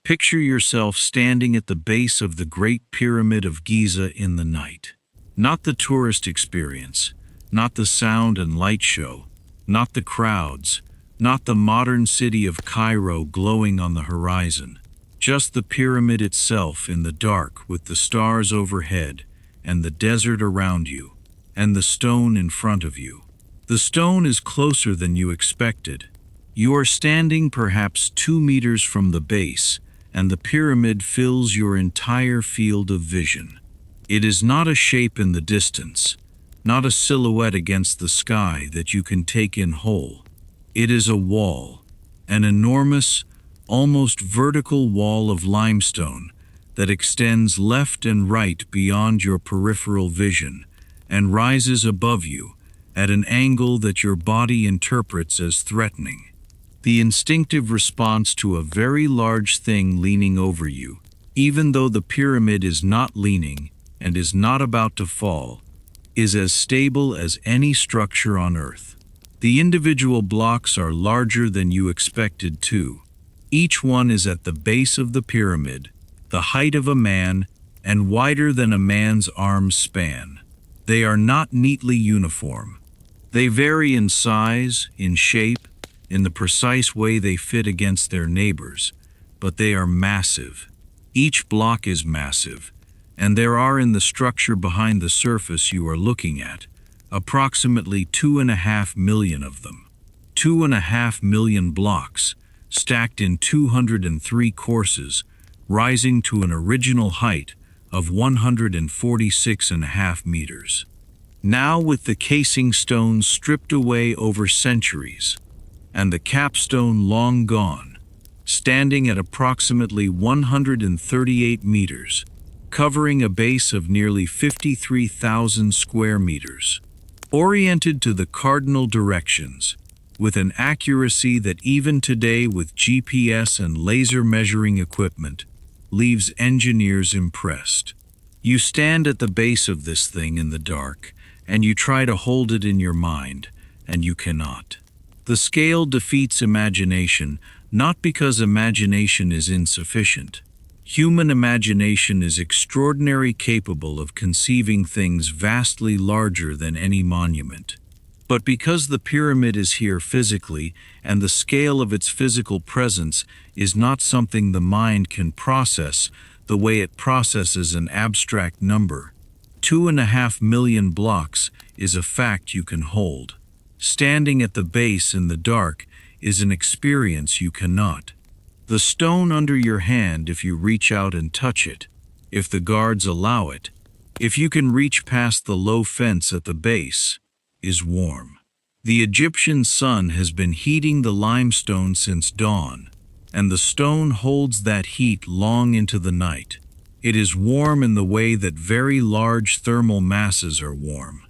Picture yourself standing at the base of the Great Pyramid of Giza in the night. Not the tourist experience, not the sound and light show, not the crowds, not the modern city of Cairo glowing on the horizon. Just the pyramid itself in the dark with the stars overhead and the desert around you, and the stone in front of you. The stone is closer than you expected. You are standing perhaps 2 meters from the base, and the pyramid fills your entire field of vision. It is not a shape in the distance, not a silhouette against the sky that you can take in whole. It is a wall, an enormous, almost vertical wall of limestone that extends left and right beyond your peripheral vision and rises above you at an angle that your body interprets as threatening. The instinctive response to a very large thing leaning over you, even though the pyramid is not leaning and is not about to fall, is as stable as any structure on Earth. The individual blocks are larger than you expected too. Each one is at the base of the pyramid, the height of a man, and wider than a man's arms span. They are not neatly uniform. They vary in size, in shape, in the precise way they fit against their neighbors, but they are massive. Each block is massive, and there are in the structure behind the surface you are looking at, approximately 2.5 million of them. 2.5 million blocks, stacked in 203 courses, rising to an original height of 146.5 meters. Now with the casing stones stripped away over centuries, and the capstone long gone, standing at approximately 138 meters, covering a base of nearly 53,000 square meters, oriented to the cardinal directions, with an accuracy that even today with GPS and laser measuring equipment leaves engineers impressed. You stand at the base of this thing in the dark, and you try to hold it in your mind, and you cannot. The scale defeats imagination, not because imagination is insufficient. Human imagination is extraordinarily capable of conceiving things vastly larger than any monument. But because the pyramid is here physically, and the scale of its physical presence is not something the mind can process the way it processes an abstract number, 2.5 million blocks is a fact you can hold. Standing at the base in the dark is an experience you cannot. The stone under your hand, if you reach out and touch it, if the guards allow it, if you can reach past the low fence at the base, is warm. The Egyptian sun has been heating the limestone since dawn, and the stone holds that heat long into the night. It is warm in the way that very large thermal masses are warm.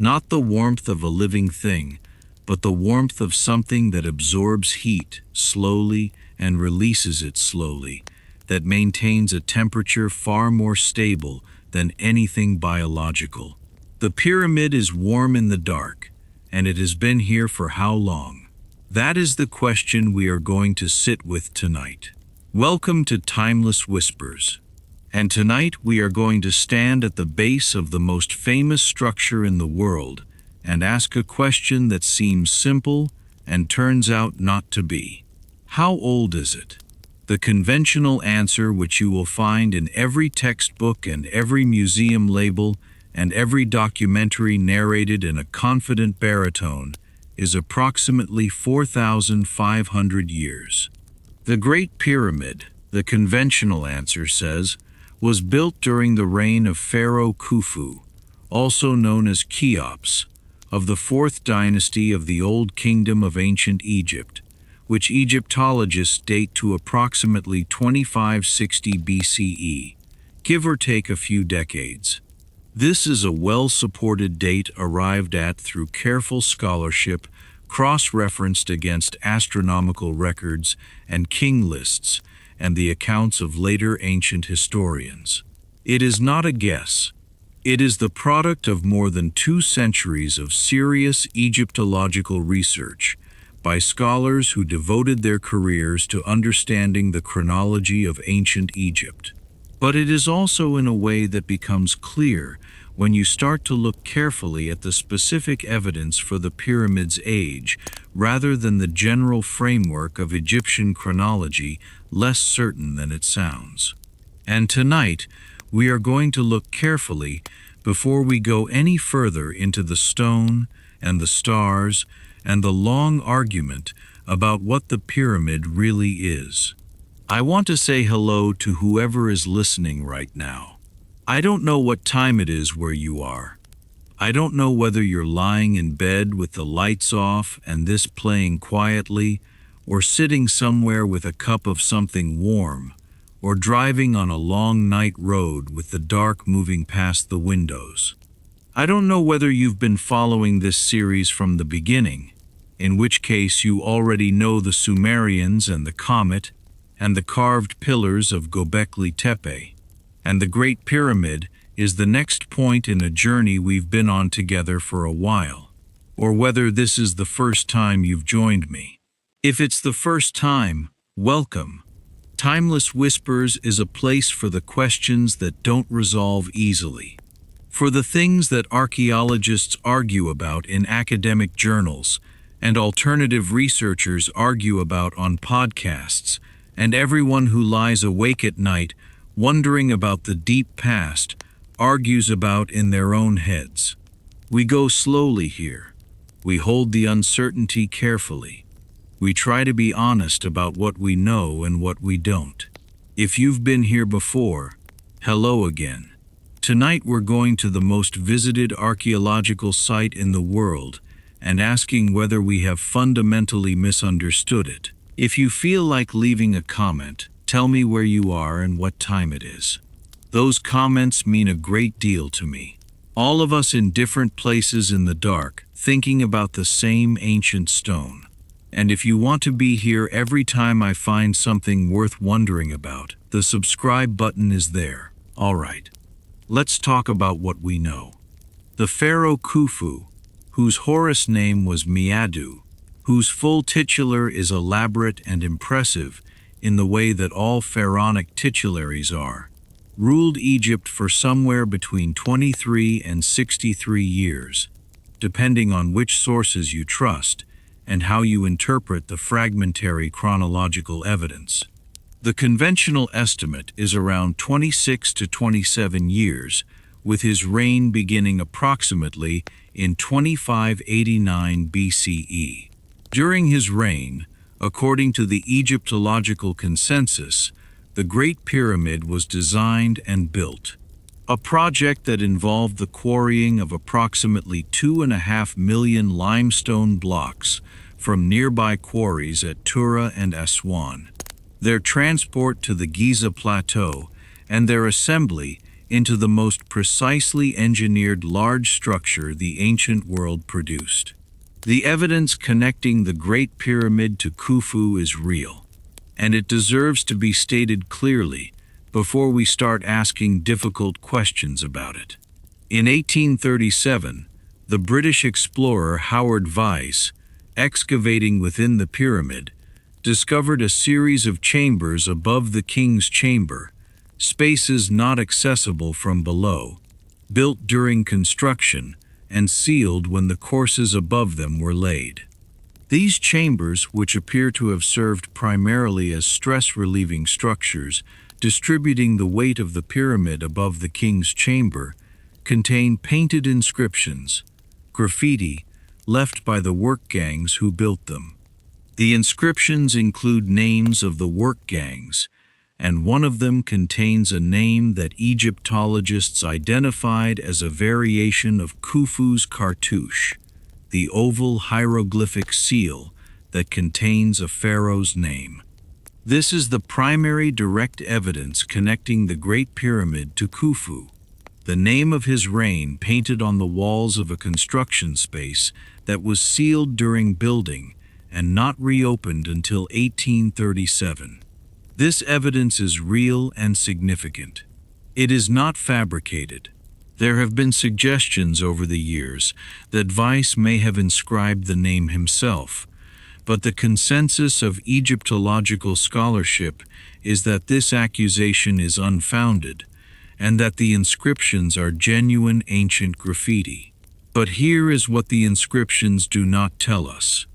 Not the warmth of a living thing, but the warmth of something that absorbs heat slowly and releases it slowly, that maintains a temperature far more stable than anything biological. The pyramid is warm in the dark, and it has been here for how long? That is the question we are going to sit with tonight. Welcome to Timeless Whispers. And tonight we are going to stand at the base of the most famous structure in the world and ask a question that seems simple and turns out not to be. How old is it? The conventional answer, which you will find in every textbook and every museum label and every documentary narrated in a confident baritone, is approximately 4,500 years. The Great Pyramid, the conventional answer says, was built during the reign of Pharaoh Khufu, also known as Cheops, of the 4th dynasty of the Old Kingdom of Ancient Egypt, which Egyptologists date to approximately 2560 BCE, give or take a few decades. This is a well-supported date arrived at through careful scholarship, cross-referenced against astronomical records and king lists, and the accounts of later ancient historians. It is not a guess. It is the product of more than 2 centuries of serious Egyptological research by scholars who devoted their careers to understanding the chronology of ancient Egypt. But it is also in a way that becomes clear when you start to look carefully at the specific evidence for the pyramid's age, rather than the general framework of Egyptian chronology, less certain than it sounds. And tonight, we are going to look carefully before we go any further into the stone and the stars and the long argument about what the pyramid really is. I want to say hello to whoever is listening right now. I don't know what time it is where you are. I don't know whether you're lying in bed with the lights off and this playing quietly, or sitting somewhere with a cup of something warm, or driving on a long night road with the dark moving past the windows. I don't know whether you've been following this series from the beginning, in which case you already know the Sumerians and the comet, and the carved pillars of Göbekli Tepe, and the Great Pyramid is the next point in a journey we've been on together for a while, or whether this is the first time you've joined me. If it's the first time, welcome. Timeless Whispers is a place for the questions that don't resolve easily, for the things that archaeologists argue about in academic journals, and alternative researchers argue about on podcasts, and everyone who lies awake at night wondering about the deep past argues about in their own heads. We go slowly here. We hold the uncertainty carefully. We try to be honest about what we know and what we don't. If you've been here before, hello again. Tonight we're going to the most visited archaeological site in the world and asking whether we have fundamentally misunderstood it. If you feel like leaving a comment, tell me where you are and what time it is. Those comments mean a great deal to me. All of us in different places in the dark, thinking about the same ancient stone. And if you want to be here every time I find something worth wondering about, the subscribe button is there. All right, let's talk about what we know. The pharaoh Khufu, whose Horus name was Miadu, whose full titular is elaborate and impressive in the way that all pharaonic titularies are, ruled Egypt for somewhere between 23 and 63 years, depending on which sources you trust and how you interpret the fragmentary chronological evidence. The conventional estimate is around 26 to 27 years, with his reign beginning approximately in 2589 BCE. During his reign, according to the Egyptological consensus, the Great Pyramid was designed and built, a project that involved the quarrying of approximately 2.5 million limestone blocks from nearby quarries at Tura and Aswan, their transport to the Giza plateau, and their assembly into the most precisely engineered large structure the ancient world produced. The evidence connecting the Great Pyramid to Khufu is real, and it deserves to be stated clearly before we start asking difficult questions about it. In 1837, the British explorer Howard Vyse, excavating within the pyramid, discovered a series of chambers above the king's chamber, spaces not accessible from below, built during construction and sealed when the courses above them were laid. These chambers, which appear to have served primarily as stress-relieving structures, distributing the weight of the pyramid above the king's chamber, contain painted inscriptions, graffiti, left by the work gangs who built them. The inscriptions include names of the work gangs, and one of them contains a name that Egyptologists identified as a variation of Khufu's cartouche, the oval hieroglyphic seal that contains a pharaoh's name. This is the primary direct evidence connecting the Great Pyramid to Khufu, the name of his reign painted on the walls of a construction space that was sealed during building and not reopened until 1837. This evidence is real and significant. It is not fabricated. There have been suggestions over the years that Vyse may have inscribed the name himself, But the consensus of Egyptological scholarship is that this accusation is unfounded, and that the inscriptions are genuine ancient graffiti. But here is what the inscriptions do not tell us.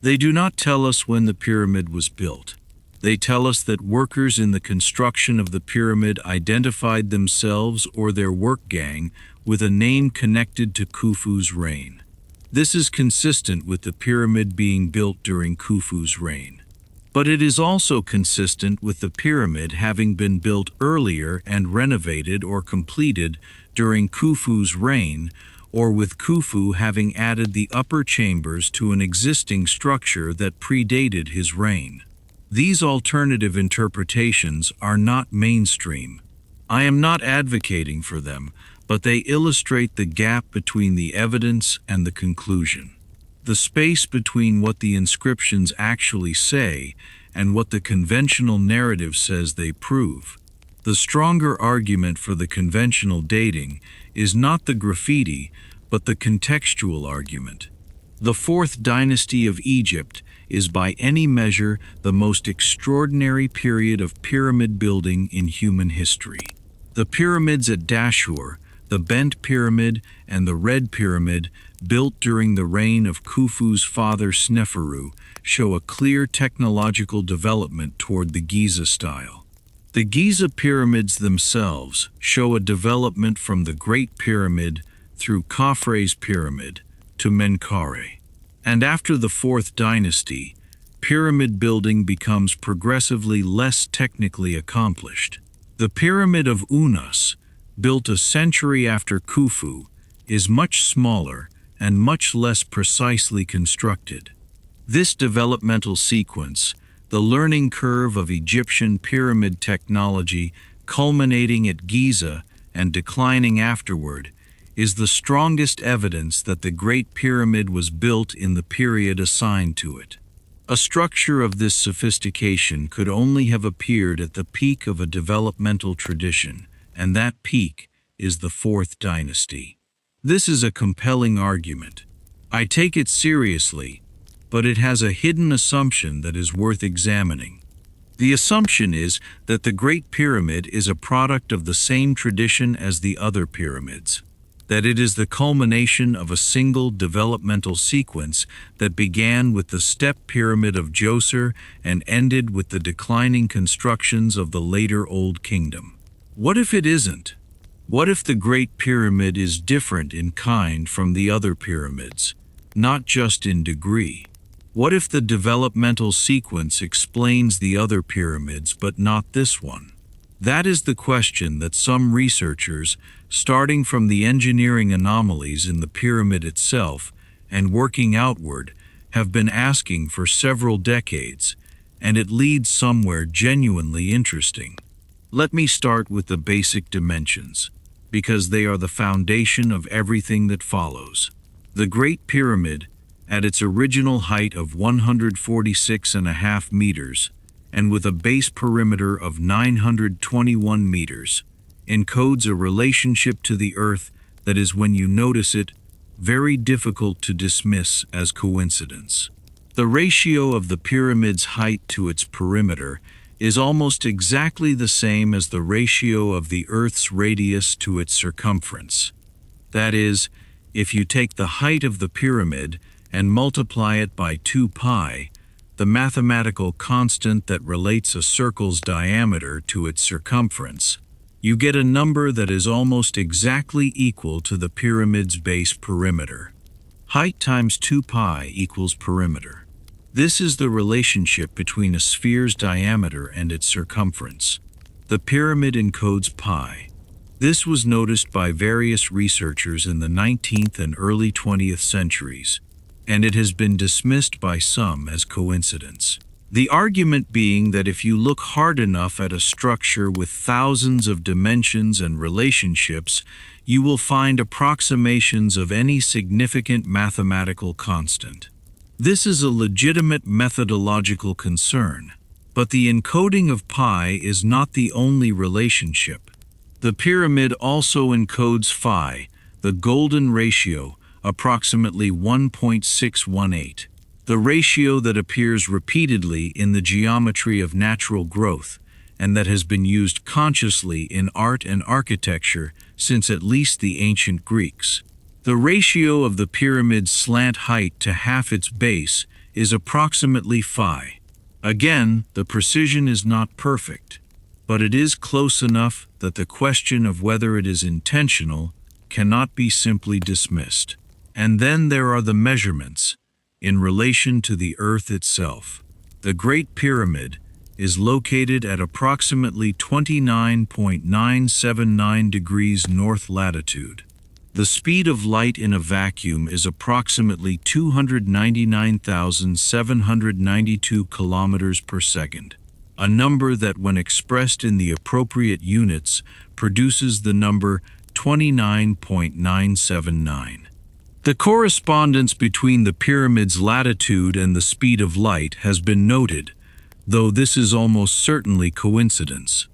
They do not tell us when the pyramid was built. They tell us that workers in the construction of the pyramid identified themselves or their work gang with a name connected to Khufu's reign. This is consistent with the pyramid being built during Khufu's reign. But it is also consistent with the pyramid having been built earlier and renovated or completed during Khufu's reign, or with Khufu having added the upper chambers to an existing structure that predated his reign. These alternative interpretations are not mainstream. I am not advocating for them, but they illustrate the gap between the evidence and the conclusion. The space between what the inscriptions actually say and what the conventional narrative says they prove. The stronger argument for the conventional dating is not the graffiti, but the contextual argument. The Fourth Dynasty of Egypt is by any measure the most extraordinary period of pyramid building in human history. The pyramids at Dashur, the Bent Pyramid and the Red Pyramid, built during the reign of Khufu's father Sneferu, show a clear technological development toward the Giza style. The Giza pyramids themselves show a development from the Great Pyramid through Khafre's Pyramid to Menkaure. And after the Fourth Dynasty, pyramid building becomes progressively less technically accomplished. The Pyramid of Unas, built a century after Khufu, is much smaller and much less precisely constructed. This developmental sequence, the learning curve of Egyptian pyramid technology culminating at Giza and declining afterward, is the strongest evidence that the Great Pyramid was built in the period assigned to it. A structure of this sophistication could only have appeared at the peak of a developmental tradition, and that peak is the Fourth Dynasty. This is a compelling argument. I take it seriously, but it has a hidden assumption that is worth examining. The assumption is that the Great Pyramid is a product of the same tradition as the other pyramids, that it is the culmination of a single developmental sequence that began with the step pyramid of Djoser and ended with the declining constructions of the later Old Kingdom. What if it isn't? What if the Great Pyramid is different in kind from the other pyramids, not just in degree? What if the developmental sequence explains the other pyramids but not this one? That is the question that some researchers, starting from the engineering anomalies in the pyramid itself and working outward, have been asking for several decades, and it leads somewhere genuinely interesting. Let me start with the basic dimensions, because they are the foundation of everything that follows. The Great Pyramid, at its original height of 146.5 meters, and with a base perimeter of 921 meters, encodes a relationship to the Earth that is, when you notice it, very difficult to dismiss as coincidence. The ratio of the pyramid's height to its perimeter is almost exactly the same as the ratio of the Earth's radius to its circumference. That is, if you take the height of the pyramid and multiply it by 2 pi, the mathematical constant that relates a circle's diameter to its circumference, you get a number that is almost exactly equal to the pyramid's base perimeter. Height times 2 pi equals perimeter. This is the relationship between a sphere's diameter and its circumference. The pyramid encodes pi. This was noticed by various researchers in the 19th and early 20th centuries, and it has been dismissed by some as coincidence. The argument being that if you look hard enough at a structure with thousands of dimensions and relationships, you will find approximations of any significant mathematical constant. This is a legitimate methodological concern, but the encoding of pi is not the only relationship. The pyramid also encodes phi, the golden ratio, approximately 1.618. the ratio that appears repeatedly in the geometry of natural growth and that has been used consciously in art and architecture since at least the ancient Greeks. The ratio of the pyramid's slant height to half its base is approximately phi. Again, the precision is not perfect, but it is close enough that the question of whether it is intentional cannot be simply dismissed. And then there are the measurements in relation to the Earth itself. The Great Pyramid is located at approximately 29.979 degrees north latitude. The speed of light in a vacuum is approximately 299,792 kilometers per second, a number that, when expressed in the appropriate units, produces the number 29.979. The correspondence between the pyramid's latitude and the speed of light has been noted, though this is almost certainly coincidence.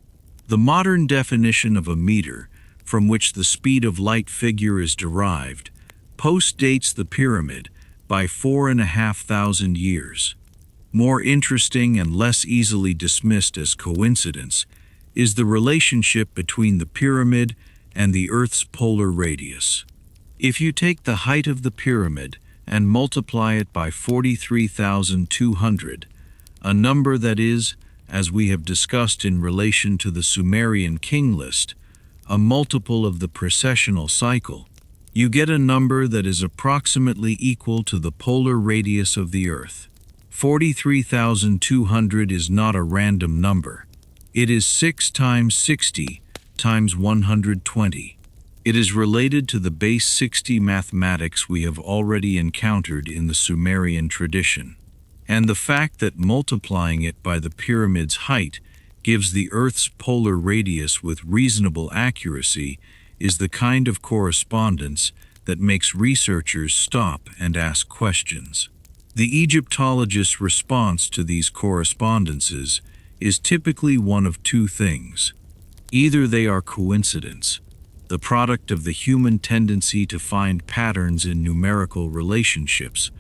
The modern definition of a meter, from which the speed of light figure is derived, postdates the pyramid by 4,500 years. More interesting and less easily dismissed as coincidence is the relationship between the pyramid and the Earth's polar radius. If you take the height of the pyramid and multiply it by 43,200, a number that is, as we have discussed in relation to the Sumerian king list, a multiple of the precessional cycle, you get a number that is approximately equal to the polar radius of the Earth. 43,200 is not a random number. It is 6 times 60 times 120. It is related to the base 60 mathematics we have already encountered in the Sumerian tradition. And the fact that multiplying it by the pyramid's height gives the Earth's polar radius with reasonable accuracy is the kind of correspondence that makes researchers stop and ask questions. The Egyptologist's response to these correspondences is typically one of two things. Either they are coincidence, the product of the human tendency to find patterns in numerical relationships,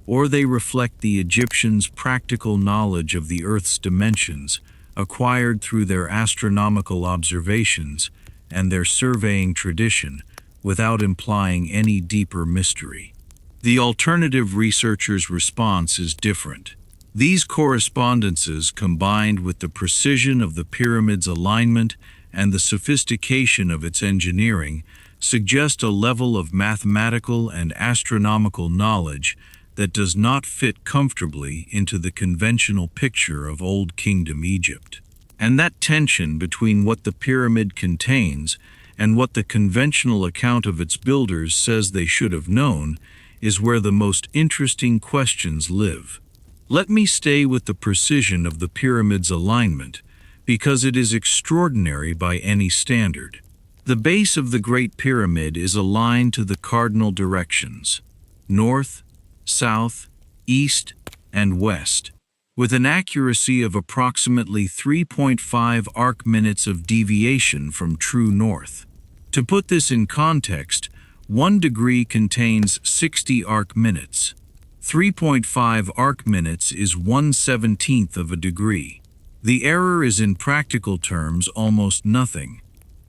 or they reflect the Egyptians' practical knowledge of the Earth's dimensions, acquired through their astronomical observations and their surveying tradition, without implying any deeper mystery. The alternative researcher's response is different. These correspondences, combined with the precision of the pyramid's alignment and the sophistication of its engineering, suggest a level of mathematical and astronomical knowledge that does not fit comfortably into the conventional picture of Old Kingdom Egypt. And that tension between what the pyramid contains and what the conventional account of its builders says they should have known is where the most interesting questions live. Let me stay with the precision of the pyramid's alignment, because it is extraordinary by any standard. The base of the Great Pyramid is aligned to the cardinal directions: north, south, east, and west, with an accuracy of approximately 3.5 arc-minutes of deviation from true north. To put this in context, 1 degree contains 60 arc-minutes. 3.5 arc-minutes is 1/17th of a degree. The error is in practical terms almost nothing.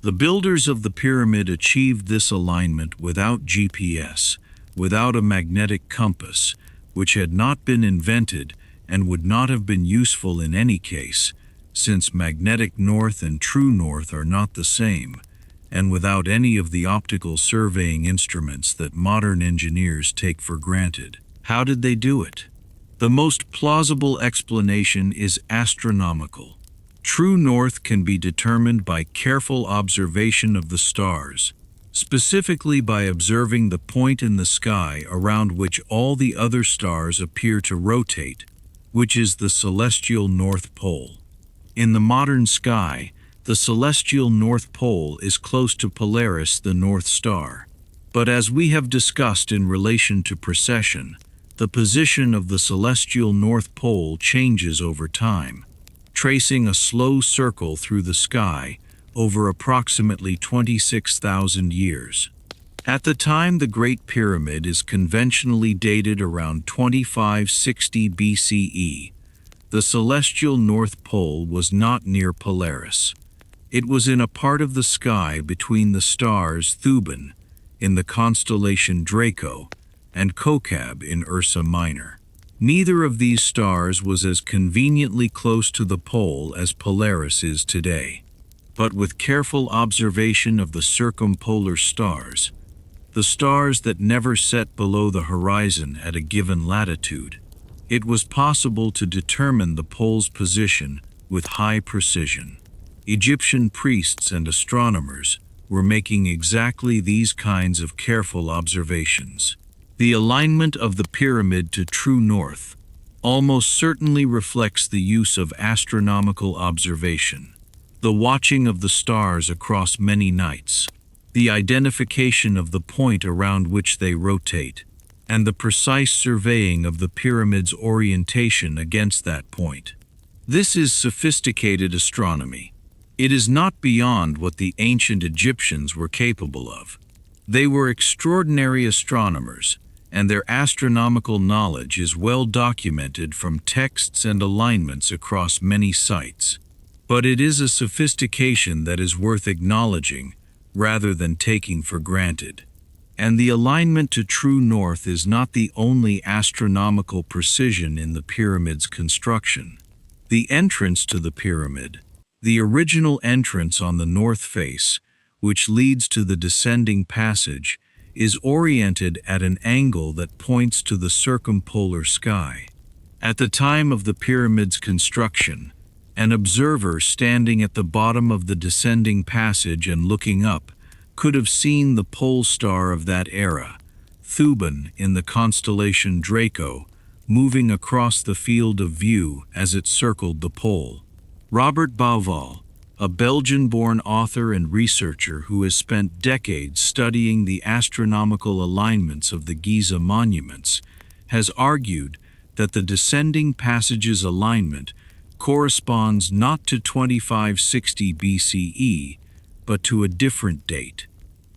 The builders of the pyramid achieved this alignment without GPS, without a magnetic compass, which had not been invented and would not have been useful in any case, since magnetic north and true north are not the same, and without any of the optical surveying instruments that modern engineers take for granted. How did they do it? The most plausible explanation is astronomical. True north can be determined by careful observation of the stars, specifically by observing the point in the sky around which all the other stars appear to rotate, which is the celestial North Pole. In the modern sky, the celestial North Pole is close to Polaris, the North Star. But as we have discussed in relation to precession, the position of the celestial North Pole changes over time, tracing a slow circle through the sky over approximately 26,000 years. At the time the Great Pyramid is conventionally dated around 2560 BCE, the celestial North Pole was not near Polaris. It was in a part of the sky between the stars Thuban, in the constellation Draco, and Kochab in Ursa Minor. Neither of these stars was as conveniently close to the pole as Polaris is today. But with careful observation of the circumpolar stars, the stars that never set below the horizon at a given latitude, it was possible to determine the pole's position with high precision. Egyptian priests and astronomers were making exactly these kinds of careful observations. The alignment of the pyramid to true north almost certainly reflects the use of astronomical observation, the watching of the stars across many nights, the identification of the point around which they rotate, and the precise surveying of the pyramid's orientation against that point. This is sophisticated astronomy. It is not beyond what the ancient Egyptians were capable of. They were extraordinary astronomers, and their astronomical knowledge is well documented from texts and alignments across many sites. But it is a sophistication that is worth acknowledging rather than taking for granted. And the alignment to true north is not the only astronomical precision in the pyramid's construction. The entrance to the pyramid, the original entrance on the north face, which leads to the descending passage, is oriented at an angle that points to the circumpolar sky. At the time of the pyramid's construction, an observer standing at the bottom of the descending passage and looking up could have seen the pole star of that era, Thuban in the constellation Draco, moving across the field of view as it circled the pole. Robert Bauval, a Belgian-born author and researcher who has spent decades studying the astronomical alignments of the Giza monuments, has argued that the descending passage's alignment corresponds not to 2560 BCE, but to a different date.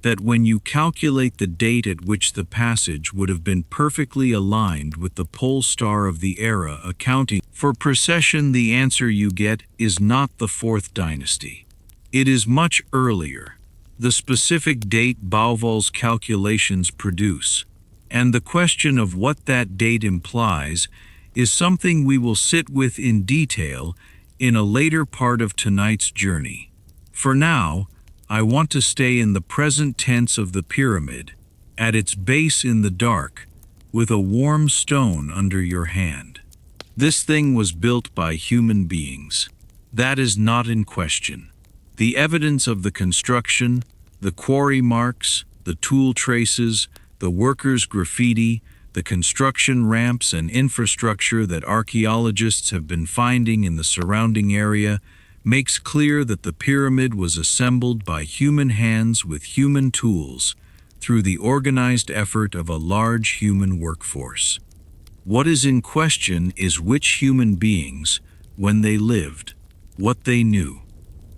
That when you calculate the date at which the passage would have been perfectly aligned with the pole star of the era accounting for precession, the answer you get is not the 4th dynasty. It is much earlier, the specific date Bauval's calculations produce, and the question of what that date implies is something we will sit with in detail in a later part of tonight's journey. For now, I want to stay in the present tense of the pyramid, at its base in the dark, with a warm stone under your hand. This thing was built by human beings. That is not in question. The evidence of the construction, the quarry marks, the tool traces, the workers' graffiti, the construction ramps and infrastructure that archaeologists have been finding in the surrounding area makes clear that the pyramid was assembled by human hands with human tools through the organized effort of a large human workforce. What is in question is which human beings, when they lived, what they knew,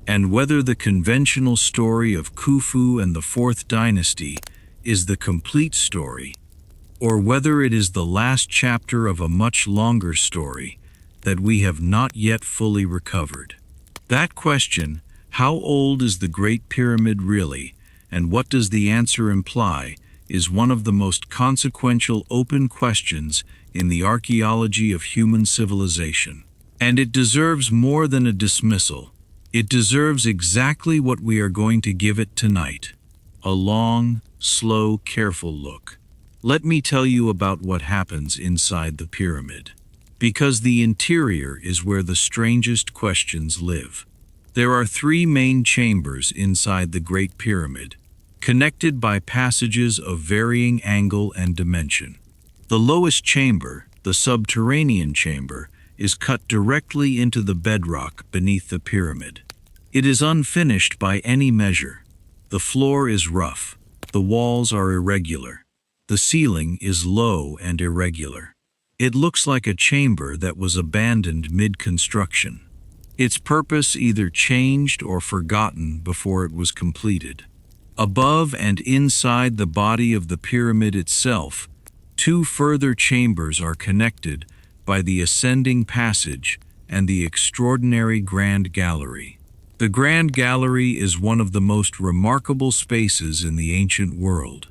and whether the conventional story of Khufu and the 4th dynasty is the complete story, or whether it is the last chapter of a much longer story that we have not yet fully recovered. That question, how old is the Great Pyramid really, and what does the answer imply, is one of the most consequential open questions in the archaeology of human civilization. And it deserves more than a dismissal. It deserves exactly what we are going to give it tonight: a long, slow, careful look. Let me tell you about what happens inside the pyramid, because the interior is where the strangest questions live. There are 3 main chambers inside the Great Pyramid, connected by passages of varying angle and dimension. The lowest chamber, the subterranean chamber, is cut directly into the bedrock beneath the pyramid. It is unfinished by any measure. The floor is rough, the walls are irregular, the ceiling is low and irregular. It looks like a chamber that was abandoned mid-construction, its purpose either changed or forgotten before it was completed. Above and inside the body of the pyramid itself, two further chambers are connected by the ascending passage and the extraordinary Grand Gallery. The Grand Gallery is one of the most remarkable spaces in the ancient world.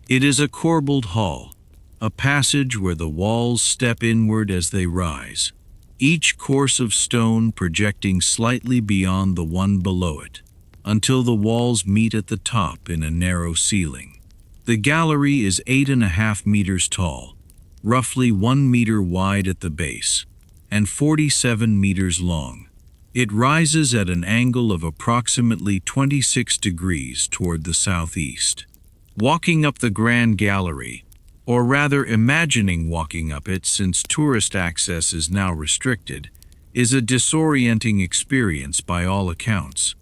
It is a corbelled hall, a passage where the walls step inward as they rise, each course of stone projecting slightly beyond the one below it, until the walls meet at the top in a narrow ceiling. The gallery is 8.5 meters tall, roughly 1 meter wide at the base, and 47 meters long. It rises at an angle of approximately 26 degrees toward the southeast. Walking up the Grand Gallery, or rather imagining walking up it since tourist access is now restricted, is a disorienting experience by all accounts.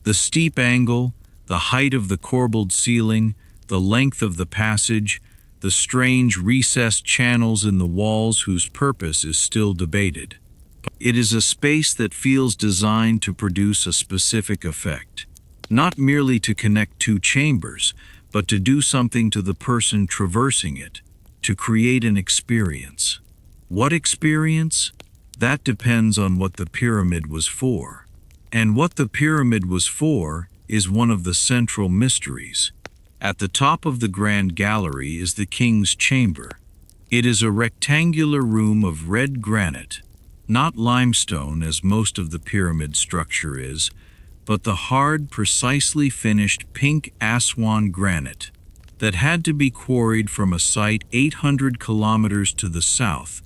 The steep angle, the height of the corbelled ceiling, the length of the passage, the strange recessed channels in the walls whose purpose is still debated. It is a space that feels designed to produce a specific effect, not merely to connect two chambers, but to do something to the person traversing it, to create an experience. What experience? That depends on what the pyramid was for. And what the pyramid was for is one of the central mysteries. At the top of the Grand Gallery is the King's Chamber. It is a rectangular room of red granite, not limestone as most of the pyramid structure is, but the hard, precisely finished pink Aswan granite that had to be quarried from a site 800 kilometers to the south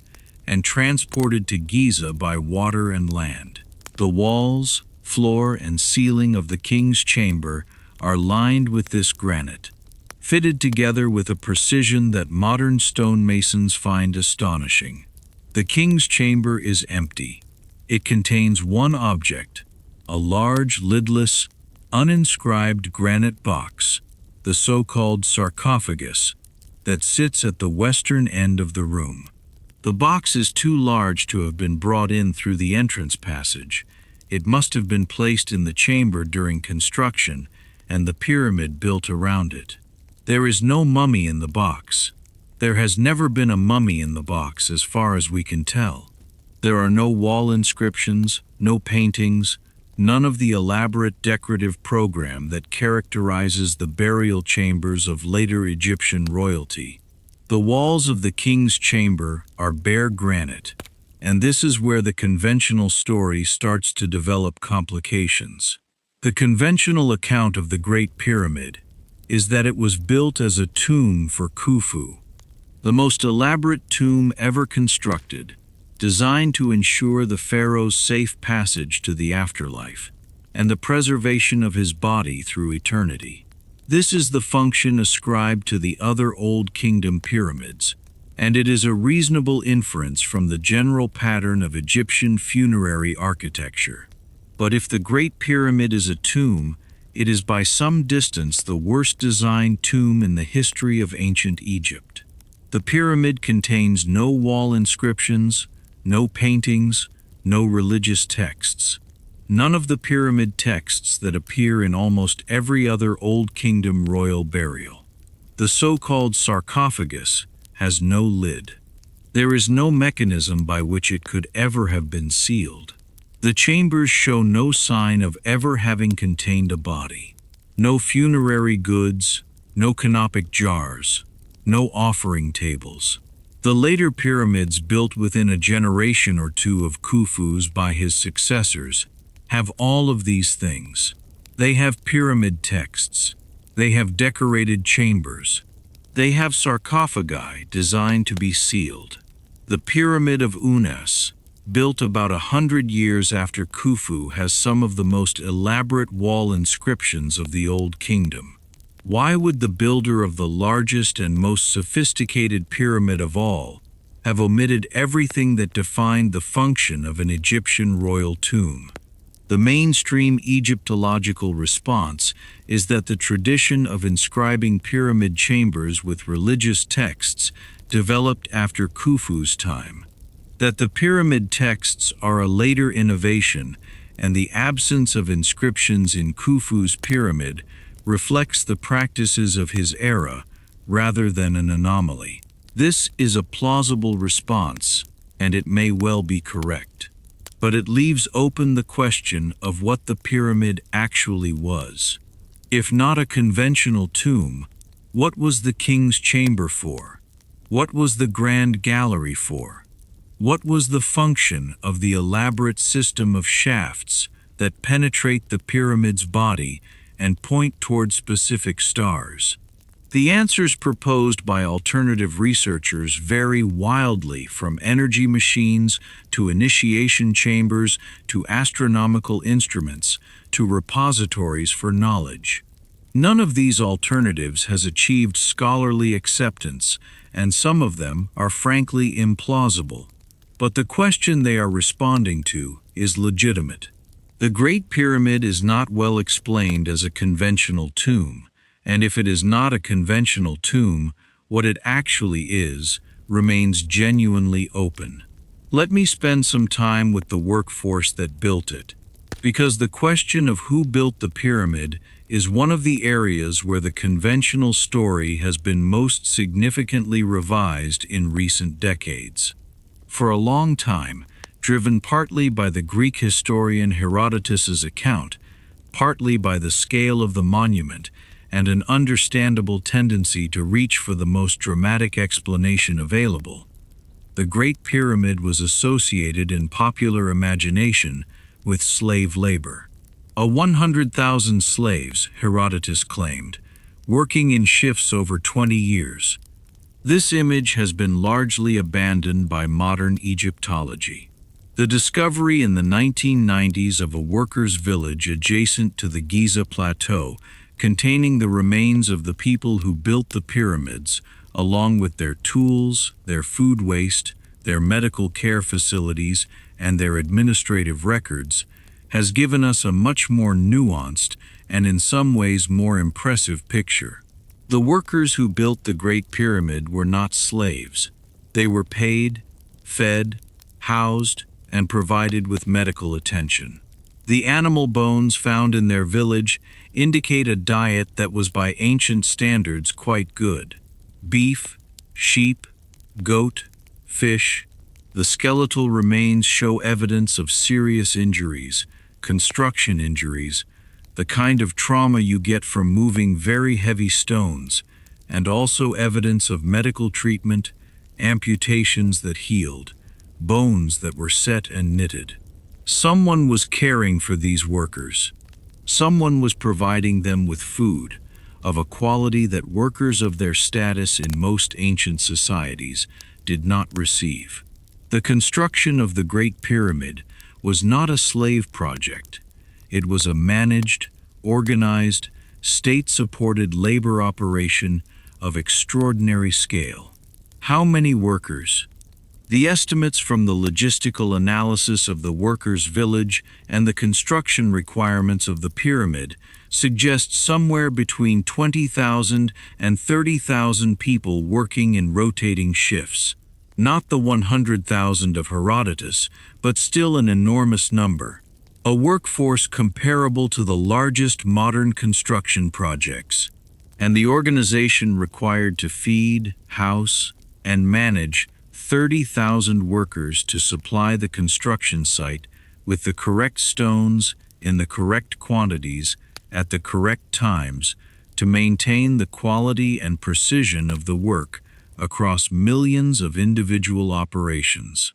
and transported to Giza by water and land. The walls, floor, and ceiling of the King's Chamber are lined with this granite, fitted together with a precision that modern stonemasons find astonishing. The King's Chamber is empty. It contains one object, a large, lidless, uninscribed granite box, the so-called sarcophagus, that sits at the western end of the room. The box is too large to have been brought in through the entrance passage. It must have been placed in the chamber during construction and the pyramid built around it. There is no mummy in the box. There has never been a mummy in the box as far as we can tell. There are no wall inscriptions, no paintings, none of the elaborate decorative program that characterizes the burial chambers of later Egyptian royalty. The walls of the King's Chamber are bare granite, and this is where the conventional story starts to develop complications. The conventional account of the Great Pyramid is that it was built as a tomb for Khufu, the most elaborate tomb ever constructed, designed to ensure the pharaoh's safe passage to the afterlife and the preservation of his body through eternity. This is the function ascribed to the other Old Kingdom pyramids, and it is a reasonable inference from the general pattern of Egyptian funerary architecture. But if the Great Pyramid is a tomb, it is by some distance the worst designed tomb in the history of ancient Egypt. The pyramid contains no wall inscriptions, no paintings, no religious texts. None of the pyramid texts that appear in almost every other Old Kingdom royal burial. The so-called sarcophagus has no lid. There is no mechanism by which it could ever have been sealed. The chambers show no sign of ever having contained a body. No funerary goods, no canopic jars, no offering tables. The later pyramids built within a generation or two of Khufu's by his successors have all of these things. They have pyramid texts. They have decorated chambers. They have sarcophagi designed to be sealed. The Pyramid of Unas, built about 100 years after Khufu, has some of the most elaborate wall inscriptions of the Old Kingdom. Why would the builder of the largest and most sophisticated pyramid of all have omitted everything that defined the function of an Egyptian royal tomb? The mainstream Egyptological response is that the tradition of inscribing pyramid chambers with religious texts developed after Khufu's time, that the pyramid texts are a later innovation, and the absence of inscriptions in Khufu's pyramid reflects the practices of his era rather than an anomaly. This is a plausible response, and it may well be correct. But it leaves open the question of what the pyramid actually was. If not a conventional tomb, what was the king's chamber for? What was the grand gallery for? What was the function of the elaborate system of shafts that penetrate the pyramid's body and point toward specific stars? The answers proposed by alternative researchers vary wildly, from energy machines to initiation chambers to astronomical instruments to repositories for knowledge. None of these alternatives has achieved scholarly acceptance, and some of them are frankly implausible. But the question they are responding to is legitimate. The Great Pyramid is not well explained as a conventional tomb. And if it is not a conventional tomb, what it actually is remains genuinely open. Let me spend some time with the workforce that built it, because the question of who built the pyramid is one of the areas where the conventional story has been most significantly revised in recent decades. For a long time, driven partly by the Greek historian Herodotus's account, partly by the scale of the monument, and an understandable tendency to reach for the most dramatic explanation available, the Great Pyramid was associated in popular imagination with slave labor. 100,000 slaves, Herodotus claimed, working in shifts over 20 years. This image has been largely abandoned by modern Egyptology. The discovery in the 1990s of a workers' village adjacent to the Giza plateau containing the remains of the people who built the pyramids, along with their tools, their food waste, their medical care facilities, and their administrative records, has given us a much more nuanced and in some ways more impressive picture. The workers who built the Great Pyramid were not slaves. They were paid, fed, housed, and provided with medical attention. The animal bones found in their village indicate a diet that was by ancient standards quite good. Beef, sheep, goat, fish. The skeletal remains show evidence of serious injuries, construction injuries, the kind of trauma you get from moving very heavy stones, and also evidence of medical treatment, amputations that healed, bones that were set and knitted. Someone was caring for these workers. Someone was providing them with food, of a quality that workers of their status in most ancient societies did not receive. The construction of the Great Pyramid was not a slave project. It was a managed, organized, state-supported labor operation of extraordinary scale. How many workers? The estimates from the logistical analysis of the workers' village and the construction requirements of the pyramid suggest somewhere between 20,000 and 30,000 people working in rotating shifts. Not the 100,000 of Herodotus, but still an enormous number. A workforce comparable to the largest modern construction projects. And the organization required to feed, house, and manage 30,000 workers to supply the construction site with the correct stones in the correct quantities at the correct times to maintain the quality and precision of the work across millions of individual operations.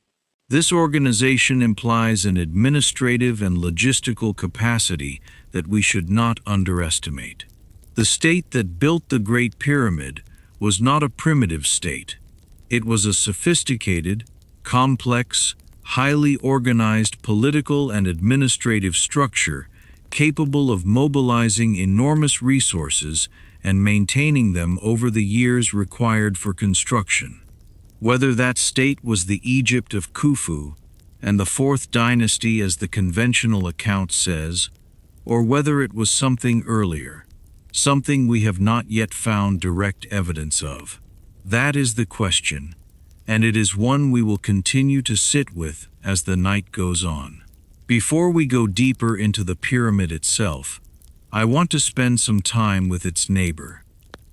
This organization implies an administrative and logistical capacity that we should not underestimate. The state that built the Great Pyramid was not a primitive state. It was a sophisticated, complex, highly organized political and administrative structure capable of mobilizing enormous resources and maintaining them over the years required for construction. Whether that state was the Egypt of Khufu and the Fourth Dynasty as the conventional account says, or whether it was something earlier, something we have not yet found direct evidence of. That is the question, and it is one we will continue to sit with as the night goes on. Before we go deeper into the pyramid itself, I want to spend some time with its neighbor.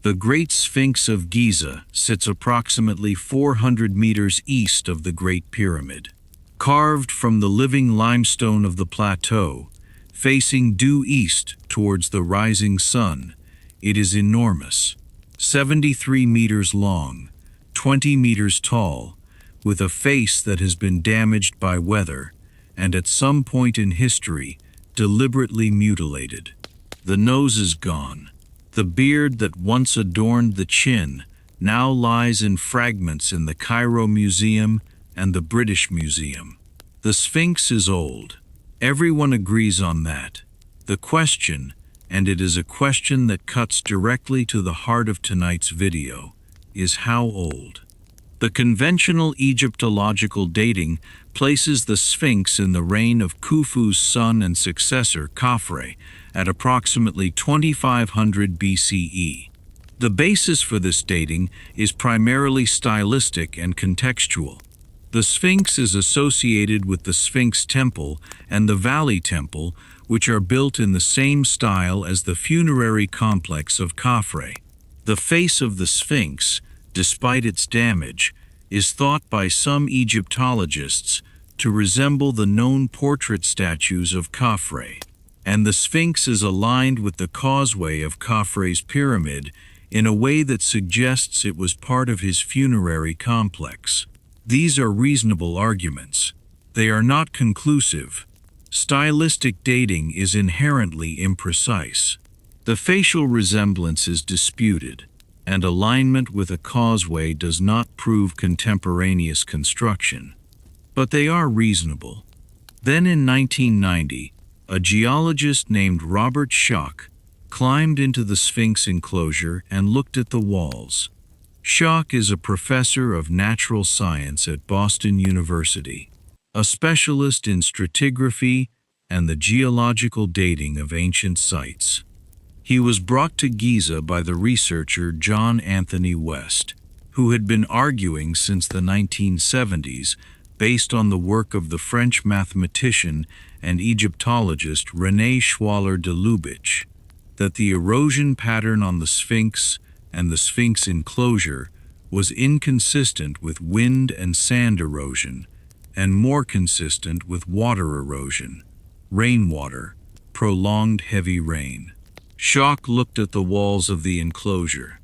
The Great Sphinx of Giza sits approximately 400 meters east of the Great Pyramid. Carved from the living limestone of the plateau, facing due east towards the rising sun, it is enormous. 73 meters long, 20 meters tall, with a face that has been damaged by weather, and at some point in history, deliberately mutilated. The nose is gone. The beard that once adorned the chin now lies in fragments in the Cairo Museum and the British Museum. The Sphinx is old. Everyone agrees on that. The question, and it is a question that cuts directly to the heart of tonight's video, is how old? The conventional Egyptological dating places the Sphinx in the reign of Khufu's son and successor, Khafre, at approximately 2500 BCE. The basis for this dating is primarily stylistic and contextual. The Sphinx is associated with the Sphinx Temple and the Valley Temple, which are built in the same style as the funerary complex of Khafre. The face of the Sphinx, despite its damage, is thought by some Egyptologists to resemble the known portrait statues of Khafre, and the Sphinx is aligned with the causeway of Khafre's pyramid in a way that suggests it was part of his funerary complex. These are reasonable arguments. They are not conclusive. Stylistic dating is inherently imprecise. The facial resemblance is disputed, and alignment with a causeway does not prove contemporaneous construction. But they are reasonable. Then in 1990, a geologist named Robert Schoch climbed into the Sphinx enclosure and looked at the walls. Schoch is a professor of natural science at Boston University, a specialist in stratigraphy and the geological dating of ancient sites. He was brought to Giza by the researcher John Anthony West, who had been arguing since the 1970s, based on the work of the French mathematician and Egyptologist René Schwaller de Lubitsch, that the erosion pattern on the Sphinx and the Sphinx enclosure was inconsistent with wind and sand erosion, and more consistent with water erosion, rainwater, prolonged heavy rain. Schoch looked at the walls of the enclosure,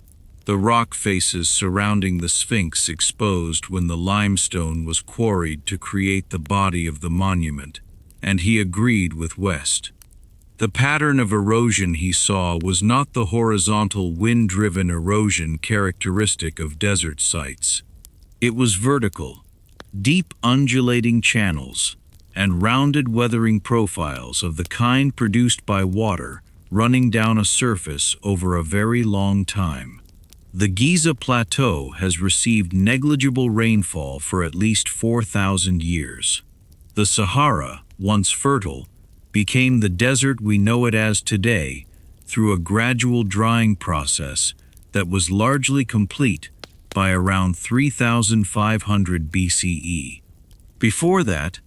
the rock faces surrounding the Sphinx exposed when the limestone was quarried to create the body of the monument, and he agreed with West. The pattern of erosion he saw was not the horizontal wind-driven erosion characteristic of desert sites. It was vertical, deep undulating channels, and rounded weathering profiles of the kind produced by water running down a surface over a very long time. The Giza Plateau has received negligible rainfall for at least 4,000 years. The Sahara, once fertile, became the desert we know it as today through a gradual drying process that was largely complete by around 3,500 BCE. Before that,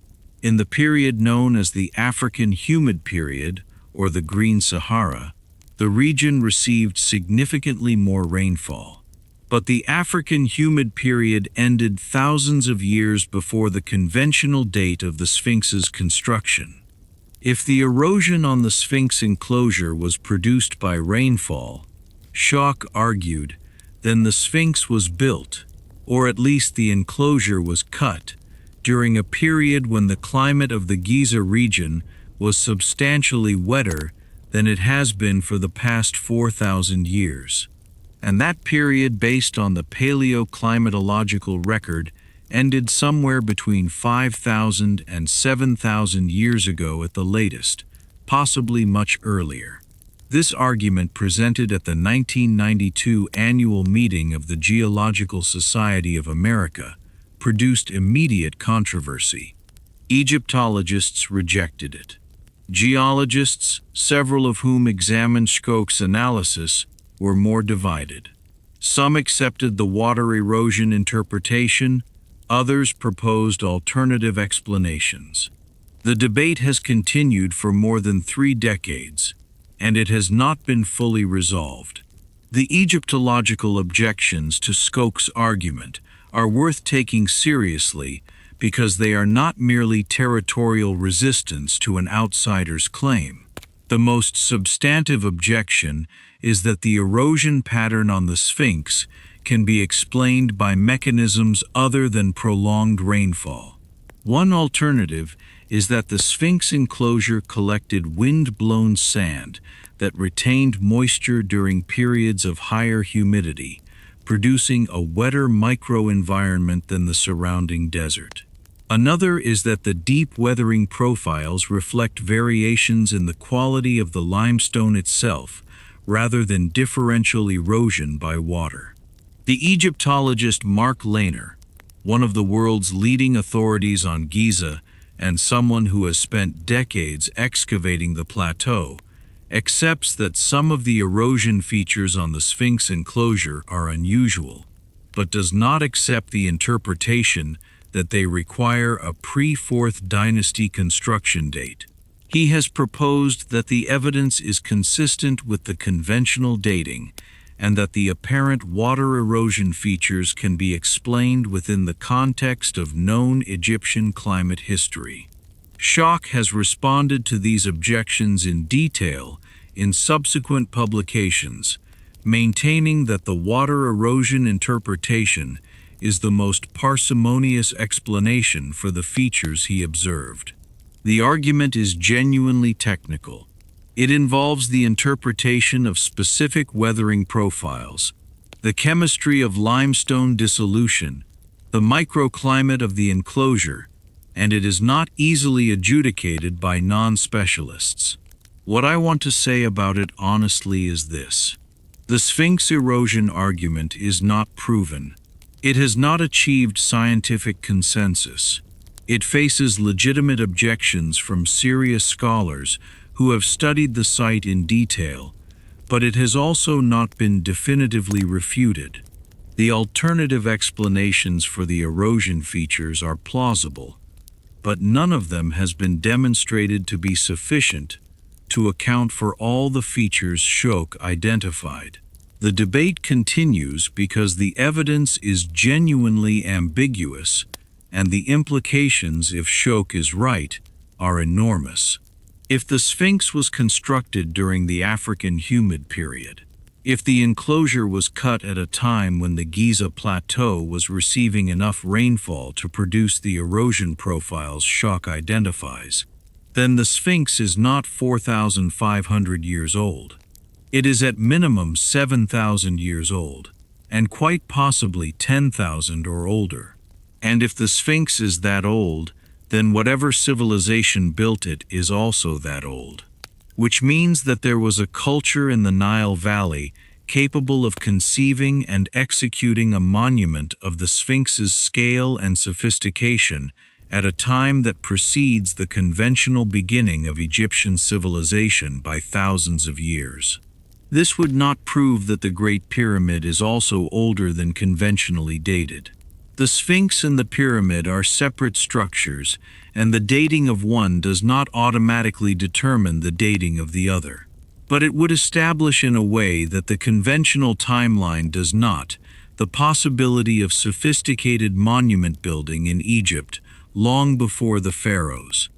in the period known as the African Humid Period, or the Green Sahara, the region received significantly more rainfall. But the African Humid Period ended thousands of years before the conventional date of the Sphinx's construction. If the erosion on the Sphinx enclosure was produced by rainfall, Schoch argued, then the Sphinx was built, or at least the enclosure was cut, during a period when the climate of the Giza region was substantially wetter than it has been for the past 4,000 years. And that period, based on the paleoclimatological record, ended somewhere between 5,000 and 7,000 years ago at the latest, possibly much earlier. This argument, presented at the 1992 annual meeting of the Geological Society of America, produced immediate controversy. Egyptologists rejected it. Geologists, several of whom examined Schoch's analysis, were more divided. Some accepted the water erosion interpretation, others proposed alternative explanations. The debate has continued for more than 3 decades. and it has not been fully resolved. The Egyptological objections to Schoch's argument are worth taking seriously because they are not merely territorial resistance to an outsider's claim. The most substantive objection is that the erosion pattern on the Sphinx can be explained by mechanisms other than prolonged rainfall. One alternative is that the Sphinx enclosure collected wind-blown sand that retained moisture during periods of higher humidity, producing a wetter microenvironment than the surrounding desert. Another is that the deep weathering profiles reflect variations in the quality of the limestone itself, rather than differential erosion by water. The Egyptologist Mark Lehner, one of the world's leading authorities on Giza and someone who has spent decades excavating the plateau, accepts that some of the erosion features on the Sphinx enclosure are unusual, but does not accept the interpretation that they require a pre-4th dynasty construction date. He has proposed that the evidence is consistent with the conventional dating and that the apparent water erosion features can be explained within the context of known Egyptian climate history. Schoch has responded to these objections in detail in subsequent publications, maintaining that the water erosion interpretation is the most parsimonious explanation for the features he observed. The argument is genuinely technical. It involves the interpretation of specific weathering profiles, the chemistry of limestone dissolution, the microclimate of the enclosure, and it is not easily adjudicated by non-specialists. What I want to say about it honestly is this. The Sphinx erosion argument is not proven. It has not achieved scientific consensus. It faces legitimate objections from serious scholars who have studied the site in detail, but it has also not been definitively refuted. The alternative explanations for the erosion features are plausible, but none of them has been demonstrated to be sufficient to account for all the features Schoch identified. The debate continues because the evidence is genuinely ambiguous, and the implications, if Schoch is right, are enormous. If the Sphinx was constructed during the African humid period, if the enclosure was cut at a time when the Giza plateau was receiving enough rainfall to produce the erosion profiles Schoch identifies, then the Sphinx is not 4,500 years old. It is at minimum 7,000 years old, and quite possibly 10,000 or older. And if the Sphinx is that old, then whatever civilization built it is also that old. Which means that there was a culture in the Nile Valley capable of conceiving and executing a monument of the Sphinx's scale and sophistication at a time that precedes the conventional beginning of Egyptian civilization by thousands of years. This would not prove that the Great Pyramid is also older than conventionally dated. The Sphinx and the pyramid are separate structures, and the dating of one does not automatically determine the dating of the other. But it would establish in a way that the conventional timeline does not, the possibility of sophisticated monument building in Egypt long before the pharaohs.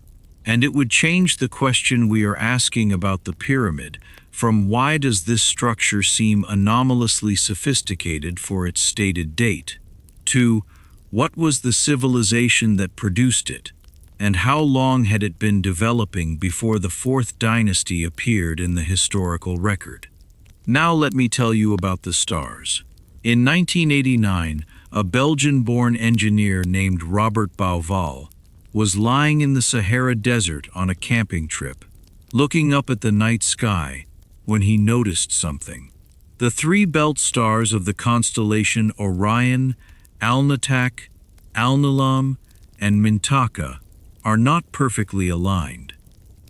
And it would change the question we are asking about the pyramid, from why does this structure seem anomalously sophisticated for its stated date, to what was the civilization that produced it, and how long had it been developing before the 4th dynasty appeared in the historical record. Now let me tell you about the stars. In 1989, a Belgian-born engineer named Robert Bouval was lying in the Sahara Desert on a camping trip, looking up at the night sky, when he noticed something. The 3 belt stars of the constellation Orion, Alnitak, Alnilam, and Mintaka are not perfectly aligned.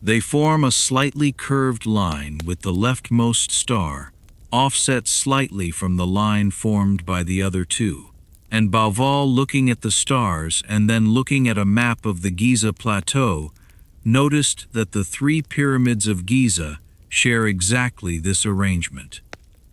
They form a slightly curved line with the leftmost star offset slightly from the line formed by the other 2. And Bouval, looking at the stars and then looking at a map of the Giza plateau, noticed that the 3 pyramids of Giza share exactly this arrangement.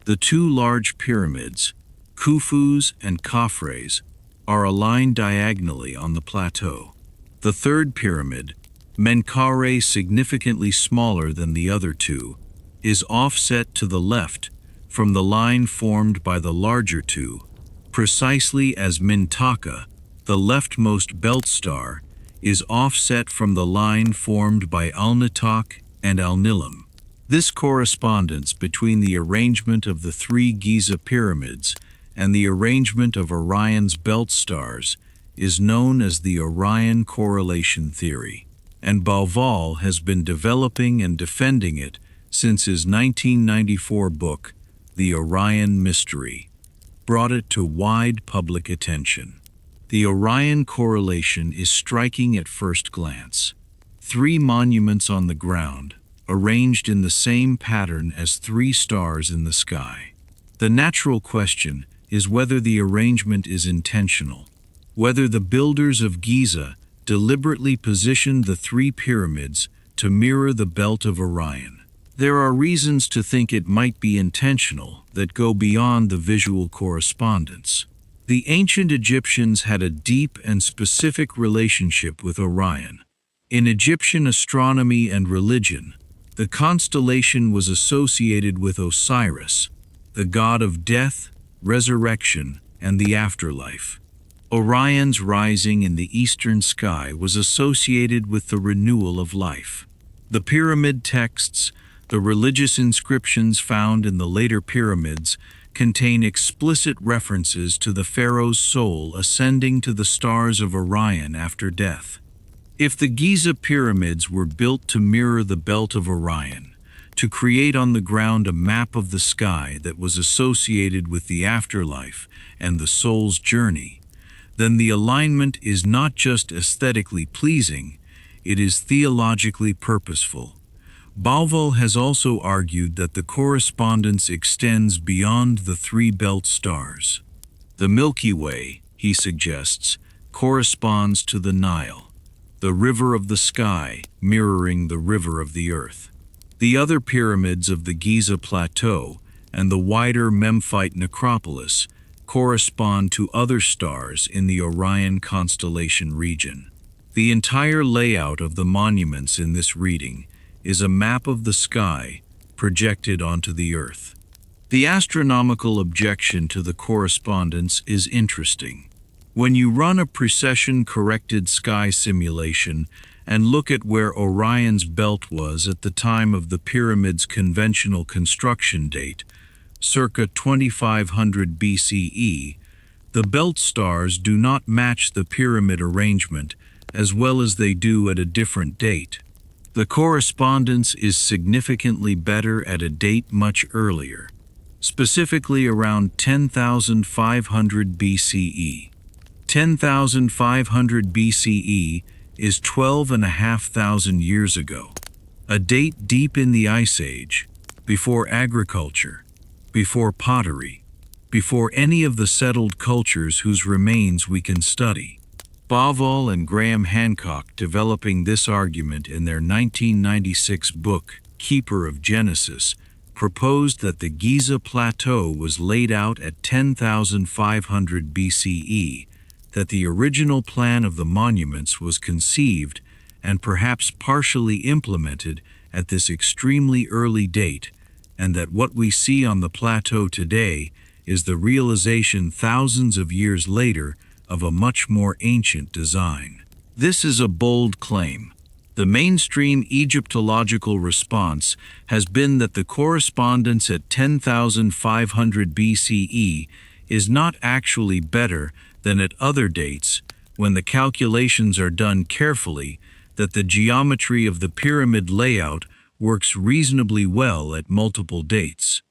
The two large pyramids, Khufu's and Khafre's, are aligned diagonally on the plateau. The third pyramid, Menkaure, significantly smaller than the other two, is offset to the left from the line formed by the larger two, precisely as Mintaka, the leftmost belt star, is offset from the line formed by Alnitak and Alnilam. This correspondence between the arrangement of the three Giza pyramids and the arrangement of Orion's belt stars is known as the Orion correlation theory, and Bauval has been developing and defending it since his 1994 book, The Orion Mystery, brought it to wide public attention. The Orion correlation is striking at first glance. Three monuments on the ground, arranged in the same pattern as three stars in the sky. The natural question is whether the arrangement is intentional, whether the builders of Giza deliberately positioned the three pyramids to mirror the belt of Orion. There are reasons to think it might be intentional that go beyond the visual correspondence. The ancient Egyptians had a deep and specific relationship with Orion. In Egyptian astronomy and religion, the constellation was associated with Osiris, the god of death, resurrection, and the afterlife. Orion's rising in the eastern sky was associated with the renewal of life. The pyramid texts, the religious inscriptions found in the later pyramids, contain explicit references to the pharaoh's soul ascending to the stars of Orion after death. If the Giza pyramids were built to mirror the belt of Orion, to create on the ground a map of the sky that was associated with the afterlife and the soul's journey, then the alignment is not just aesthetically pleasing, it is theologically purposeful. Bauval has also argued that the correspondence extends beyond the three belt stars. The Milky Way, he suggests, corresponds to the Nile, the river of the sky mirroring the river of the earth. The other pyramids of the Giza plateau and the wider Memphite necropolis correspond to other stars in the Orion constellation region. The entire layout of the monuments in this reading is a map of the sky projected onto the earth. The astronomical objection to the correspondence is interesting. When you run a precession-corrected sky simulation and look at where Orion's belt was at the time of the pyramid's conventional construction date, circa 2500 BCE, the belt stars do not match the pyramid arrangement as well as they do at a different date. The correspondence is significantly better at a date much earlier, specifically around 10,500 BCE. 10,500 BCE is 12,500 years ago, a date deep in the Ice Age, before agriculture, before pottery, before any of the settled cultures whose remains we can study. Bauval and Graham Hancock, developing this argument in their 1996 book, Keeper of Genesis, proposed that the Giza Plateau was laid out at 10,500 BCE, that the original plan of the monuments was conceived and perhaps partially implemented at this extremely early date, and that what we see on the plateau today is the realization thousands of years later of a much more ancient design. This is a bold claim. The mainstream Egyptological response has been that the correspondence at 10,500 BCE is not actually better than at other dates when the calculations are done carefully, that the geometry of the pyramid layout works reasonably well at multiple dates.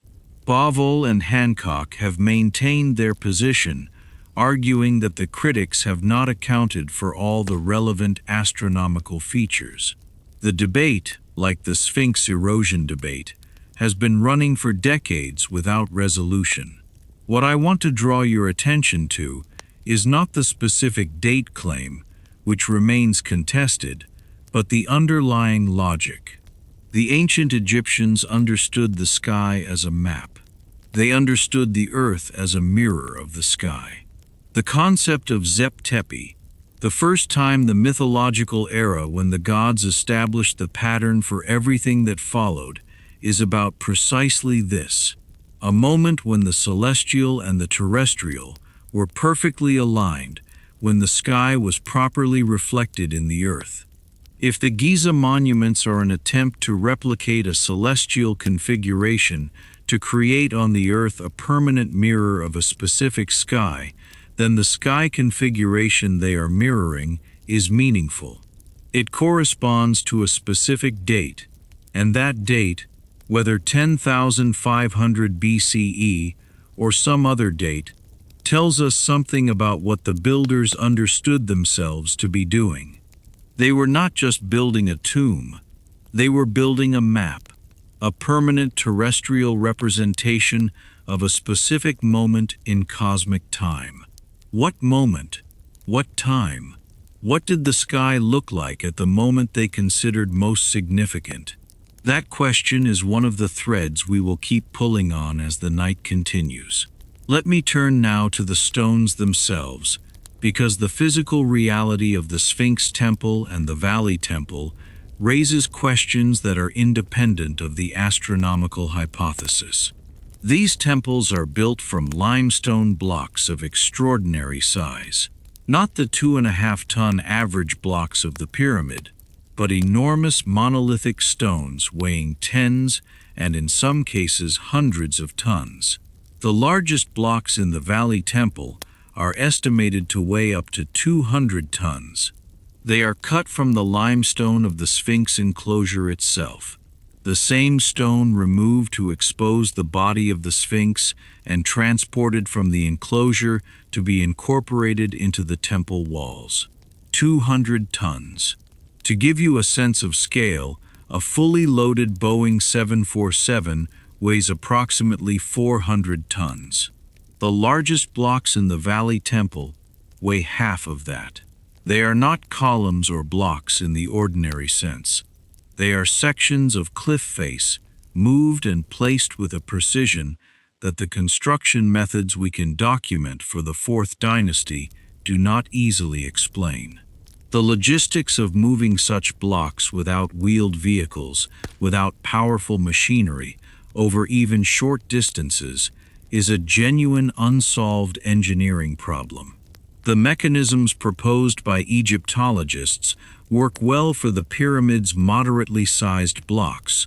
Bauval and Hancock have maintained their position, arguing that the critics have not accounted for all the relevant astronomical features. The debate, like the Sphinx erosion debate, has been running for decades without resolution. What I want to draw your attention to is not the specific date claim, which remains contested, but the underlying logic. The ancient Egyptians understood the sky as a map. They understood the earth as a mirror of the sky. The concept of Zep Tepi, the first time the mythological era when the gods established the pattern for everything that followed, is about precisely this: a moment when the celestial and the terrestrial were perfectly aligned, when the sky was properly reflected in the earth. If the Giza monuments are an attempt to replicate a celestial configuration to create on the earth a permanent mirror of a specific sky, then the sky configuration they are mirroring is meaningful. It corresponds to a specific date, and that date, whether 10,500 BCE or some other date, tells us something about what the builders understood themselves to be doing. They were not just building a tomb, they were building a map, a permanent terrestrial representation of a specific moment in cosmic time. What moment? What time? What did the sky look like at the moment they considered most significant? That question is one of the threads we will keep pulling on as the night continues. Let me turn now to the stones themselves, because the physical reality of the Sphinx Temple and the Valley Temple raises questions that are independent of the astronomical hypothesis. These temples are built from limestone blocks of extraordinary size, not the 2.5-ton average blocks of the pyramid, but enormous monolithic stones weighing tens and in some cases hundreds of tons. The largest blocks in the Valley Temple are estimated to weigh up to 200 tons. They are cut from the limestone of the Sphinx enclosure itself, the same stone removed to expose the body of the Sphinx and transported from the enclosure to be incorporated into the temple walls. 200 tons. To give you a sense of scale, a fully loaded Boeing 747 weighs approximately 400 tons. The largest blocks in the Valley Temple weigh half of that. They are not columns or blocks in the ordinary sense. They are sections of cliff face, moved and placed with a precision that the construction methods we can document for the Fourth Dynasty do not easily explain. The logistics of moving such blocks without wheeled vehicles, without powerful machinery, over even short distances, is a genuine unsolved engineering problem. The mechanisms proposed by Egyptologists work well for the pyramid's moderately sized blocks,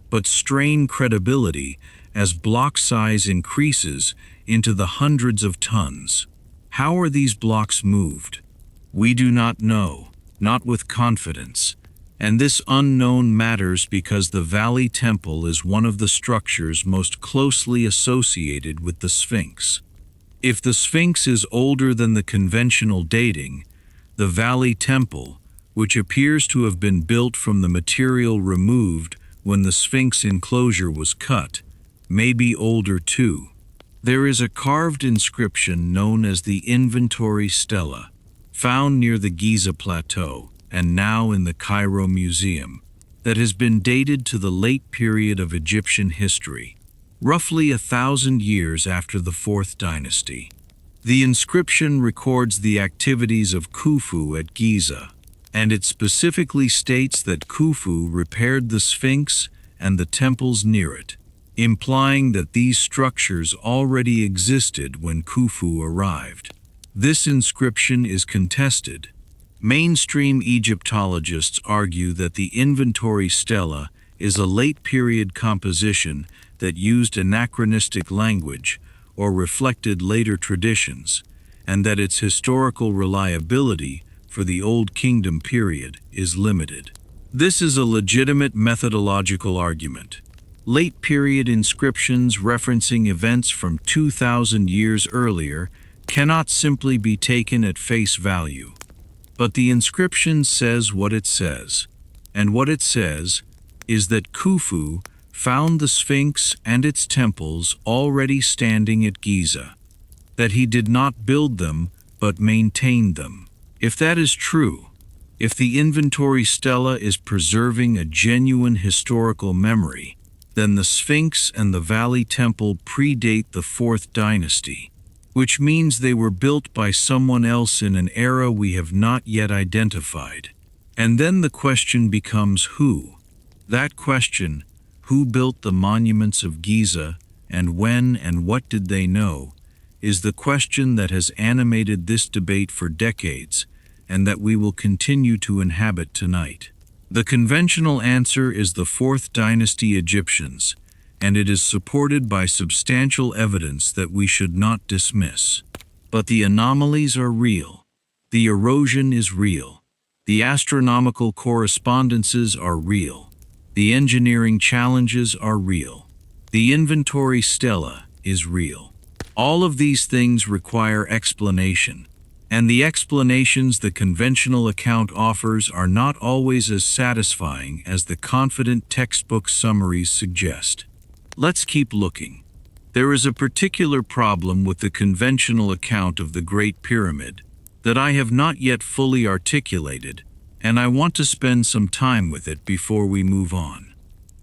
but strain credibility as block size increases into the hundreds of tons. How are these blocks moved? We do not know, not with confidence. And this unknown matters because the Valley Temple is one of the structures most closely associated with the Sphinx. If the Sphinx is older than the conventional dating, the Valley Temple, which appears to have been built from the material removed when the Sphinx enclosure was cut, may be older too. There is a carved inscription known as the Inventory Stela, found near the Giza plateau, and now in the Cairo Museum, that has been dated to the late period of Egyptian history, roughly 1,000 years after the Fourth Dynasty. The inscription records the activities of Khufu at Giza, and it specifically states that Khufu repaired the Sphinx and the temples near it, implying that these structures already existed when Khufu arrived. This inscription is contested. Mainstream Egyptologists argue that the Inventory Stela is a late-period composition that used anachronistic language or reflected later traditions, and that its historical reliability for the Old Kingdom period is limited. This is a legitimate methodological argument. Late-period inscriptions referencing events from 2,000 years earlier cannot simply be taken at face value. But the inscription says what it says, and what it says is that Khufu found the Sphinx and its temples already standing at Giza, that he did not build them but maintained them. If that is true, If the inventory stela is preserving a genuine historical memory, then the Sphinx and the Valley Temple predate the 4th dynasty, which means they were built by someone else in an era we have not yet identified. And then the question becomes who? That question, who built the monuments of Giza, and when and what did they know, is the question that has animated this debate for decades, and that we will continue to inhabit tonight. The conventional answer is the 4th dynasty Egyptians, and it is supported by substantial evidence that we should not dismiss. But the anomalies are real. The erosion is real. The astronomical correspondences are real. The engineering challenges are real. The inventory stela is real. All of these things require explanation, and the explanations the conventional account offers are not always as satisfying as the confident textbook summaries suggest. Let's keep looking. There is a particular problem with the conventional account of the Great Pyramid that I have not yet fully articulated, and I want to spend some time with it before we move on.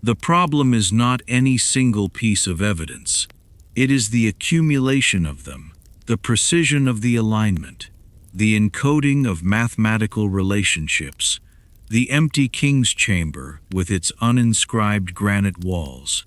The problem is not any single piece of evidence. It is the accumulation of them, the precision of the alignment, the encoding of mathematical relationships, the empty king's chamber with its uninscribed granite walls,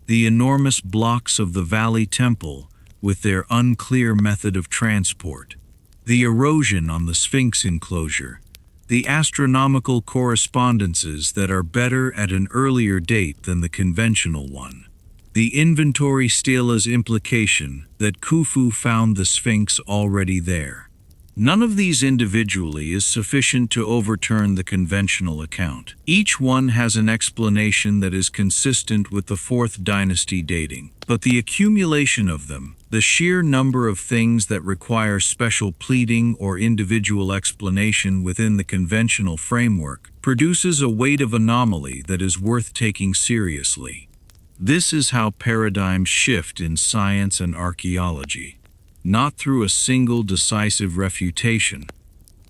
the enormous blocks of the Valley Temple with their unclear method of transport, the erosion on the Sphinx enclosure, the astronomical correspondences that are better at an earlier date than the conventional one, the inventory stela's implication that Khufu found the Sphinx already there. None of these individually is sufficient to overturn the conventional account. Each one has an explanation that is consistent with the 4th dynasty dating, but the accumulation of them, the sheer number of things that require special pleading or individual explanation within the conventional framework, produces a weight of anomaly that is worth taking seriously. This is how paradigms shift in science and archaeology. Not through a single decisive refutation,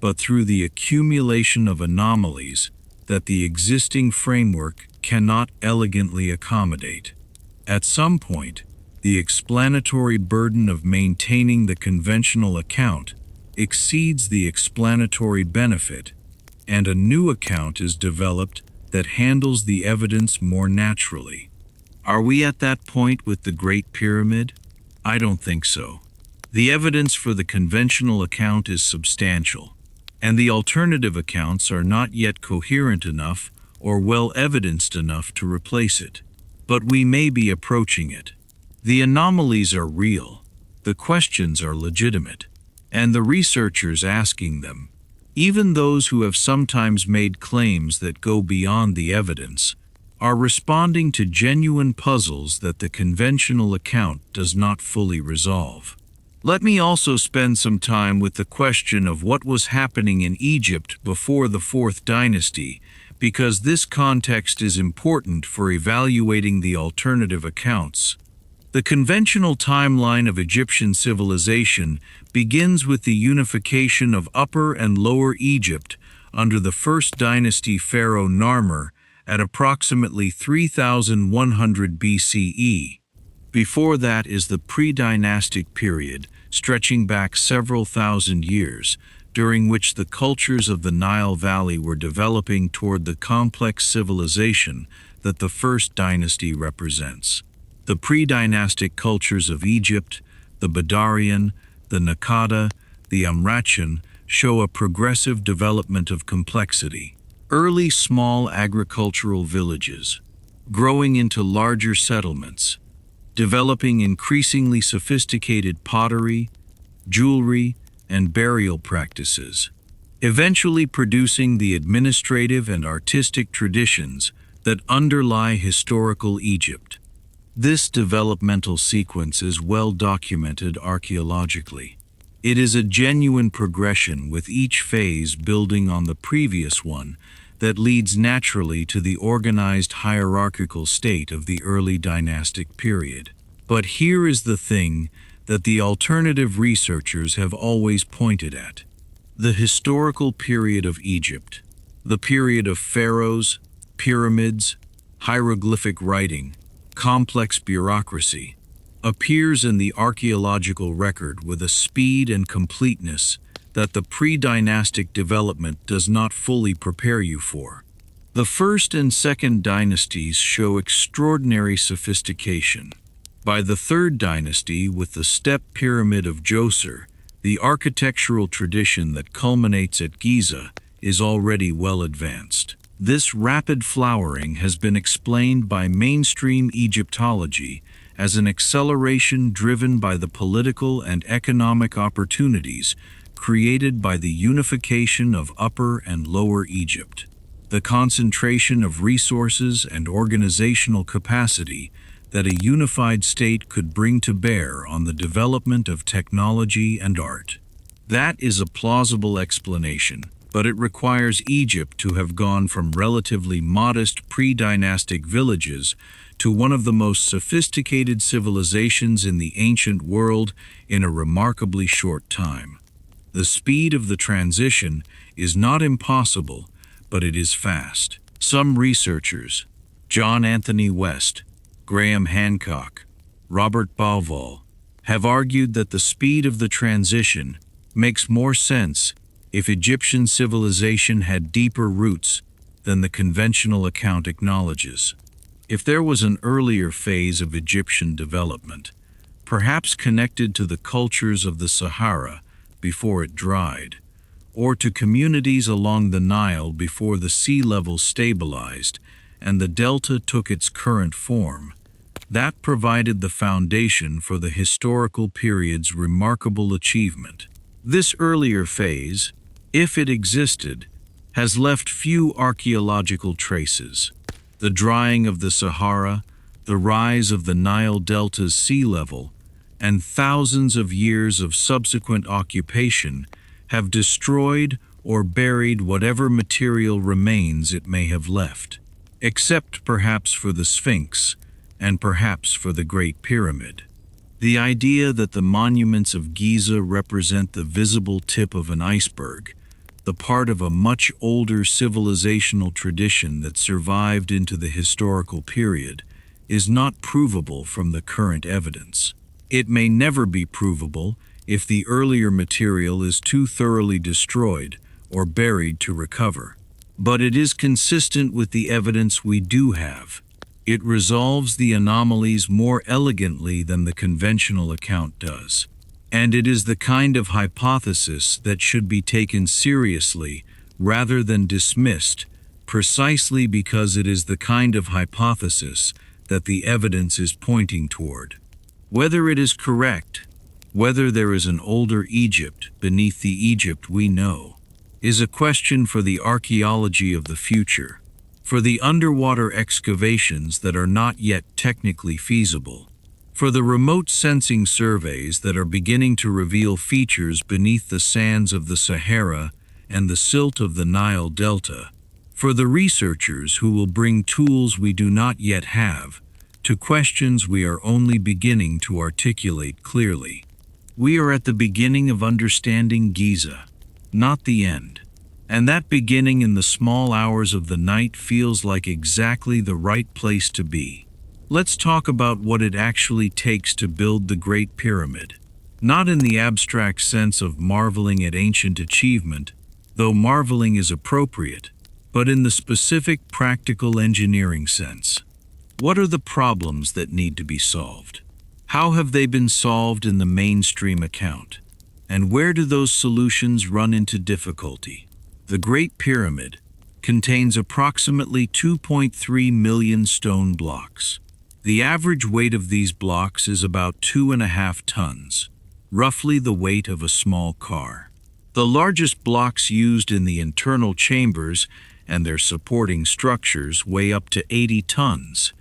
but through the accumulation of anomalies that the existing framework cannot elegantly accommodate. At some point, the explanatory burden of maintaining the conventional account exceeds the explanatory benefit, and a new account is developed that handles the evidence more naturally. Are we at that point with the Great Pyramid? I don't think so. The evidence for the conventional account is substantial, and the alternative accounts are not yet coherent enough or well evidenced enough to replace it. But we may be approaching it. The anomalies are real, the questions are legitimate, and the researchers asking them, even those who have sometimes made claims that go beyond the evidence, are responding to genuine puzzles that the conventional account does not fully resolve. Let me also spend some time with the question of what was happening in Egypt before the 4th dynasty, because this context is important for evaluating the alternative accounts. The conventional timeline of Egyptian civilization begins with the unification of Upper and Lower Egypt under the 1st dynasty pharaoh Narmer at approximately 3100 BCE. Before that is the pre-dynastic period, stretching back several thousand years, during which the cultures of the Nile Valley were developing toward the complex civilization that the 1st dynasty represents. The pre-dynastic cultures of Egypt, the Badarian, the Naqada, the Amratian, show a progressive development of complexity. Early small agricultural villages, growing into larger settlements, developing increasingly sophisticated pottery, jewelry, and burial practices, eventually producing the administrative and artistic traditions that underlie historical Egypt. This developmental sequence is well documented archaeologically. It is a genuine progression, with each phase building on the previous one, that leads naturally to the organized hierarchical state of the early dynastic period. But here is the thing that the alternative researchers have always pointed at. The historical period of Egypt, the period of pharaohs, pyramids, hieroglyphic writing, complex bureaucracy, appears in the archaeological record with a speed and completeness that the pre-dynastic development does not fully prepare you for. The first and second dynasties show extraordinary sophistication. By the third dynasty, with the step pyramid of Djoser, the architectural tradition that culminates at Giza is already well advanced. This rapid flowering has been explained by mainstream Egyptology as an acceleration driven by the political and economic opportunities created by the unification of Upper and Lower Egypt. The concentration of resources and organizational capacity that a unified state could bring to bear on the development of technology and art. That is a plausible explanation, but it requires Egypt to have gone from relatively modest pre-dynastic villages to one of the most sophisticated civilizations in the ancient world in a remarkably short time. The speed of the transition is not impossible, but it is fast. Some researchers, John Anthony West, Graham Hancock, Robert Bauval, have argued that the speed of the transition makes more sense if Egyptian civilization had deeper roots than the conventional account acknowledges. If there was an earlier phase of Egyptian development, perhaps connected to the cultures of the Sahara before it dried, or to communities along the Nile before the sea level stabilized and the delta took its current form, that provided the foundation for the historical period's remarkable achievement. This earlier phase, if it existed, has left few archaeological traces. The drying of the Sahara, the rise of the Nile Delta's sea level, and thousands of years of subsequent occupation have destroyed or buried whatever material remains it may have left, except perhaps for the Sphinx and perhaps for the Great Pyramid. The idea that the monuments of Giza represent the visible tip of an iceberg, the part of a much older civilizational tradition that survived into the historical period, is not provable from the current evidence. It may never be provable if the earlier material is too thoroughly destroyed or buried to recover. But it is consistent with the evidence we do have. It resolves the anomalies more elegantly than the conventional account does. And it is the kind of hypothesis that should be taken seriously rather than dismissed, precisely because it is the kind of hypothesis that the evidence is pointing toward. Whether it is correct, whether there is an older Egypt beneath the Egypt we know, is a question for the archaeology of the future, for the underwater excavations that are not yet technically feasible, for the remote sensing surveys that are beginning to reveal features beneath the sands of the Sahara and the silt of the Nile Delta, for the researchers who will bring tools we do not yet have to questions we are only beginning to articulate clearly. We are at the beginning of understanding Giza, not the end. And that beginning in the small hours of the night feels like exactly the right place to be. Let's talk about what it actually takes to build the Great Pyramid. Not in the abstract sense of marveling at ancient achievement, though marveling is appropriate, but in the specific practical engineering sense. What are the problems that need to be solved? How have they been solved in the mainstream account? And where do those solutions run into difficulty? The Great Pyramid contains approximately 2.3 million stone blocks. The average weight of these blocks is about 2.5 tons, roughly the weight of a small car. The largest blocks used in the internal chambers and their supporting structures weigh up to 80 tons,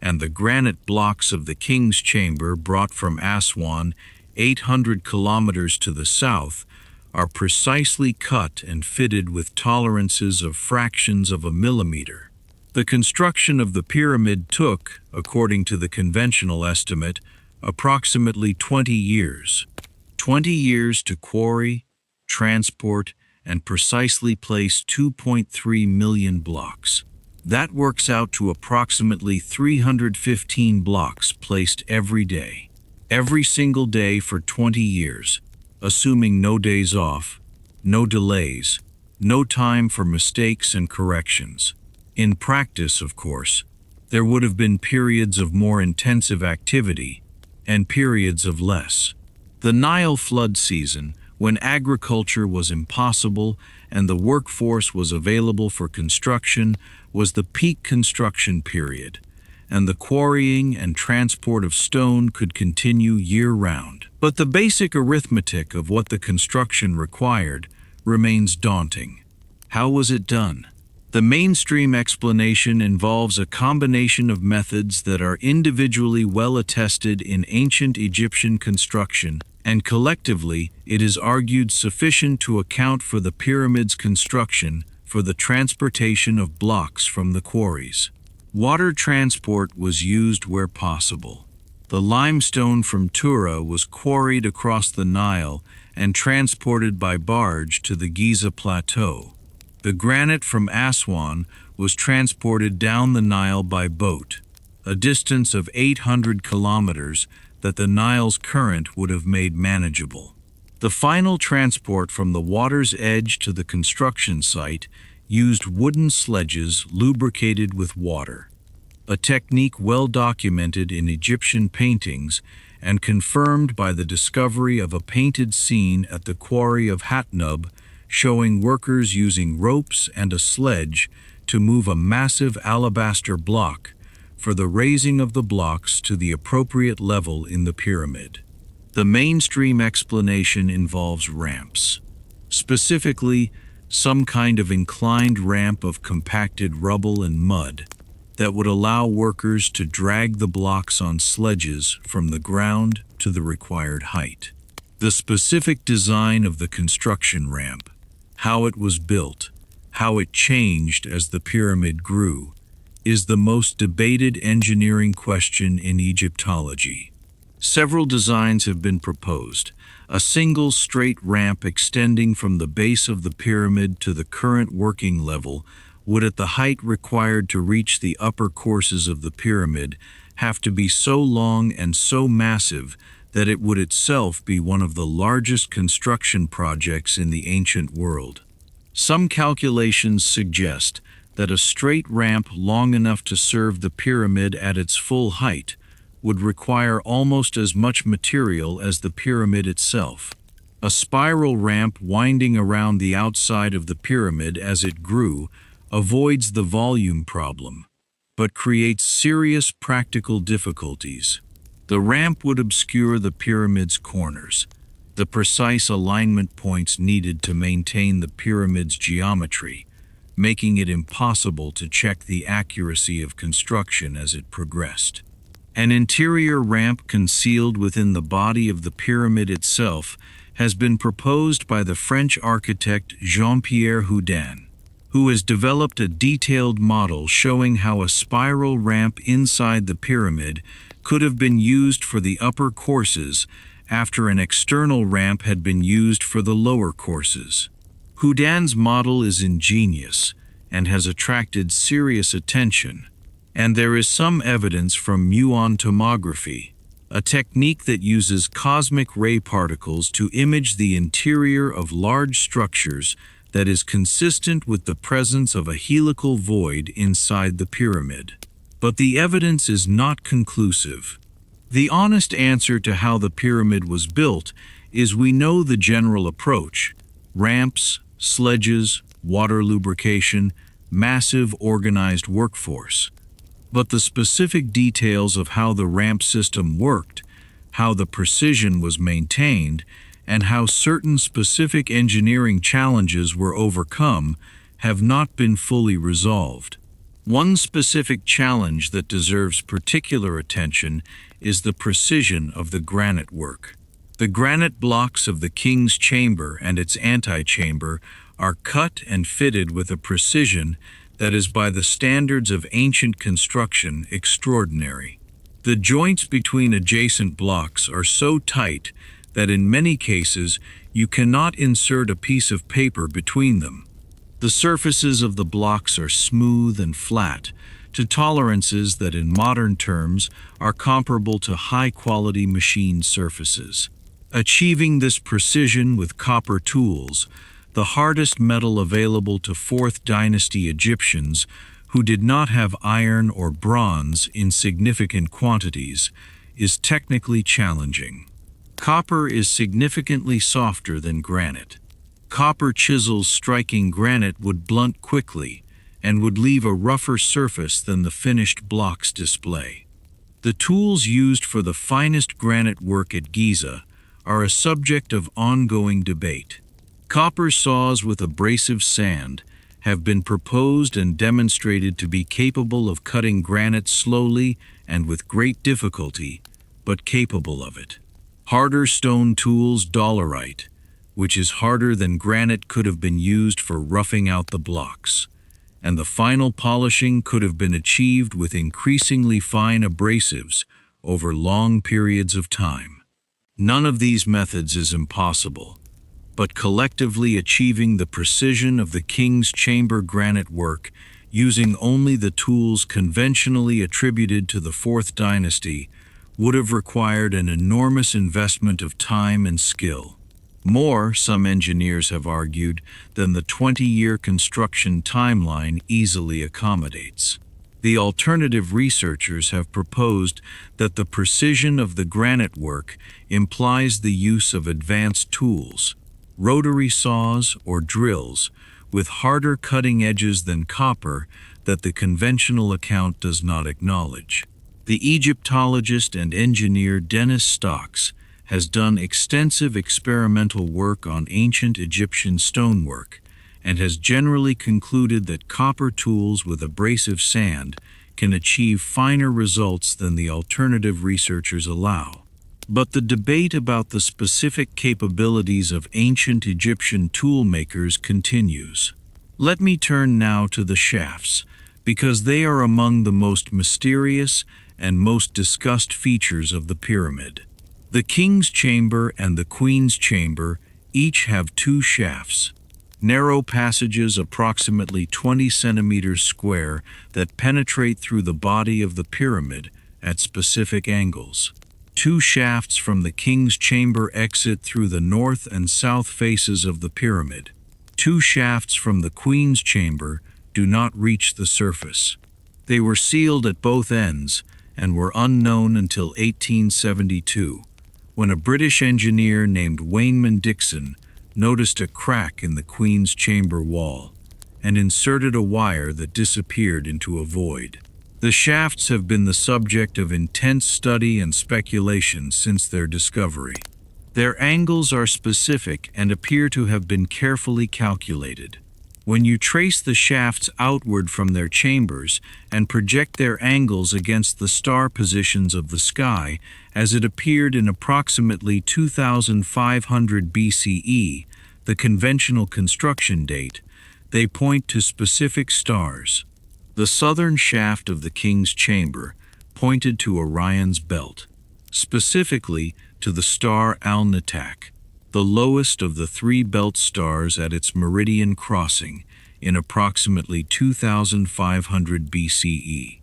and the granite blocks of the King's Chamber brought from Aswan, 800 kilometers to the south, are precisely cut and fitted with tolerances of fractions of a millimeter. The construction of the pyramid took, according to the conventional estimate, approximately 20 years. 20 years to quarry, transport, and precisely place 2.3 million blocks. That works out to approximately 315 blocks placed every day. Every single day for 20 years, assuming no days off, no delays, no time for mistakes and corrections. In practice, of course, there would have been periods of more intensive activity and periods of less. The Nile flood season, when agriculture was impossible and the workforce was available for construction, was the peak construction period, and the quarrying and transport of stone could continue year-round. But the basic arithmetic of what the construction required remains daunting. How was it done? The mainstream explanation involves a combination of methods that are individually well attested in ancient Egyptian construction, and collectively it is argued sufficient to account for the pyramid's construction for the transportation of blocks from the quarries. Water transport was used where possible. The limestone from Tura was quarried across the Nile and transported by barge to the Giza plateau. The granite from Aswan was transported down the Nile by boat, a distance of 800 kilometers that the Nile's current would have made manageable. The final transport from the water's edge to the construction site used wooden sledges lubricated with water, a technique well documented in Egyptian paintings and confirmed by the discovery of a painted scene at the quarry of Hatnub showing workers using ropes and a sledge to move a massive alabaster block for the raising of the blocks to the appropriate level in the pyramid. The mainstream explanation involves ramps, specifically some kind of inclined ramp of compacted rubble and mud that would allow workers to drag the blocks on sledges from the ground to the required height. The specific design of the construction ramp, how it was built, how it changed as the pyramid grew, is the most debated engineering question in Egyptology. Several designs have been proposed. A single straight ramp extending from the base of the pyramid to the current working level would, at the height required to reach the upper courses of the pyramid, have to be so long and so massive that it would itself be one of the largest construction projects in the ancient world. Some calculations suggest that a straight ramp long enough to serve the pyramid at its full height would require almost as much material as the pyramid itself. A spiral ramp winding around the outside of the pyramid as it grew avoids the volume problem, but creates serious practical difficulties. The ramp would obscure the pyramid's corners, the precise alignment points needed to maintain the pyramid's geometry, making it impossible to check the accuracy of construction as it progressed. An interior ramp concealed within the body of the pyramid itself has been proposed by the French architect Jean-Pierre Houdin, who has developed a detailed model showing how a spiral ramp inside the pyramid could have been used for the upper courses after an external ramp had been used for the lower courses. Houdin's model is ingenious and has attracted serious attention, and there is some evidence from muon tomography, a technique that uses cosmic ray particles to image the interior of large structures that is consistent with the presence of a helical void inside the pyramid. But the evidence is not conclusive. The honest answer to how the pyramid was built is we know the general approach: ramps, sledges, water lubrication, massive organized workforce. But the specific details of how the ramp system worked, how the precision was maintained, and how certain specific engineering challenges were overcome have not been fully resolved. One specific challenge that deserves particular attention is the precision of the granite work. The granite blocks of the king's chamber and its antechamber are cut and fitted with a precision that is, by the standards of ancient construction, extraordinary. The joints between adjacent blocks are so tight that in many cases you cannot insert a piece of paper between them. The surfaces of the blocks are smooth and flat, to tolerances that in modern terms are comparable to high-quality machine surfaces. Achieving this precision with copper tools, the hardest metal available to 4th dynasty Egyptians who did not have iron or bronze in significant quantities, is technically challenging. Copper is significantly softer than granite. Copper chisels striking granite would blunt quickly and would leave a rougher surface than the finished blocks display. The tools used for the finest granite work at Giza are a subject of ongoing debate. Copper saws with abrasive sand have been proposed and demonstrated to be capable of cutting granite slowly and with great difficulty, but capable of it. Harder stone tools, dolerite, which is harder than granite, could have been used for roughing out the blocks, and the final polishing could have been achieved with increasingly fine abrasives over long periods of time. None of these methods is impossible, but collectively achieving the precision of the King's Chamber granite work using only the tools conventionally attributed to the 4th dynasty would have required an enormous investment of time and skill. More, some engineers have argued, than the 20-year construction timeline easily accommodates. The alternative researchers have proposed that the precision of the granite work implies the use of advanced tools, rotary saws or drills, with harder cutting edges than copper that the conventional account does not acknowledge. The Egyptologist and engineer Dennis Schoch has done extensive experimental work on ancient Egyptian stonework and has generally concluded that copper tools with abrasive sand can achieve finer results than the alternative researchers allow. But the debate about the specific capabilities of ancient Egyptian tool makers continues. Let me turn now to the shafts, because they are among the most mysterious and most discussed features of the pyramid. The King's Chamber and the Queen's Chamber each have 2 shafts, narrow passages approximately 20 centimeters square that penetrate through the body of the pyramid at specific angles. 2 shafts from the King's Chamber exit through the north and south faces of the pyramid. 2 shafts from the Queen's Chamber do not reach the surface. They were sealed at both ends and were unknown until 1872, when a British engineer named Wayneman Dixon noticed a crack in the Queen's Chamber wall and inserted a wire that disappeared into a void. The shafts have been the subject of intense study and speculation since their discovery. Their angles are specific and appear to have been carefully calculated. When you trace the shafts outward from their chambers and project their angles against the star positions of the sky, as it appeared in approximately 2500 BCE, the conventional construction date, they point to specific stars. The southern shaft of the King's Chamber pointed to Orion's belt, specifically to the star Al-Natak, the lowest of the 3 belt stars at its meridian crossing in approximately 2500 BCE.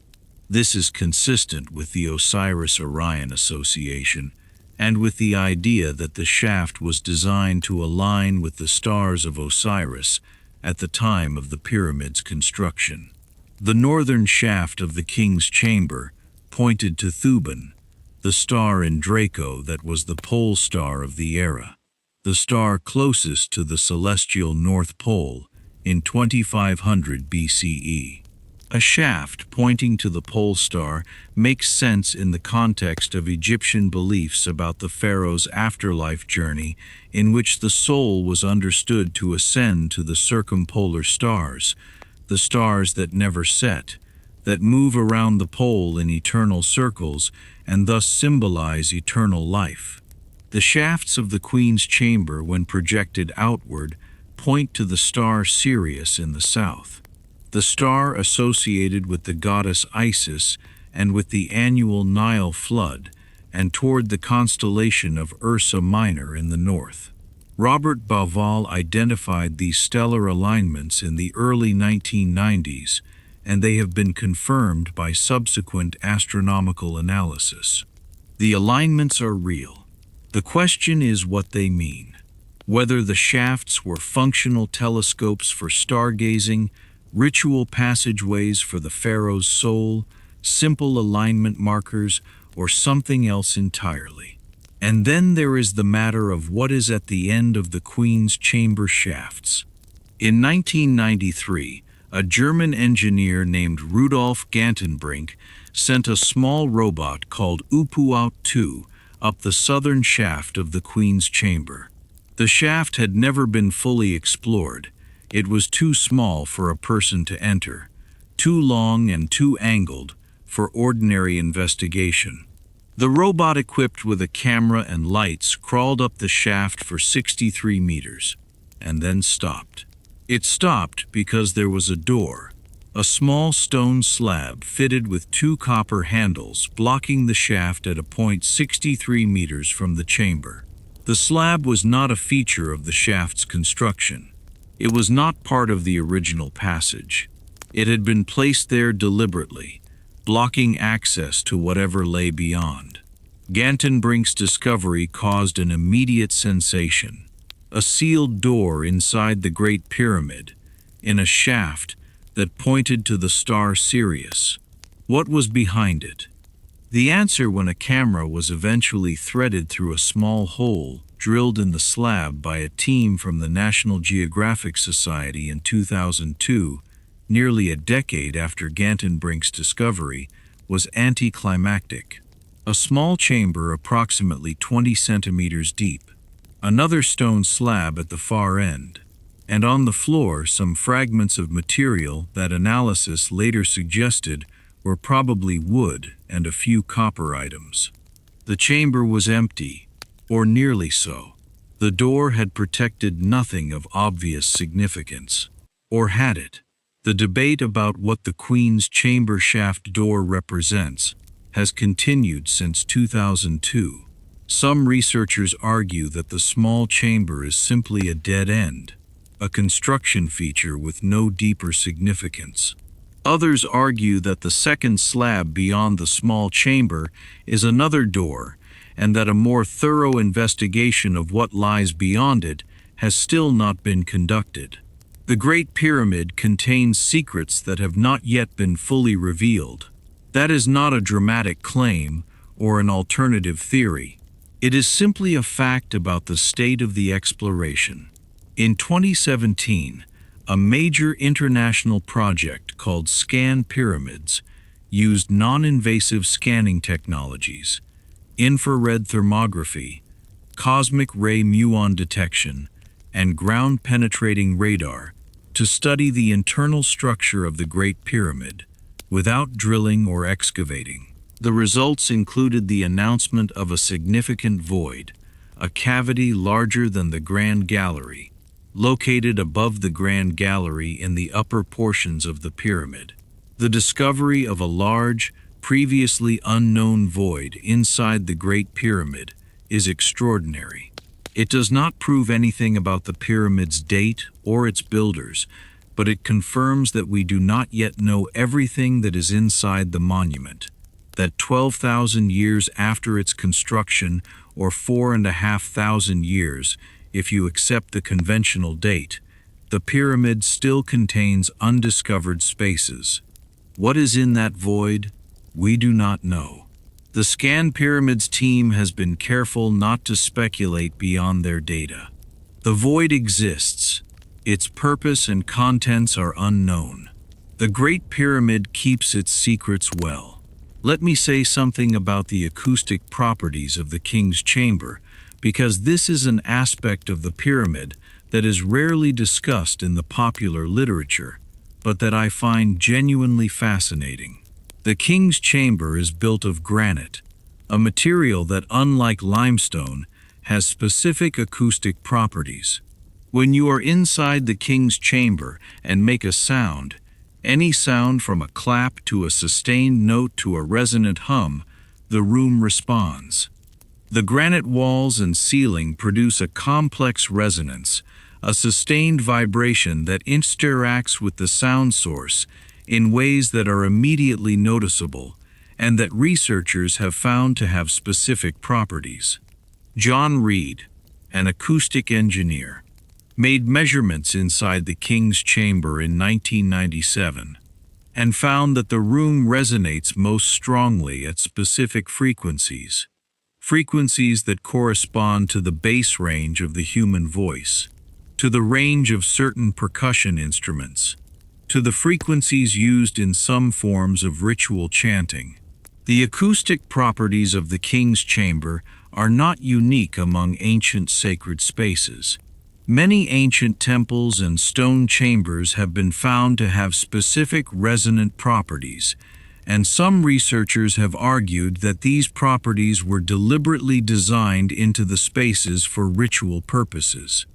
This is consistent with the Osiris-Orion association and with the idea that the shaft was designed to align with the stars of Osiris at the time of the pyramid's construction. The northern shaft of the King's Chamber pointed to Thuban, the star in Draco that was the pole star of the era, the star closest to the celestial North Pole in 2500 BCE. A shaft pointing to the pole star makes sense in the context of Egyptian beliefs about the pharaoh's afterlife journey, in which the soul was understood to ascend to the circumpolar stars, the stars that never set, that move around the pole in eternal circles and thus symbolize eternal life. The shafts of the Queen's Chamber, when projected outward, point to the star Sirius in the south, the star associated with the goddess Isis and with the annual Nile flood, and toward the constellation of Ursa Minor in the north. Robert Bauval identified these stellar alignments in the early 1990s, and they have been confirmed by subsequent astronomical analysis. The alignments are real. The question is what they mean. Whether the shafts were functional telescopes for stargazing, ritual passageways for the pharaoh's soul, simple alignment markers, or something else entirely. And then there is the matter of what is at the end of the Queen's chamber shafts. In 1993, a German engineer named Rudolf Gantenbrink sent a small robot called Upuaut-2 up the southern shaft of the Queen's chamber. The shaft had never been fully explored. It was too small for a person to enter, too long and too angled for ordinary investigation. The robot, equipped with a camera and lights, crawled up the shaft for 63 meters, and then stopped. It stopped because there was a door, a small stone slab fitted with 2 copper handles blocking the shaft at a point 63 meters from the chamber. The slab was not a feature of the shaft's construction. It was not part of the original passage. It had been placed there deliberately, blocking access to whatever lay beyond. Gantenbrink's discovery caused an immediate sensation. A sealed door inside the Great Pyramid, in a shaft that pointed to the star Sirius. What was behind it? The answer, when a camera was eventually threaded through a small hole drilled in the slab by a team from the National Geographic Society in 2002, nearly a decade after Gantenbrink's discovery, was anticlimactic. A small chamber approximately 20 centimeters deep, another stone slab at the far end, and on the floor some fragments of material that analysis later suggested were probably wood and a few copper items. The chamber was empty, or nearly so. The door had protected nothing of obvious significance. Or had it? The debate about what the Queen's chamber shaft door represents has continued since 2002. Some researchers argue that the small chamber is simply a dead end, a construction feature with no deeper significance. Others argue that the second slab beyond the small chamber is another door, and that a more thorough investigation of what lies beyond it has still not been conducted. The Great Pyramid contains secrets that have not yet been fully revealed. That is not a dramatic claim or an alternative theory. It is simply a fact about the state of the exploration. In 2017, a major international project called Scan Pyramids used non-invasive scanning technologies, infrared thermography, cosmic ray muon detection, and ground-penetrating radar to study the internal structure of the Great Pyramid without drilling or excavating. The results included the announcement of a significant void, a cavity larger than the Grand Gallery, located above the Grand Gallery in the upper portions of the pyramid. The discovery of a large, previously unknown void inside the Great Pyramid is extraordinary. It does not prove anything about the pyramid's date or its builders, but it confirms that we do not yet know everything that is inside the monument, that 12,000 years after its construction, or 4,500 years, if you accept the conventional date, the pyramid still contains undiscovered spaces. What is in that void? We do not know. The Scan Pyramids team has been careful not to speculate beyond their data. The void exists. Its purpose and contents are unknown. The Great Pyramid keeps its secrets well. Let me say something about the acoustic properties of the King's Chamber, because this is an aspect of the pyramid that is rarely discussed in the popular literature, but that I find genuinely fascinating. The King's Chamber is built of granite, a material that, unlike limestone, has specific acoustic properties. When you are inside the King's Chamber and make a sound, any sound from a clap to a sustained note to a resonant hum, the room responds. The granite walls and ceiling produce a complex resonance, a sustained vibration that interacts with the sound source in ways that are immediately noticeable and that researchers have found to have specific properties. John Reed, an acoustic engineer, made measurements inside the King's Chamber in 1997 and found that the room resonates most strongly at specific frequencies that correspond to the bass range of the human voice, to the range of certain percussion instruments, to the frequencies used in some forms of ritual chanting. The acoustic properties of the King's Chamber are not unique among ancient sacred spaces. Many ancient temples and stone chambers have been found to have specific resonant properties, and some researchers have argued that these properties were deliberately designed into the spaces for ritual purposes.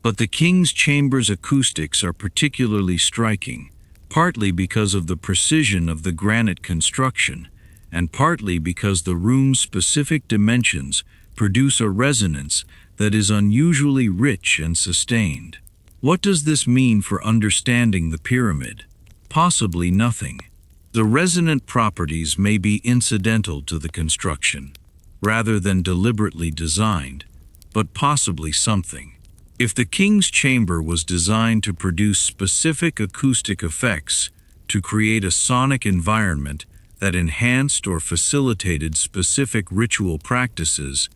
But the King's Chamber's acoustics are particularly striking, partly because of the precision of the granite construction, and partly because the room's specific dimensions produce a resonance that is unusually rich and sustained. What does this mean for understanding the pyramid? Possibly nothing. The resonant properties may be incidental to the construction, rather than deliberately designed, but possibly something. If the King's Chamber was designed to produce specific acoustic effects, to create a sonic environment that enhanced or facilitated specific ritual practices,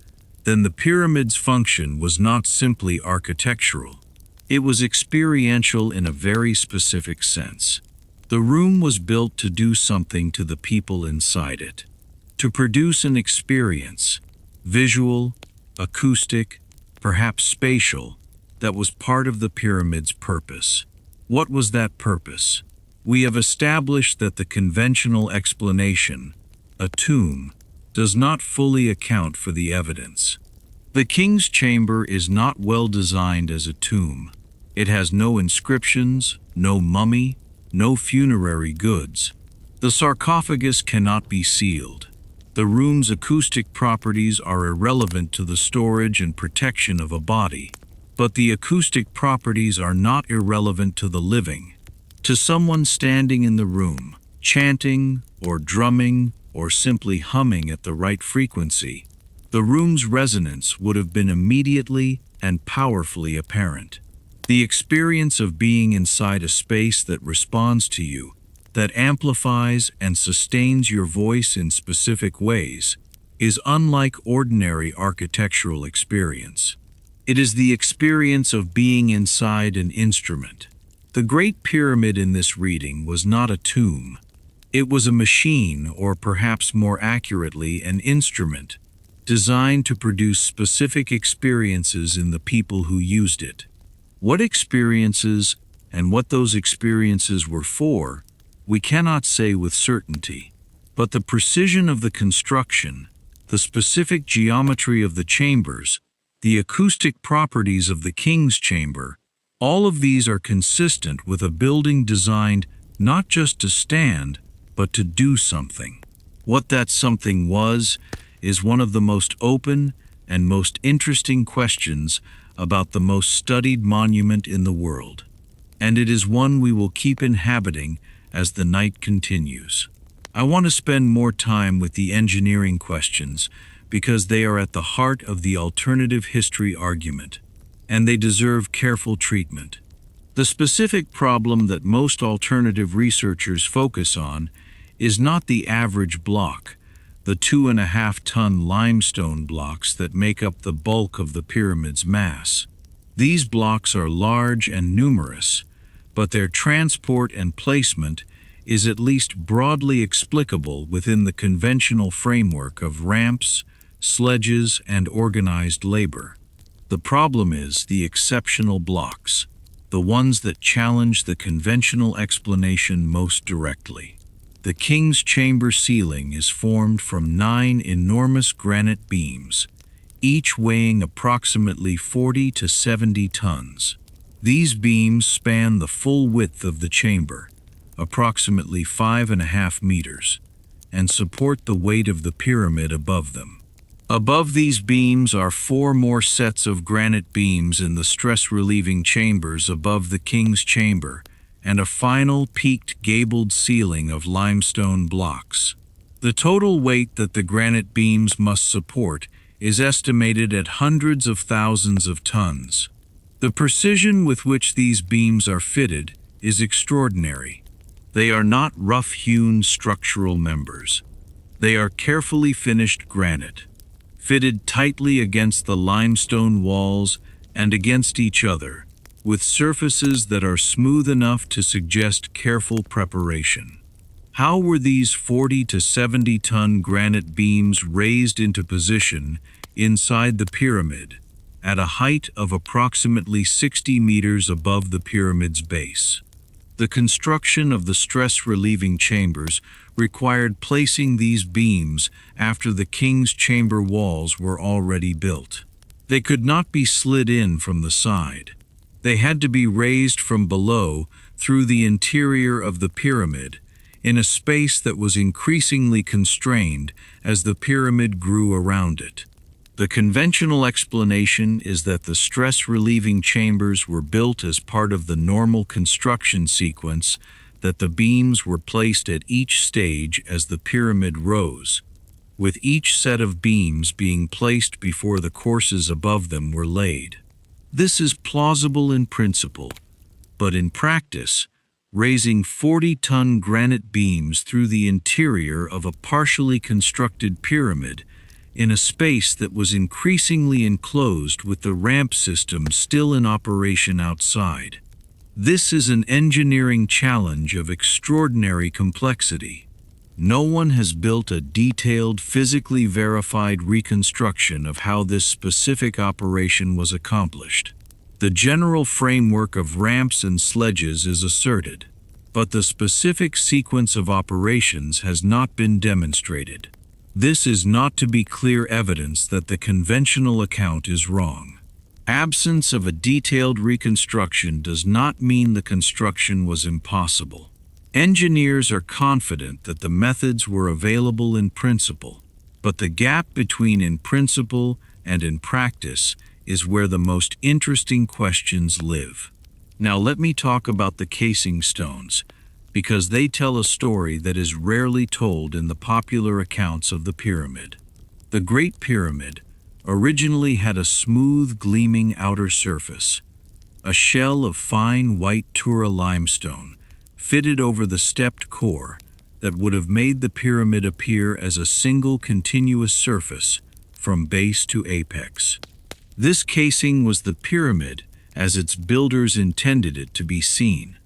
then the pyramid's function was not simply architectural. It was experiential in a very specific sense. The room was built to do something to the people inside it, to produce an experience, visual, acoustic, perhaps spatial, that was part of the pyramid's purpose. What was that purpose? We have established that the conventional explanation, a tomb, does not fully account for the evidence. The King's Chamber is not well designed as a tomb. It has no inscriptions, no mummy, no funerary goods. The sarcophagus cannot be sealed. The room's acoustic properties are irrelevant to the storage and protection of a body, but the acoustic properties are not irrelevant to the living. To someone standing in the room, chanting or drumming or simply humming at the right frequency, the room's resonance would have been immediately and powerfully apparent. The experience of being inside a space that responds to you, that amplifies and sustains your voice in specific ways, is unlike ordinary architectural experience. It is the experience of being inside an instrument. The Great Pyramid in this reading was not a tomb. It was a machine, or perhaps more accurately, an instrument, designed to produce specific experiences in the people who used it. What experiences and what those experiences were for, we cannot say with certainty. But the precision of the construction, the specific geometry of the chambers, the acoustic properties of the King's Chamber, all of these are consistent with a building designed not just to stand, but to do something. What that something was is one of the most open and most interesting questions about the most studied monument in the world, and it is one we will keep inhabiting as the night continues. I want to spend more time with the engineering questions because they are at the heart of the alternative history argument, and they deserve careful treatment. The specific problem that most alternative researchers focus on is not the average block, the 2.5-ton limestone blocks that make up the bulk of the pyramid's mass. These blocks are large and numerous, but their transport and placement is at least broadly explicable within the conventional framework of ramps, sledges, and organized labor. The problem is the exceptional blocks, the ones that challenge the conventional explanation most directly. The King's Chamber ceiling is formed from 9 enormous granite beams, each weighing approximately 40 to 70 tons. These beams span the full width of the chamber, approximately 5.5 meters, and support the weight of the pyramid above them. Above these beams are 4 more sets of granite beams in the stress-relieving chambers above the king's chamber, and a final peaked gabled ceiling of limestone blocks. The total weight that the granite beams must support is estimated at hundreds of thousands of tons. The precision with which these beams are fitted is extraordinary. They are not rough-hewn structural members. They are carefully finished granite, fitted tightly against the limestone walls and against each other, with surfaces that are smooth enough to suggest careful preparation. How were these 40 to 70-ton granite beams raised into position inside the pyramid, at a height of approximately 60 meters above the pyramid's base? The construction of the stress-relieving chambers required placing these beams after the king's chamber walls were already built. They could not be slid in from the side. They had to be raised from below through the interior of the pyramid, in a space that was increasingly constrained as the pyramid grew around it. The conventional explanation is that the stress-relieving chambers were built as part of the normal construction sequence, that the beams were placed at each stage as the pyramid rose, with each set of beams being placed before the courses above them were laid. This is plausible in principle, but in practice, raising 40-ton granite beams through the interior of a partially constructed pyramid in a space that was increasingly enclosed with the ramp system still in operation outside. This is an engineering challenge of extraordinary complexity. No one has built a detailed, physically verified reconstruction of how this specific operation was accomplished. The general framework of ramps and sledges is asserted, but the specific sequence of operations has not been demonstrated. This is not to be clear evidence that the conventional account is wrong. Absence of a detailed reconstruction does not mean the construction was impossible. Engineers are confident that the methods were available in principle, but the gap between in principle and in practice is where the most interesting questions live. Now let me talk about the casing stones, because they tell a story that is rarely told in the popular accounts of the pyramid. The Great Pyramid originally had a smooth, gleaming outer surface, a shell of fine white Tura limestone fitted over the stepped core that would have made the pyramid appear as a single continuous surface from base to apex. This casing was the pyramid as its builders intended it to be seen,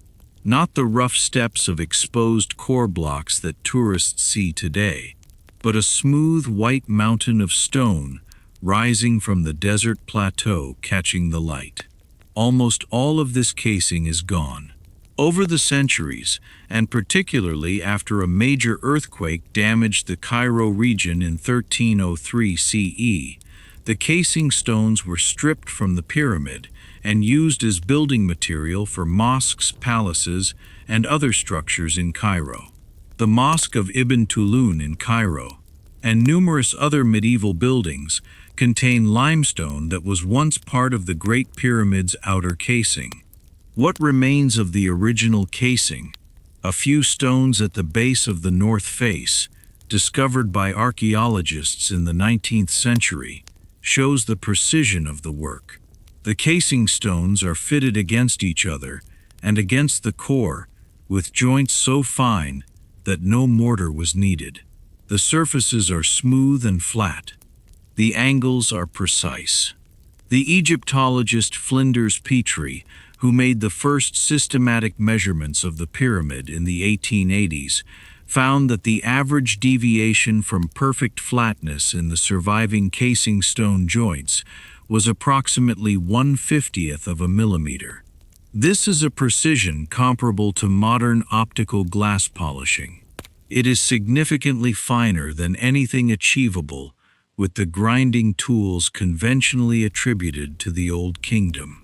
not the rough steps of exposed core blocks that tourists see today, but a smooth white mountain of stone rising from the desert plateau catching the light. Almost all of this casing is gone. Over the centuries, and particularly after a major earthquake damaged the Cairo region in 1303 CE, the casing stones were stripped from the pyramid and used as building material for mosques, palaces, and other structures in Cairo. The Mosque of Ibn Tulun in Cairo, and numerous other medieval buildings, contain limestone that was once part of the Great Pyramid's outer casing. What remains of the original casing, a few stones at the base of the north face, discovered by archaeologists in the 19th century, shows the precision of the work. The casing stones are fitted against each other and against the core with joints so fine that no mortar was needed. The surfaces are smooth and flat. The angles are precise. The Egyptologist Flinders Petrie, who made the first systematic measurements of the pyramid in the 1880s, found that the average deviation from perfect flatness in the surviving casing stone joints was approximately 1/50th of a millimeter. This is a precision comparable to modern optical glass polishing. It is significantly finer than anything achievable with the grinding tools conventionally attributed to the Old Kingdom.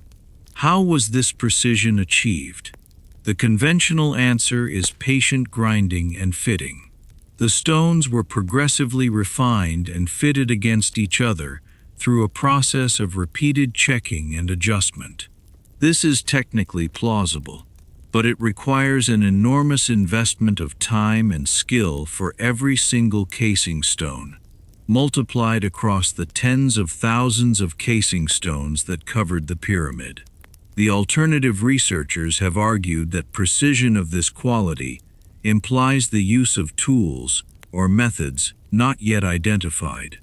How was this precision achieved? The conventional answer is patient grinding and fitting. The stones were progressively refined and fitted against each other through a process of repeated checking and adjustment. This is technically plausible, but it requires an enormous investment of time and skill for every single casing stone, multiplied across the tens of thousands of casing stones that covered the pyramid. The alternative researchers have argued that precision of this quality implies the use of tools or methods not yet identified,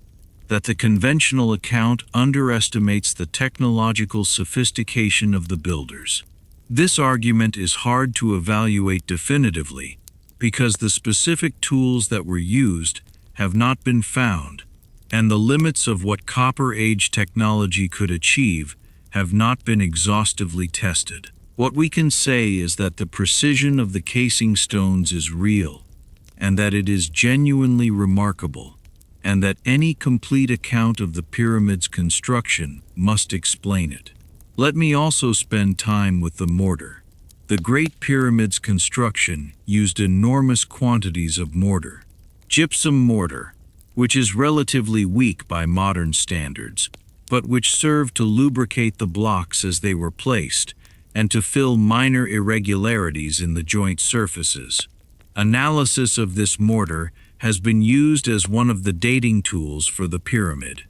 that the conventional account underestimates the technological sophistication of the builders. This argument is hard to evaluate definitively because the specific tools that were used have not been found, and the limits of what Copper Age technology could achieve have not been exhaustively tested. What we can say is that the precision of the casing stones is real, and that it is genuinely remarkable, and that any complete account of the pyramid's construction must explain it. Let me also spend time with the mortar. The Great Pyramid's construction used enormous quantities of mortar. Gypsum mortar, which is relatively weak by modern standards, but which served to lubricate the blocks as they were placed and to fill minor irregularities in the joint surfaces. Analysis of this mortar has been used as one of the dating tools for the pyramid.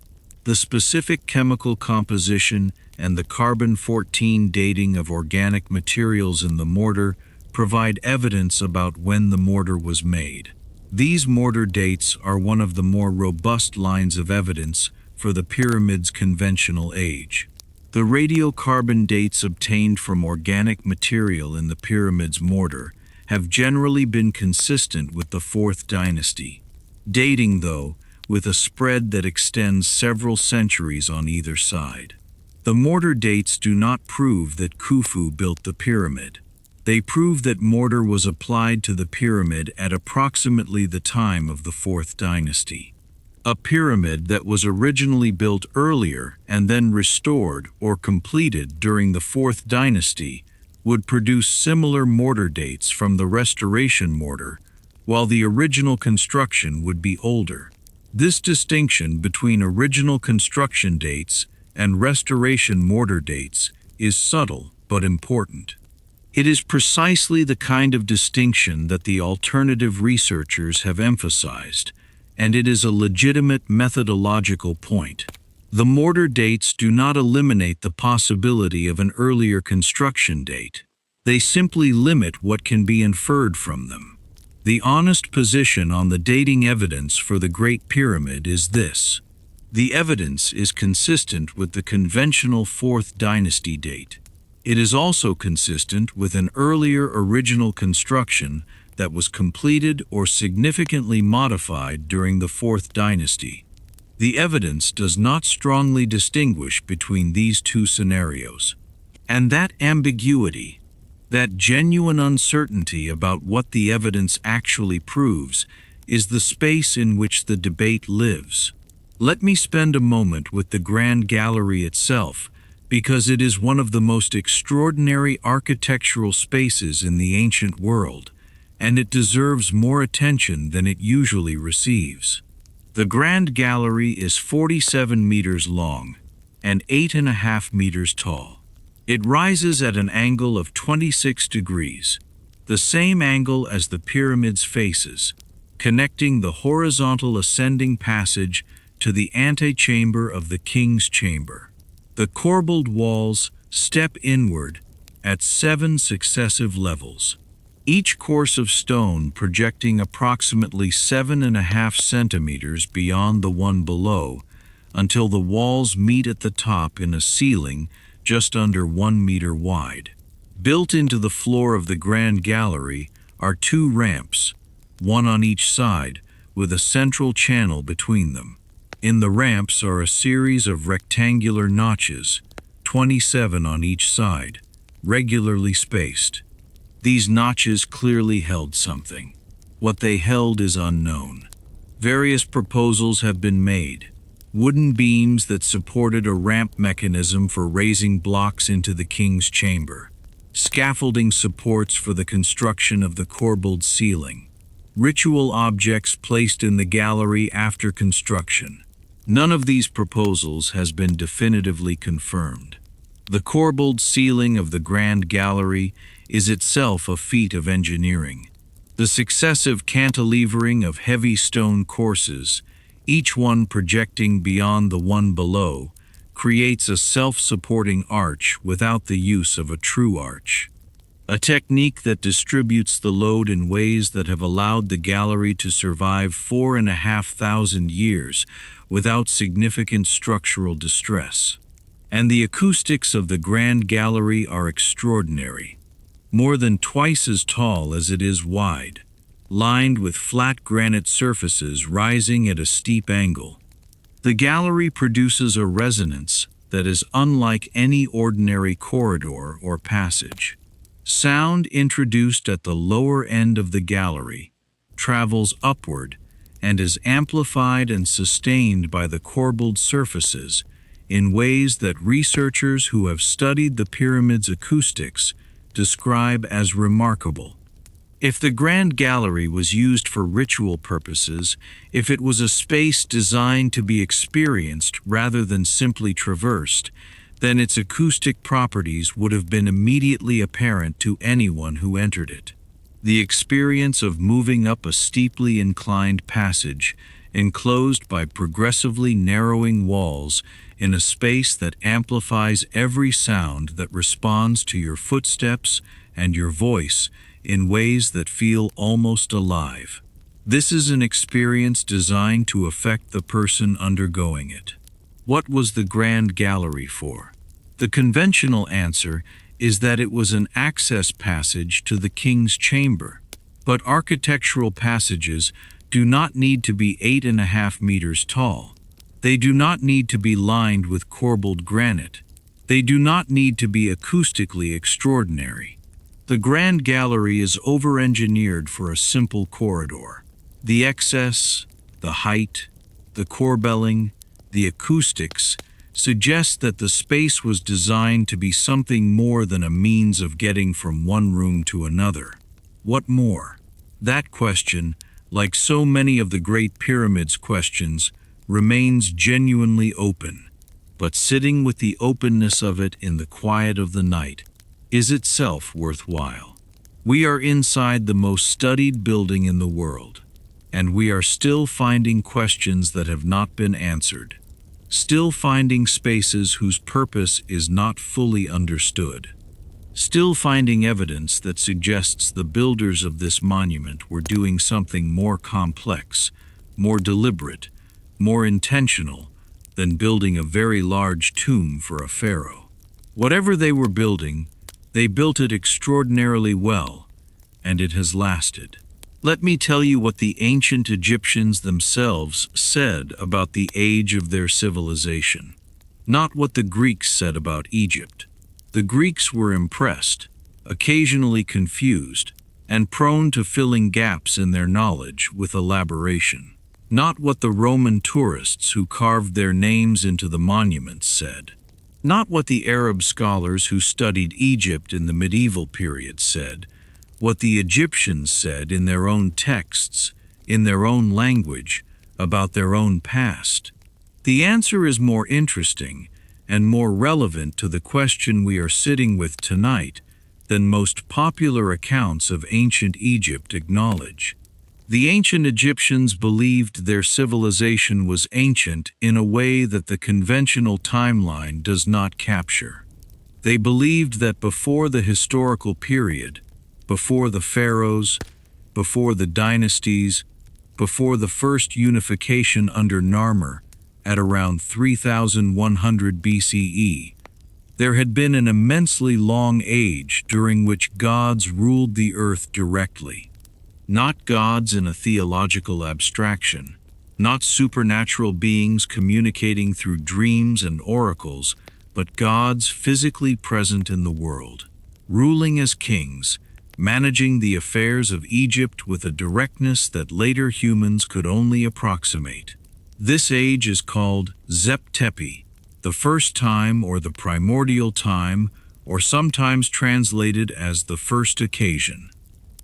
The specific chemical composition and the carbon-14 dating of organic materials in the mortar provide evidence about when the mortar was made. These mortar dates are one of the more robust lines of evidence for the pyramid's conventional age. The radiocarbon dates obtained from organic material in the pyramid's mortar have generally been consistent with the Fourth Dynasty. Dating, though, with a spread that extends several centuries on either side. The mortar dates do not prove that Khufu built the pyramid. They prove that mortar was applied to the pyramid at approximately the time of the Fourth Dynasty. A pyramid that was originally built earlier and then restored or completed during the Fourth Dynasty would produce similar mortar dates from the restoration mortar, while the original construction would be older. This distinction between original construction dates and restoration mortar dates is subtle but important. It is precisely the kind of distinction that the alternative researchers have emphasized, and it is a legitimate methodological point. The mortar dates do not eliminate the possibility of an earlier construction date. They simply limit what can be inferred from them. The honest position on the dating evidence for the Great Pyramid is this. The evidence is consistent with the conventional Fourth Dynasty date. It is also consistent with an earlier original construction that was completed or significantly modified during the Fourth Dynasty. The evidence does not strongly distinguish between these two scenarios. And that ambiguity, that genuine uncertainty about what the evidence actually proves, is the space in which the debate lives. Let me spend a moment with the Grand Gallery itself, because it is one of the most extraordinary architectural spaces in the ancient world, and it deserves more attention than it usually receives. The Grand Gallery is 47 meters long and 8.5 meters tall. It rises at an angle of 26 degrees, the same angle as the pyramid's faces, connecting the horizontal ascending passage to the antechamber of the king's chamber. The corbelled walls step inward at 7 successive levels, each course of stone projecting approximately 7.5 centimeters beyond the one below, until the walls meet at the top in a ceiling just under 1 meter wide. Built into the floor of the Grand Gallery are 2 ramps, one on each side, with a central channel between them. In the ramps are a series of rectangular notches, 27 on each side, regularly spaced. These notches clearly held something. What they held is unknown. Various proposals have been made. Wooden beams that supported a ramp mechanism for raising blocks into the king's chamber. Scaffolding supports for the construction of the corbelled ceiling. ritual objects placed in the gallery after construction. None of these proposals has been definitively confirmed. The corbelled ceiling of the Grand Gallery is itself a feat of engineering. The successive cantilevering of heavy stone courses, each one projecting beyond the one below, creates a self-supporting arch without the use of a true arch. A technique that distributes the load in ways that have allowed the gallery to survive 4,500 years without significant structural distress. And the acoustics of the Grand Gallery are extraordinary. More than twice as tall as it is wide, lined with flat granite surfaces rising at a steep angle. The gallery produces a resonance that is unlike any ordinary corridor or passage. Sound introduced at the lower end of the gallery travels upward and is amplified and sustained by the corbelled surfaces in ways that researchers who have studied the pyramid's acoustics describe as remarkable. If the Grand Gallery was used for ritual purposes, if it was a space designed to be experienced rather than simply traversed, then its acoustic properties would have been immediately apparent to anyone who entered it. The experience of moving up a steeply inclined passage, enclosed by progressively narrowing walls, in a space that amplifies every sound that responds to your footsteps and your voice in ways that feel almost alive. This is an experience designed to affect the person undergoing it. What was the Grand Gallery for? The conventional answer is that it was an access passage to the king's chamber. But architectural passages do not need to be 8.5 meters tall. They do not need to be lined with corbelled granite. They do not need to be acoustically extraordinary. The Grand Gallery is over-engineered for a simple corridor. The excess, the height, the corbelling, the acoustics suggest that the space was designed to be something more than a means of getting from one room to another. What more? That question, like so many of the Great Pyramid's questions, remains genuinely open. But sitting with the openness of it in the quiet of the night is itself worthwhile. We are inside the most studied building in the world, and we are still finding questions that have not been answered. Still finding spaces whose purpose is not fully understood. Still finding evidence that suggests the builders of this monument were doing something more complex, more deliberate, more intentional than building a very large tomb for a pharaoh. Whatever they were building, they built it extraordinarily well, and it has lasted. Let me tell you what the ancient Egyptians themselves said about the age of their civilization. Not what the Greeks said about Egypt. The Greeks were impressed, occasionally confused, and prone to filling gaps in their knowledge with elaboration. Not what the Roman tourists who carved their names into the monuments said. Not what the Arab scholars who studied Egypt in the medieval period said. What the Egyptians said in their own texts, in their own language, about their own past. The answer is more interesting and more relevant to the question we are sitting with tonight than most popular accounts of ancient Egypt acknowledge. The ancient Egyptians believed their civilization was ancient in a way that the conventional timeline does not capture. They believed that before the historical period, before the pharaohs, before the dynasties, before the first unification under Narmer at around 3100 BCE, there had been an immensely long age during which gods ruled the earth directly. Not gods in a theological abstraction, not supernatural beings communicating through dreams and oracles, but gods physically present in the world, ruling as kings, managing the affairs of Egypt with a directness that later humans could only approximate. This age is called Zep Tepi, the first time or the primordial time, or sometimes translated as the first occasion.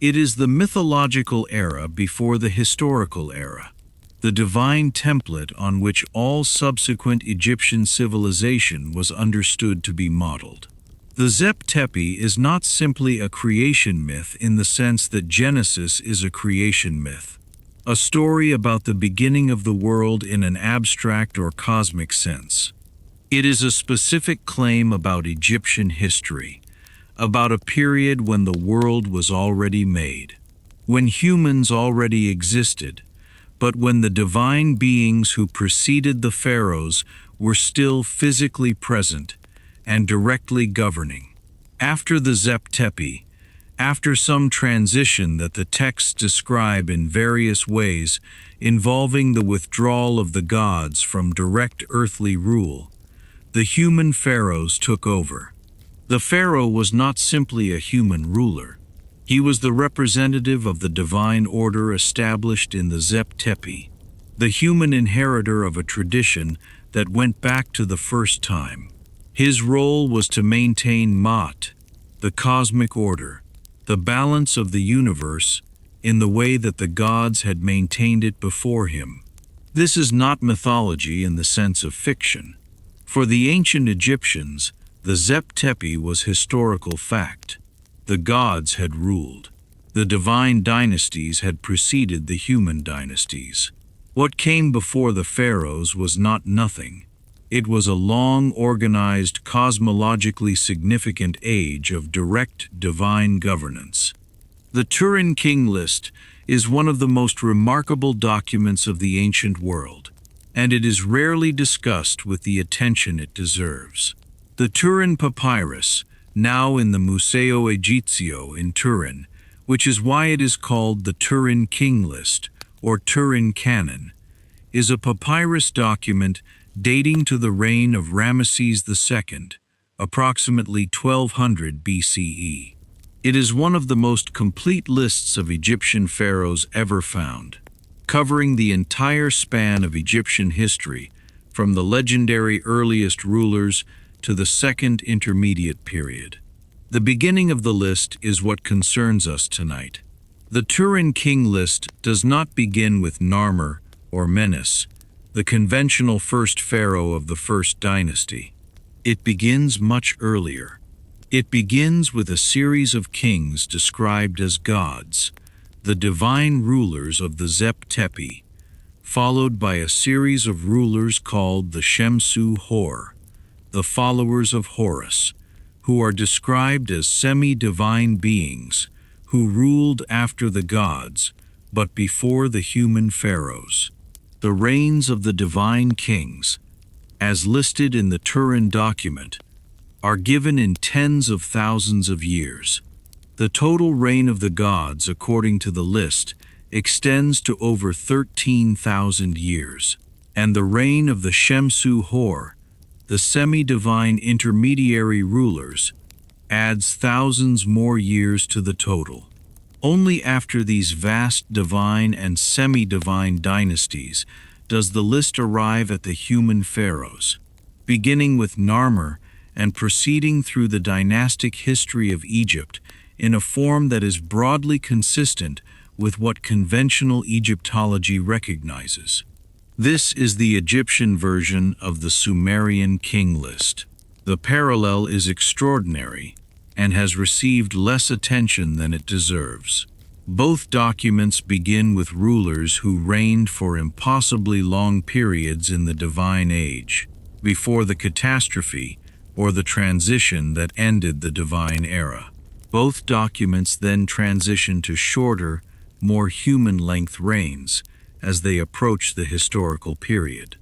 It is the mythological era before the historical era, the divine template on which all subsequent Egyptian civilization was understood to be modeled. The Zep Tepi is not simply a creation myth in the sense that Genesis is a creation myth, a story about the beginning of the world in an abstract or cosmic sense. It is a specific claim about Egyptian history, about a period when the world was already made, when humans already existed, but when the divine beings who preceded the pharaohs were still physically present and directly governing. After the Zep Tepi, after some transition that the texts describe in various ways involving the withdrawal of the gods from direct earthly rule, the human pharaohs took over. The pharaoh was not simply a human ruler. He was the representative of the divine order established in the Zep Tepi, the human inheritor of a tradition that went back to the first time. His role was to maintain Ma'at, the cosmic order, the balance of the universe, in the way that the gods had maintained it before him. This is not mythology in the sense of fiction. For the ancient Egyptians, the Zep Tepi was historical fact. The gods had ruled. The divine dynasties had preceded the human dynasties. What came before the pharaohs was not nothing. It was a long, organized, cosmologically significant age of direct divine governance. The Turin King List is one of the most remarkable documents of the ancient world, and it is rarely discussed with the attention it deserves. The Turin Papyrus, now in the Museo Egizio in Turin, which is why it is called the Turin King List, or Turin Canon, is a papyrus document dating to the reign of Ramesses II, approximately 1200 BCE. It is one of the most complete lists of Egyptian pharaohs ever found, covering the entire span of Egyptian history, from the legendary earliest rulers to the Second Intermediate Period. The beginning of the list is what concerns us tonight. The Turin King List does not begin with Narmer or Menes, the conventional first pharaoh of the first dynasty. It begins much earlier. It begins with a series of kings described as gods, the divine rulers of the Zep Tepi, followed by a series of rulers called the Shemsu Hor, the followers of Horus, who are described as semi-divine beings who ruled after the gods, but before the human pharaohs. The reigns of the divine kings, as listed in the Turin document, are given in tens of thousands of years. The total reign of the gods, according to the list, extends to over 13,000 years, and the reign of the Shemsu Hor, the semi-divine intermediary rulers, adds thousands more years to the total. Only after these vast divine and semi-divine dynasties does the list arrive at the human pharaohs, beginning with Narmer and proceeding through the dynastic history of Egypt in a form that is broadly consistent with what conventional Egyptology recognizes. This is the Egyptian version of the Sumerian king list. The parallel is extraordinary and has received less attention than it deserves. Both documents begin with rulers who reigned for impossibly long periods in the divine age, before the catastrophe or the transition that ended the divine era. Both documents then transition to shorter, more human-length reigns as they approach the historical period.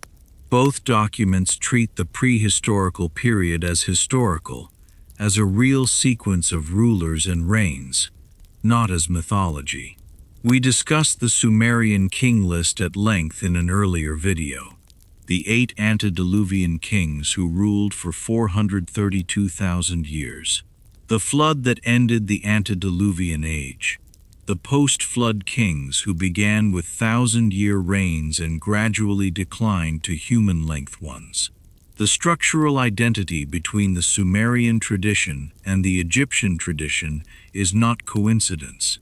Both documents treat the prehistorical period as historical, as a real sequence of rulers and reigns, not as mythology. We discussed the Sumerian king list at length in an earlier video. The 8 antediluvian kings who ruled for 432,000 years. The flood that ended the antediluvian age. The post-flood kings who began with 1,000-year reigns and gradually declined to human-length ones. The structural identity between the Sumerian tradition and the Egyptian tradition is not coincidence.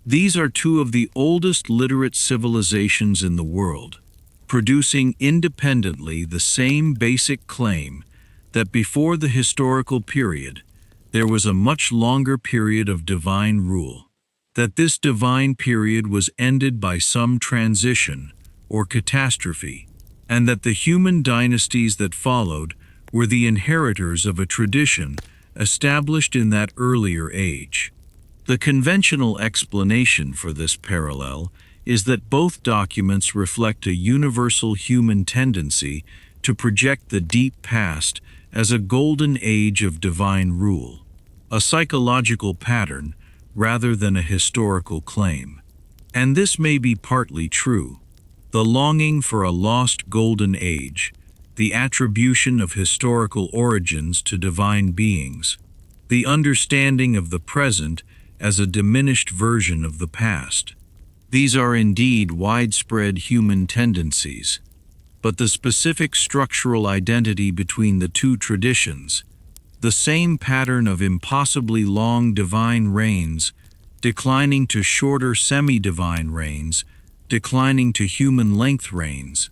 These are two of the oldest literate civilizations in the world, producing independently the same basic claim that before the historical period, there was a much longer period of divine rule, that this divine period was ended by some transition or catastrophe, and that the human dynasties that followed were the inheritors of a tradition established in that earlier age. The conventional explanation for this parallel is that both documents reflect a universal human tendency to project the deep past as a golden age of divine rule, a psychological pattern rather than a historical claim. And this may be partly true. The longing for a lost golden age, the attribution of historical origins to divine beings, the understanding of the present as a diminished version of the past. These are indeed widespread human tendencies, but the specific structural identity between the two traditions, the same pattern of impossibly long divine reigns, declining to shorter semi-divine reigns, declining to human-length reigns,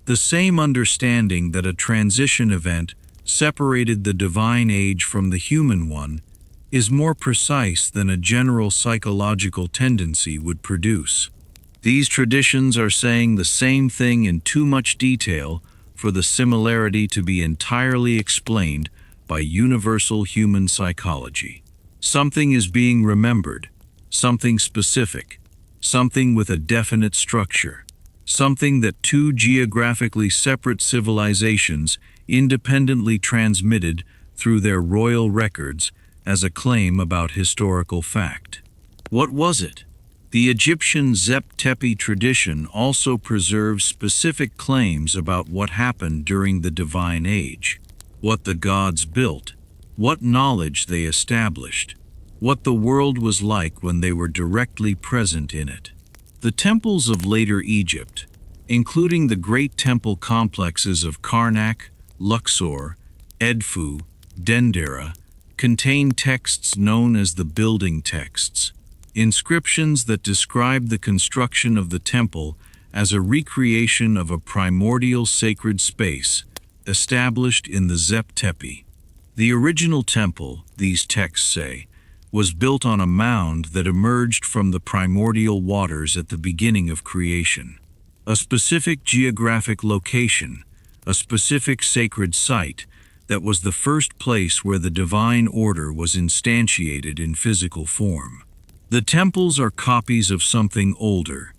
the same understanding that a transition event separated the divine age from the human one, is more precise than a general psychological tendency would produce. These traditions are saying the same thing in too much detail for the similarity to be entirely explained by universal human psychology. Something is being remembered, something specific, something with a definite structure, something that two geographically separate civilizations independently transmitted through their royal records as a claim about historical fact. What was it? The Egyptian Zep-Tepi tradition also preserves specific claims about what happened during the divine age, what the gods built, what knowledge they established, what the world was like when they were directly present in it. The temples of later Egypt, including the great temple complexes of Karnak, Luxor, Edfu, Dendera, contain texts known as the building texts, inscriptions that describe the construction of the temple as a recreation of a primordial sacred space established in the Zep-Tepi. The original temple, these texts say, was built on a mound that emerged from the primordial waters at the beginning of creation. A specific geographic location, a specific sacred site, that was the first place where the divine order was instantiated in physical form. The temples are copies of something older.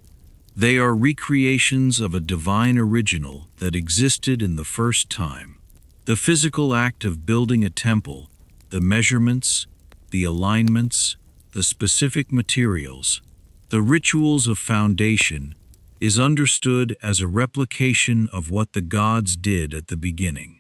They are recreations of a divine original that existed in the first time. The physical act of building a temple, the measurements, the alignments, the specific materials, the rituals of foundation, is understood as a replication of what the gods did at the beginning.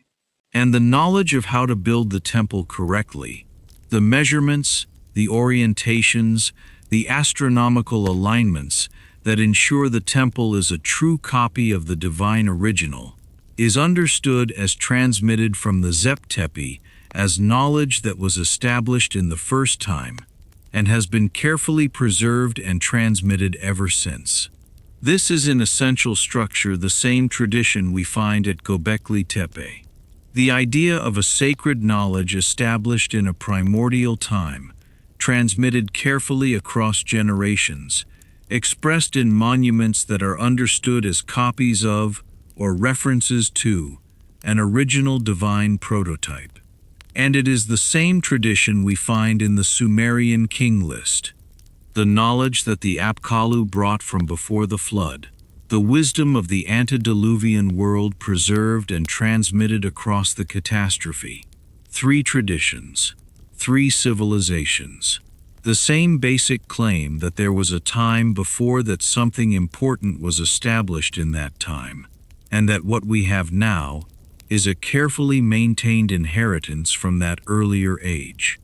And the knowledge of how to build the temple correctly, the measurements, the orientations, the astronomical alignments that ensure the temple is a true copy of the divine original, is understood as transmitted from the Zep-Tepi as knowledge that was established in the first time and has been carefully preserved and transmitted ever since. This is in essential structure the same tradition we find at Göbekli Tepe. The idea of a sacred knowledge established in a primordial time, transmitted carefully across generations, expressed in monuments that are understood as copies of, or references to, an original divine prototype. And it is the same tradition we find in the Sumerian king list. The knowledge that the Apkallu brought from before the flood, the wisdom of the antediluvian world preserved and transmitted across the catastrophe. Three traditions, three civilizations. The same basic claim that there was a time before that something important was established in that time, and that what we have now is a carefully maintained inheritance from that earlier age.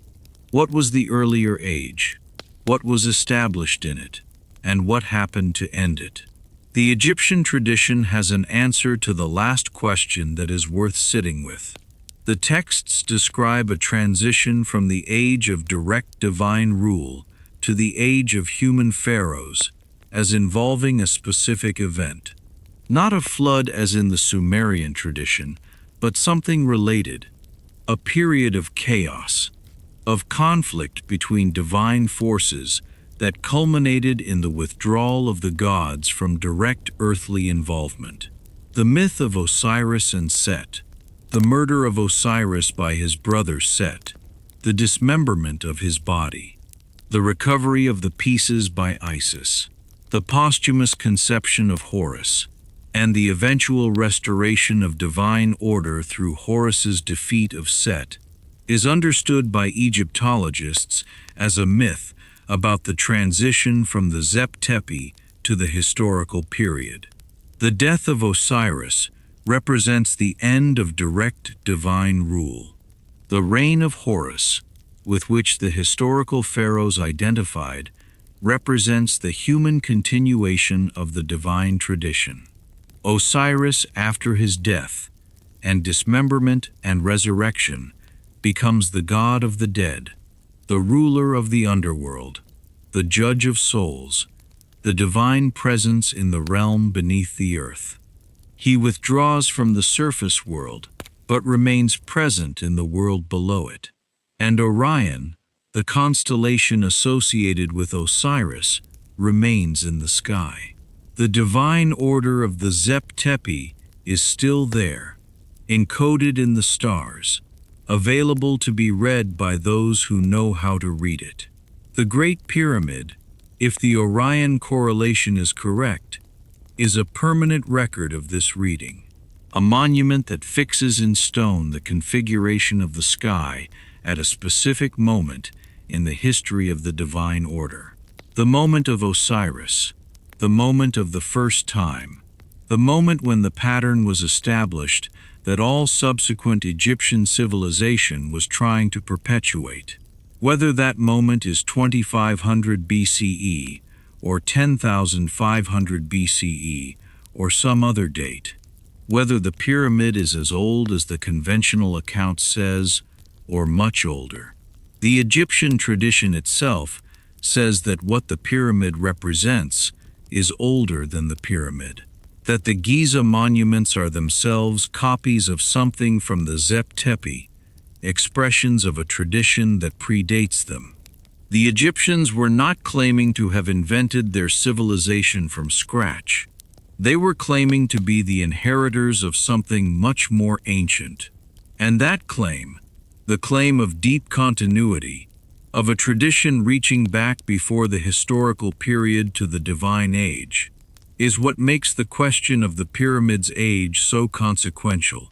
What was the earlier age? What was established in it? And what happened to end it? The Egyptian tradition has an answer to the last question that is worth sitting with. The texts describe a transition from the age of direct divine rule to the age of human pharaohs as involving a specific event. Not a flood as in the Sumerian tradition, but something related. A period of chaos, of conflict between divine forces that culminated in the withdrawal of the gods from direct earthly involvement. The myth of Osiris and Set, the murder of Osiris by his brother Set, the dismemberment of his body, the recovery of the pieces by Isis, the posthumous conception of Horus, and the eventual restoration of divine order through Horus's defeat of Set, is understood by Egyptologists as a myth about the transition from the Zep Tepi to the historical period. The death of Osiris represents the end of direct divine rule. The reign of Horus, with which the historical pharaohs identified, represents the human continuation of the divine tradition. Osiris, after his death and dismemberment and resurrection, becomes the god of the dead, the ruler of the underworld, the judge of souls, the divine presence in the realm beneath the earth. He withdraws from the surface world, but remains present in the world below it. And Orion, the constellation associated with Osiris, remains in the sky. The divine order of the Zep Tepi is still there, encoded in the stars, available to be read by those who know how to read it. The Great Pyramid, if the Orion correlation is correct, is a permanent record of this reading, a monument that fixes in stone the configuration of the sky at a specific moment in the history of the divine order. The moment of Osiris, the moment of the first time, the moment when the pattern was established that all subsequent Egyptian civilization was trying to perpetuate. Whether that moment is 2500 BCE or 10,500 BCE or some other date, whether the pyramid is as old as the conventional account says or much older. The Egyptian tradition itself says that what the pyramid represents is older than the pyramid, that the Giza monuments are themselves copies of something from the Zep Tepi, expressions of a tradition that predates them. The Egyptians were not claiming to have invented their civilization from scratch. They were claiming to be the inheritors of something much more ancient. And that claim, the claim of deep continuity, of a tradition reaching back before the historical period to the divine age, is what makes the question of the pyramid's age so consequential.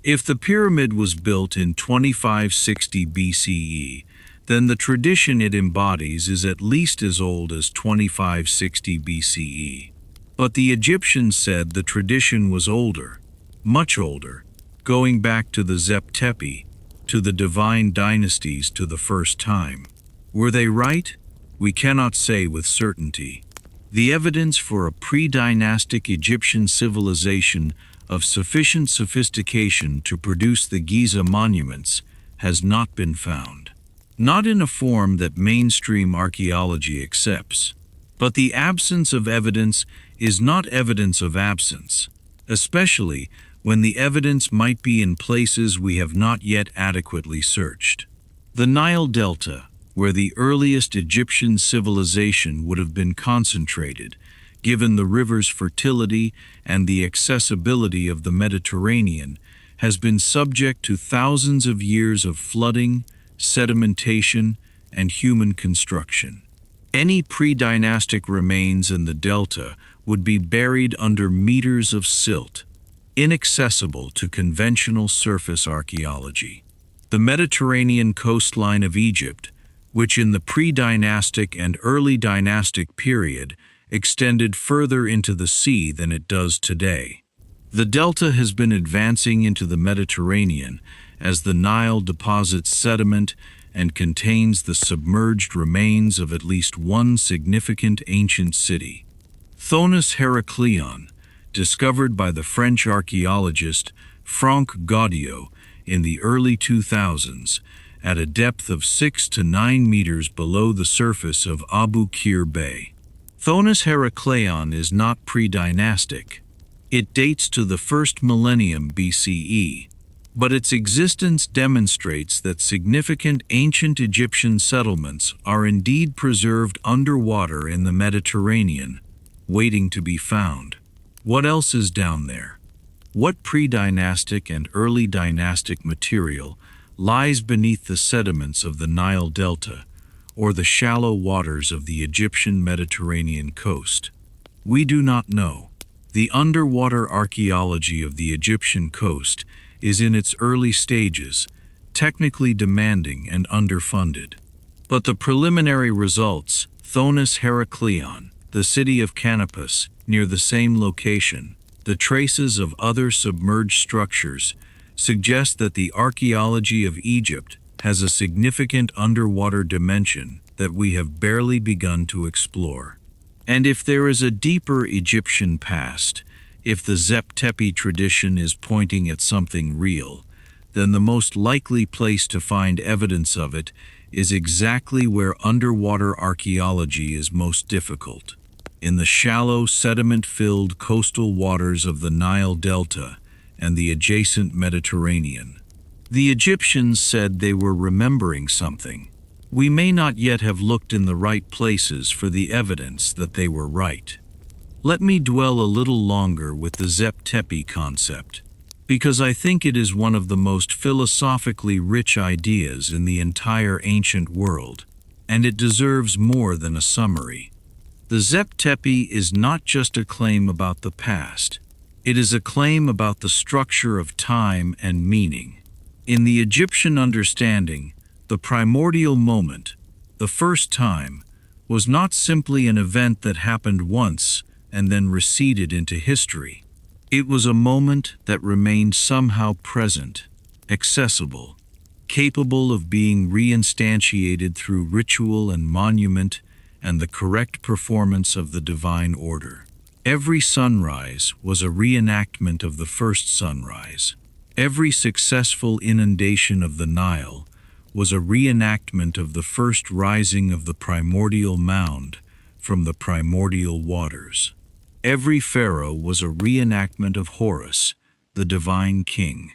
If the pyramid was built in 2560 BCE, then the tradition it embodies is at least as old as 2560 BCE. But the Egyptians said the tradition was older, much older, going back to the Zep Tepi, to the divine dynasties to the first time. Were they right? We cannot say with certainty. The evidence for a pre-dynastic Egyptian civilization of sufficient sophistication to produce the Giza monuments has not been found. Not in a form that mainstream archaeology accepts. But the absence of evidence is not evidence of absence, especially when the evidence might be in places we have not yet adequately searched. The Nile Delta, where the earliest Egyptian civilization would have been concentrated, given the river's fertility and the accessibility of the Mediterranean, has been subject to thousands of years of flooding, sedimentation, and human construction. Any pre-dynastic remains in the delta would be buried under meters of silt, inaccessible to conventional surface archaeology. The Mediterranean coastline of Egypt, which in the pre-dynastic and early dynastic period extended further into the sea than it does today. The delta has been advancing into the Mediterranean as the Nile deposits sediment and contains the submerged remains of at least one significant ancient city. Thonis Heracleion, discovered by the French archaeologist Franck Gaudiot in the early 2000s, at a depth of 6 to 9 meters below the surface of Abu Qir Bay. Thonis Heracleion is not pre-dynastic. It dates to the 1st millennium BCE, but its existence demonstrates that significant ancient Egyptian settlements are indeed preserved underwater in the Mediterranean, waiting to be found. What else is down there? What pre-dynastic and early dynastic material lies beneath the sediments of the Nile Delta or the shallow waters of the Egyptian Mediterranean coast? We do not know. The underwater archaeology of the Egyptian coast is in its early stages, technically demanding and underfunded. But the preliminary results, Thonis Heracleion, the city of Canopus, near the same location, the traces of other submerged structures, suggest that the archaeology of Egypt has a significant underwater dimension that we have barely begun to explore. And if there is a deeper Egyptian past, if the Zep Tepi tradition is pointing at something real, then the most likely place to find evidence of it is exactly where underwater archaeology is most difficult, in the shallow, sediment-filled coastal waters of the Nile Delta and the adjacent Mediterranean. The Egyptians said they were remembering something. We may not yet have looked in the right places for the evidence that they were right. Let me dwell a little longer with the Zep Tepi concept, because I think it is one of the most philosophically rich ideas in the entire ancient world, and it deserves more than a summary. The Zep Tepi is not just a claim about the past. It is a claim about the structure of time and meaning. In the Egyptian understanding, the primordial moment, the first time, was not simply an event that happened once and then receded into history. It was a moment that remained somehow present, accessible, capable of being reinstantiated through ritual and monument and the correct performance of the divine order. Every sunrise was a reenactment of the first sunrise. Every successful inundation of the Nile was a reenactment of the first rising of the primordial mound from the primordial waters. Every pharaoh was a reenactment of Horus, the divine king.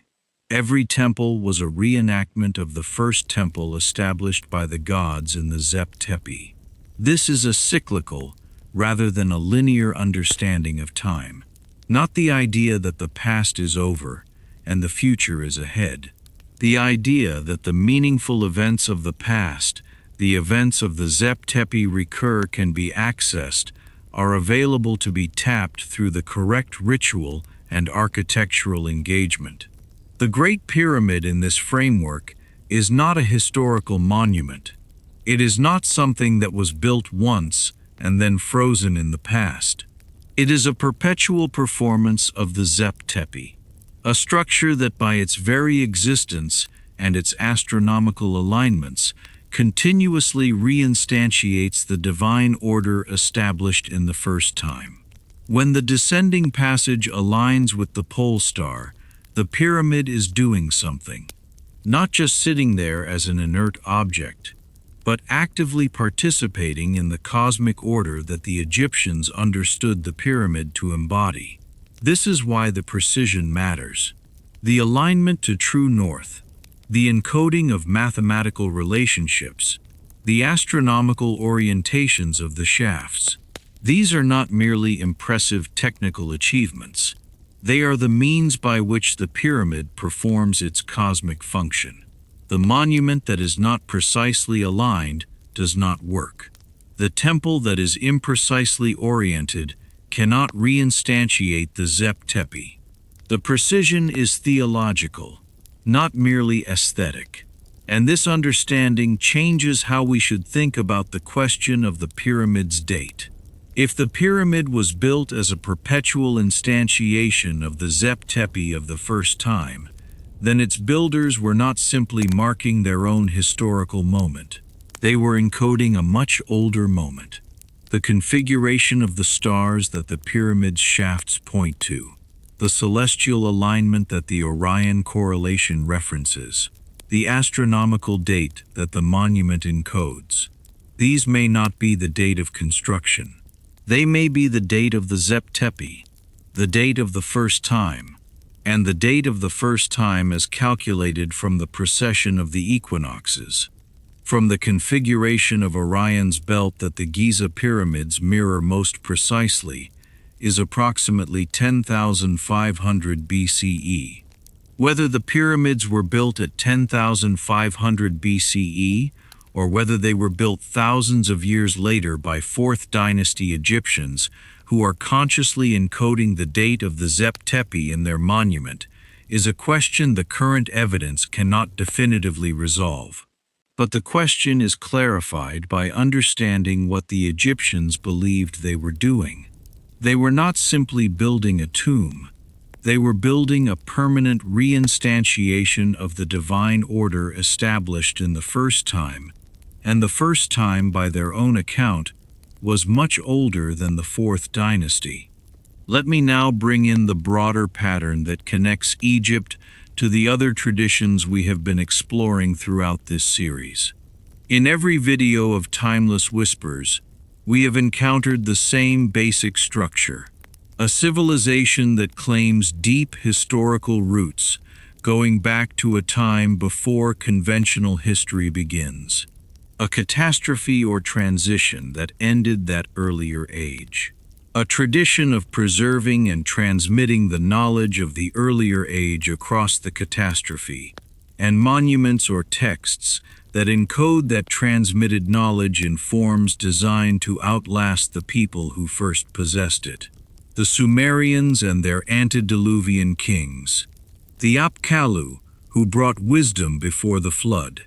Every temple was a reenactment of the first temple established by the gods in the Zep Tepi. This is a cyclical, rather than a linear understanding of time, not the idea that the past is over and the future is ahead. The idea that the meaningful events of the past, the events of the Zep Tepi recur, can be accessed, are available to be tapped through the correct ritual and architectural engagement. The Great Pyramid in this framework is not a historical monument. It is not something that was built once and then frozen in the past. It is a perpetual performance of the Zep Tepi, a structure that by its very existence and its astronomical alignments continuously reinstantiates the divine order established in the first time. When the descending passage aligns with the pole star, the pyramid is doing something, not just sitting there as an inert object, but actively participating in the cosmic order that the Egyptians understood the pyramid to embody. This is why the precision matters. The alignment to true north, the encoding of mathematical relationships, the astronomical orientations of the shafts. These are not merely impressive technical achievements. They are the means by which the pyramid performs its cosmic function. The monument that is not precisely aligned does not work. The temple that is imprecisely oriented cannot reinstantiate the Zep Tepi. The precision is theological, not merely aesthetic. And this understanding changes how we should think about the question of the pyramid's date. If the pyramid was built as a perpetual instantiation of the Zep Tepi of the first time, then its builders were not simply marking their own historical moment. They were encoding a much older moment, the configuration of the stars that the pyramid's shafts point to, the celestial alignment that the Orion correlation references. the astronomical date that the monument encodes. These may not be the date of construction. They may be the date of the Zep Tepi, the date of the first time, and the date of the first time as calculated from the precession of the equinoxes. From the configuration of Orion's belt that the Giza pyramids mirror most precisely is approximately 10,500 BCE. Whether the pyramids were built at 10,500 BCE or whether they were built thousands of years later by 4th dynasty Egyptians who are consciously encoding the date of the Zep Tepi in their monument is a question the current evidence cannot definitively resolve. But the question is clarified by understanding what the Egyptians believed they were doing. They were not simply building a tomb. They were building a permanent reinstantiation of the divine order established in the first time, and the first time, by their own account, was much older than the 4th dynasty. Let me now bring in the broader pattern that connects Egypt to the other traditions we have been exploring throughout this series. In every video of Timeless Whispers, we have encountered the same basic structure, a civilization that claims deep historical roots, going back to a time before conventional history begins. A catastrophe or transition that ended that earlier age. A tradition of preserving and transmitting the knowledge of the earlier age across the catastrophe, and monuments or texts that encode that transmitted knowledge in forms designed to outlast the people who first possessed it. The Sumerians and their antediluvian kings. The Apkallu, who brought wisdom before the flood.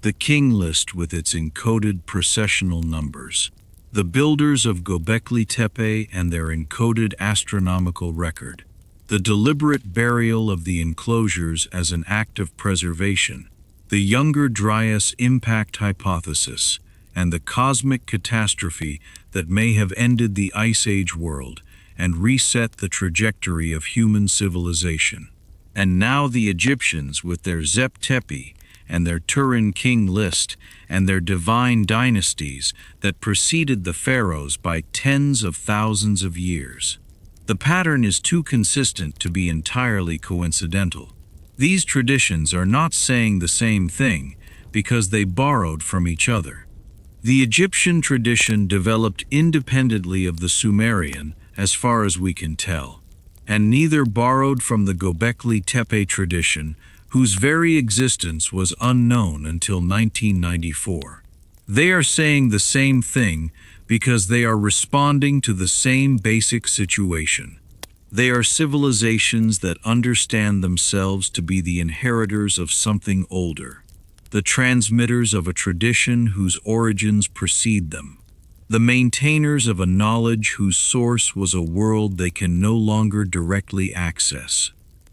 The king list with its encoded processional numbers. The builders of Göbekli Tepe and their encoded astronomical record. The deliberate burial of the enclosures as an act of preservation. The Younger Dryas impact hypothesis, and the cosmic catastrophe that may have ended the Ice Age world and reset the trajectory of human civilization. And now the Egyptians with their Zep Tepi and their Turin king list and their divine dynasties that preceded the pharaohs by tens of thousands of years. The pattern is too consistent to be entirely coincidental. These traditions are not saying the same thing because they borrowed from each other. The Egyptian tradition developed independently of the Sumerian, as far as we can tell, and neither borrowed from the Göbekli Tepe tradition, whose very existence was unknown until 1994. They are saying the same thing because they are responding to the same basic situation. They are civilizations that understand themselves to be the inheritors of something older, the transmitters of a tradition whose origins precede them, the maintainers of a knowledge whose source was a world they can no longer directly access.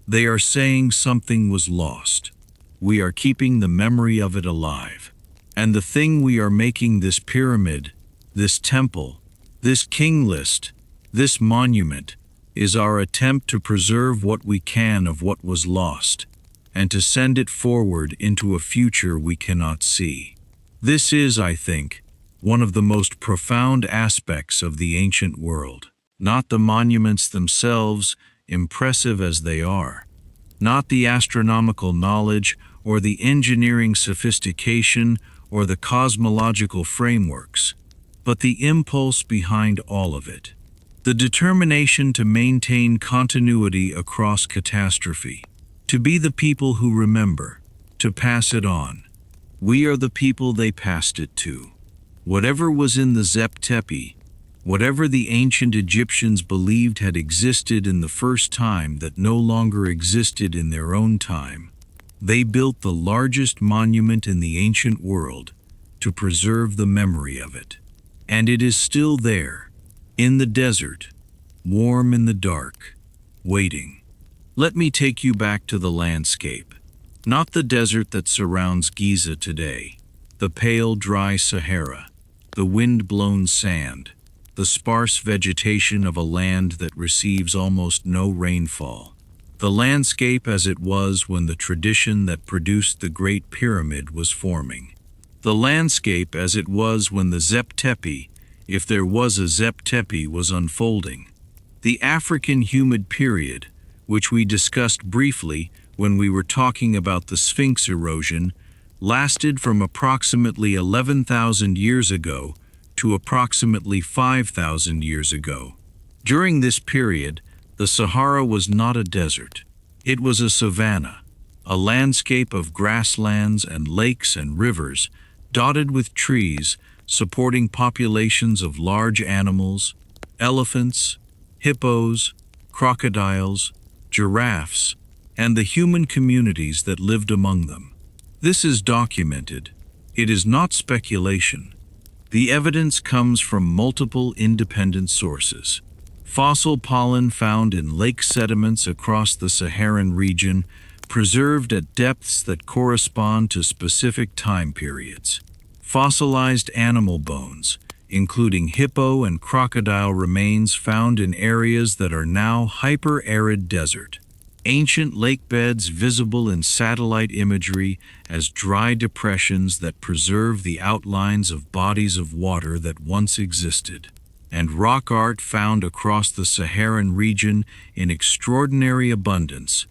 They are saying something was lost. We are keeping the memory of it alive. And the thing we are making this pyramid, this temple, this king list, this monument, is our attempt to preserve what we can of what was lost, and to send it forward into a future we cannot see. This is, I think, one of the most profound aspects of the ancient world. Not the monuments themselves, impressive as they are, not the astronomical knowledge or the engineering sophistication or the cosmological frameworks, but the impulse behind all of it. The determination to maintain continuity across catastrophe, to be the people who remember, to pass it on. We are the people they passed it to. Whatever was in the Zep Tepi, whatever the ancient Egyptians believed had existed in the first time that no longer existed in their own time, they built the largest monument in the ancient world to preserve the memory of it. And it is still there, in the desert, warm in the dark, waiting. Let me take you back to the landscape, not the desert that surrounds Giza today, the pale, dry Sahara, the wind-blown sand, the sparse vegetation of a land that receives almost no rainfall. the landscape as it was when the tradition that produced the Great Pyramid was forming, the landscape as it was when the Zep Tepi, if there was a Zep Tepi, was unfolding, the African humid period, which we discussed briefly when we were talking about the Sphinx erosion, lasted from approximately 11,000 years ago to approximately 5,000 years ago. During this period, the Sahara was not a desert. It was a savanna, a landscape of grasslands and lakes and rivers, dotted with trees, supporting populations of large animals, elephants, hippos, crocodiles, giraffes, and the human communities that lived among them. This is documented. It is not speculation. The evidence comes from multiple independent sources. Fossil pollen found in lake sediments across the Saharan region, preserved at depths that correspond to specific time periods. Fossilized animal bones, including hippo and crocodile remains found in areas that are now hyper-arid desert. Ancient lake beds visible in satellite imagery as dry depressions that preserve the outlines of bodies of water that once existed. And rock art found across the Saharan region in extraordinary abundance,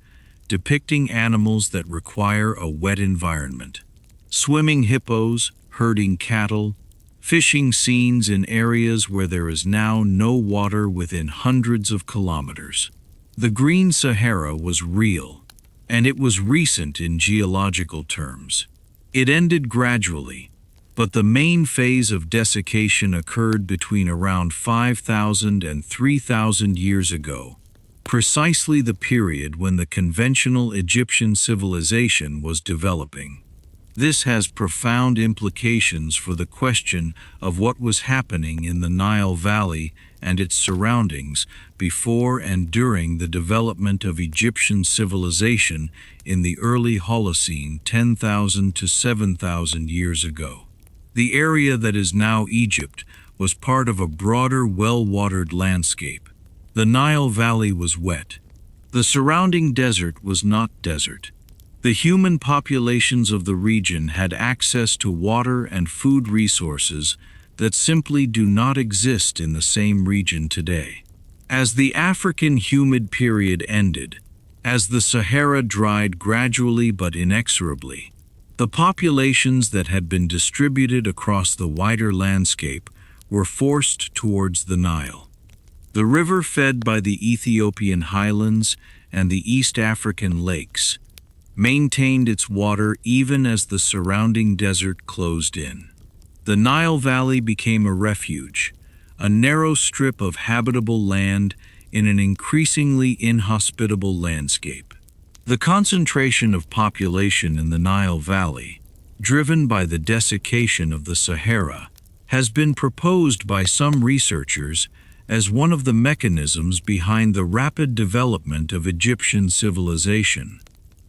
depicting animals that require a wet environment. Swimming hippos, herding cattle, fishing scenes in areas where there is now no water within hundreds of kilometers. The Green Sahara was real, and it was recent in geological terms. It ended gradually, but the main phase of desiccation occurred between around 5,000 and 3,000 years ago, precisely the period when the conventional Egyptian civilization was developing. This has profound implications for the question of what was happening in the Nile Valley and its surroundings before and during the development of Egyptian civilization in the early Holocene 10,000 to 7,000 years ago. The area that is now Egypt was part of a broader, well-watered landscape. The Nile Valley was wet. The surrounding desert was not desert. The human populations of the region had access to water and food resources that simply do not exist in the same region today. As the African humid period ended, as the Sahara dried gradually but inexorably, the populations that had been distributed across the wider landscape were forced towards the Nile. The river, fed by the Ethiopian highlands and the East African lakes, maintained its water even as the surrounding desert closed in. The Nile Valley became a refuge, a narrow strip of habitable land in an increasingly inhospitable landscape. The concentration of population in the Nile Valley, driven by the desiccation of the Sahara, has been proposed by some researchers as one of the mechanisms behind the rapid development of Egyptian civilization.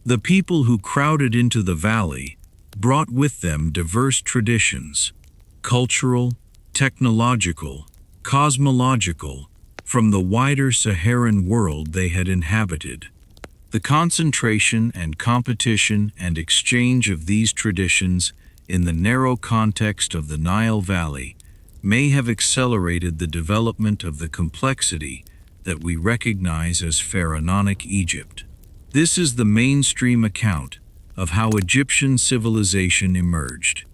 The people who crowded into the valley brought with them diverse traditions, cultural, technological, cosmological, from the wider Saharan world they had inhabited. The concentration and competition and exchange of these traditions in the narrow context of the Nile Valley may have accelerated the development of the complexity that we recognize as pharaonic Egypt. This is the mainstream account of how Egyptian civilization emerged.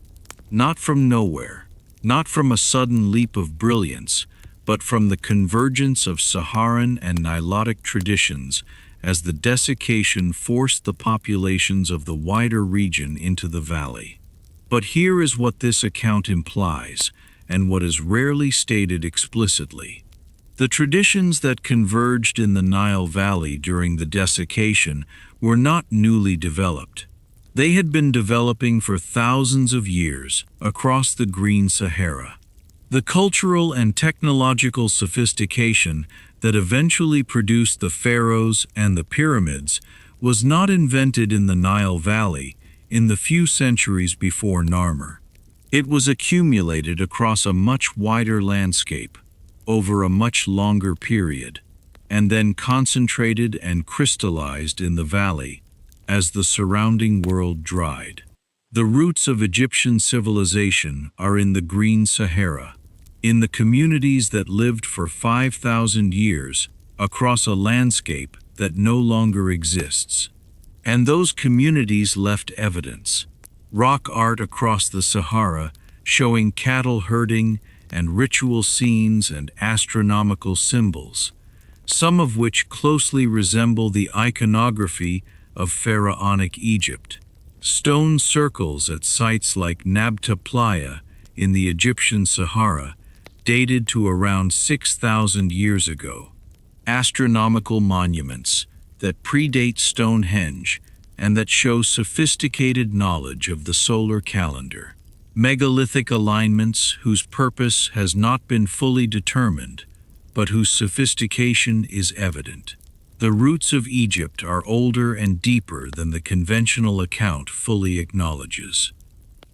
Not from nowhere, not from a sudden leap of brilliance, but from the convergence of Saharan and Nilotic traditions as the desiccation forced the populations of the wider region into the valley. But here is what this account implies, and what is rarely stated explicitly. The traditions that converged in the Nile Valley during the desiccation were not newly developed. They had been developing for thousands of years across the Green Sahara. The cultural and technological sophistication that eventually produced the pharaohs and the pyramids was not invented in the Nile Valley in the few centuries before Narmer. It was accumulated across a much wider landscape, over a much longer period. and then concentrated and crystallized in the valley as the surrounding world dried. The roots of Egyptian civilization are in the Green Sahara, in the communities that lived for 5,000 years across a landscape that no longer exists. And those communities left evidence. Rock art across the Sahara showing cattle herding and ritual scenes and astronomical symbols, some of which closely resemble the iconography of pharaonic Egypt. Stone circles at sites like Nabta Playa in the Egyptian Sahara, dated to around 6,000 years ago. Astronomical monuments that predate Stonehenge and that show sophisticated knowledge of the solar calendar. Megalithic alignments whose purpose has not been fully determined, but whose sophistication is evident. The roots of Egypt are older and deeper than the conventional account fully acknowledges.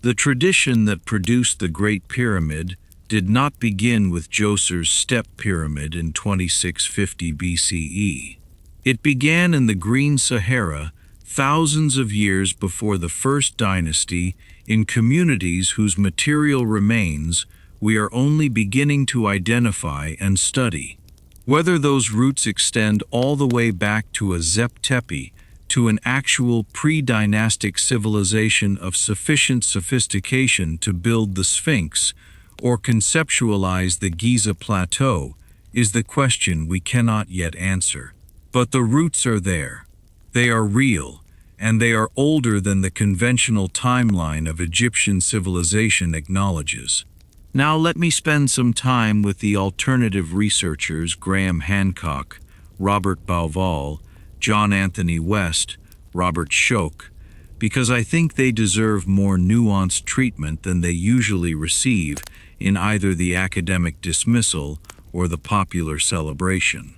The tradition that produced the Great Pyramid did not begin with Djoser's Step Pyramid in 2650 BCE. It began in the Green Sahara thousands of years before the First Dynasty in communities whose material remains we are only beginning to identify and study. Whether those roots extend all the way back to a Zep Tepi, to an actual pre-dynastic civilization of sufficient sophistication to build the Sphinx, or conceptualize the Giza plateau, is the question we cannot yet answer. But the roots are there. They are real, and they are older than the conventional timeline of Egyptian civilization acknowledges. Now let me spend some time with the alternative researchers Graham Hancock, Robert Bauval, John Anthony West, Robert Schoch, because I think they deserve more nuanced treatment than they usually receive in either the academic dismissal or the popular celebration.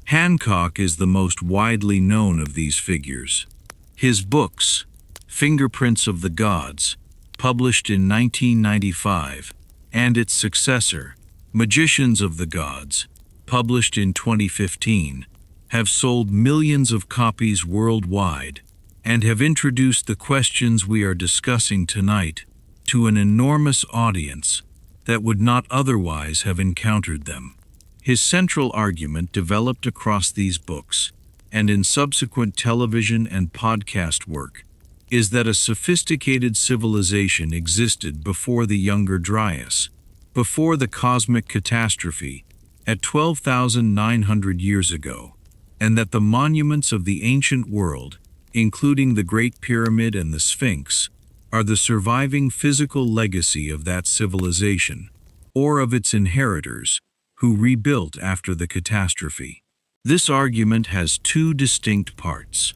Hancock is the most widely known of these figures. His books, Fingerprints of the Gods, published in 1995, and its successor, Magicians of the Gods, published in 2015, have sold millions of copies worldwide and have introduced the questions we are discussing tonight to an enormous audience that would not otherwise have encountered them. His central argument developed across these books and in subsequent television and podcast work is that a sophisticated civilization existed before the Younger Dryas, before the cosmic catastrophe, at 12,900 years ago, and that the monuments of the ancient world, including the Great Pyramid and the Sphinx, are the surviving physical legacy of that civilization, or of its inheritors, who rebuilt after the catastrophe. This argument has two distinct parts.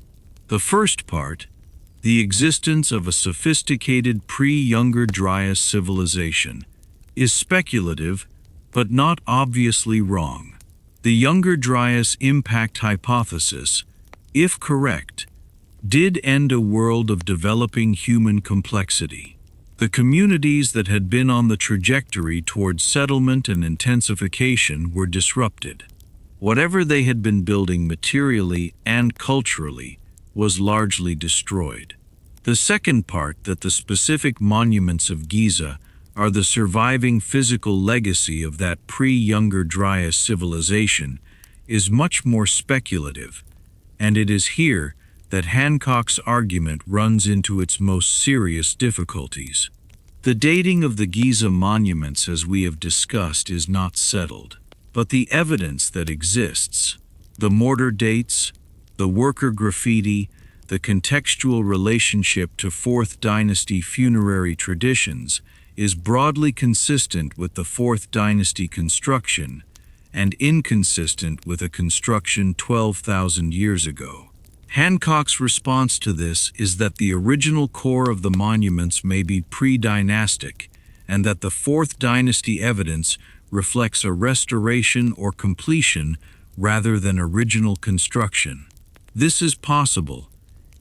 The first part, the existence of a sophisticated pre-Younger Dryas civilization, is speculative, but not obviously wrong. The Younger Dryas impact hypothesis, if correct, did end a world of developing human complexity. The communities that had been on the trajectory towards settlement and intensification were disrupted. Whatever they had been building materially and culturally was largely destroyed. The second part, that the specific monuments of Giza are the surviving physical legacy of that pre-Younger Dryas civilization, is much more speculative, and it is here that Hancock's argument runs into its most serious difficulties. The dating of the Giza monuments, as we have discussed, is not settled, but the evidence that exists, the mortar dates, the worker graffiti, the contextual relationship to Fourth Dynasty funerary traditions, is broadly consistent with the Fourth Dynasty construction and inconsistent with a construction 12,000 years ago. Hancock's response to this is that the original core of the monuments may be pre-dynastic, and that the Fourth Dynasty evidence reflects a restoration or completion rather than original construction. This is possible.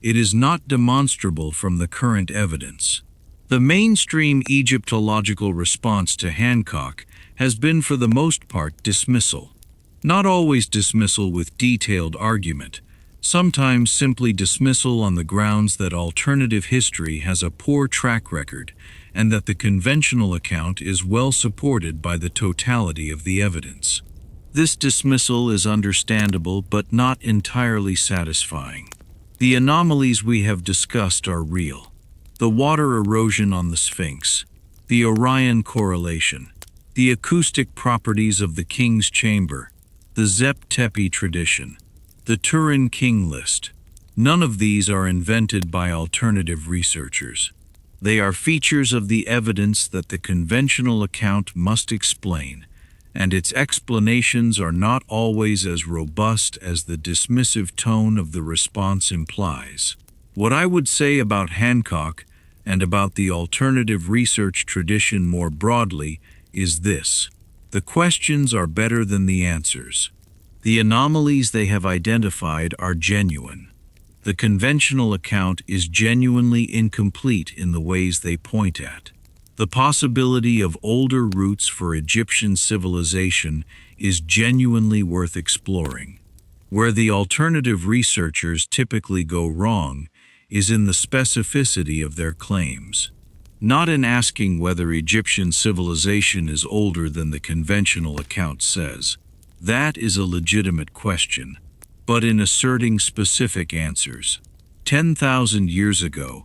It is not demonstrable from the current evidence. The mainstream Egyptological response to Hancock has been for the most part dismissal. Not always dismissal with detailed argument, sometimes simply dismissal on the grounds that alternative history has a poor track record and that the conventional account is well supported by the totality of the evidence. This dismissal is understandable but not entirely satisfying. The anomalies we have discussed are real. The water erosion on the Sphinx, the Orion correlation, the acoustic properties of the King's Chamber, the Zep-Tepi tradition, the Turin King list. None of these are invented by alternative researchers. They are features of the evidence that the conventional account must explain, and its explanations are not always as robust as the dismissive tone of the response implies. What I would say about Hancock and about the alternative research tradition more broadly is this: the questions are better than the answers. The anomalies they have identified are genuine. The conventional account is genuinely incomplete in the ways they point at. The possibility of older roots for Egyptian civilization is genuinely worth exploring. Where the alternative researchers typically go wrong is in the specificity of their claims. Not in asking whether Egyptian civilization is older than the conventional account says. That is a legitimate question, but in asserting specific answers. 10,000 years ago,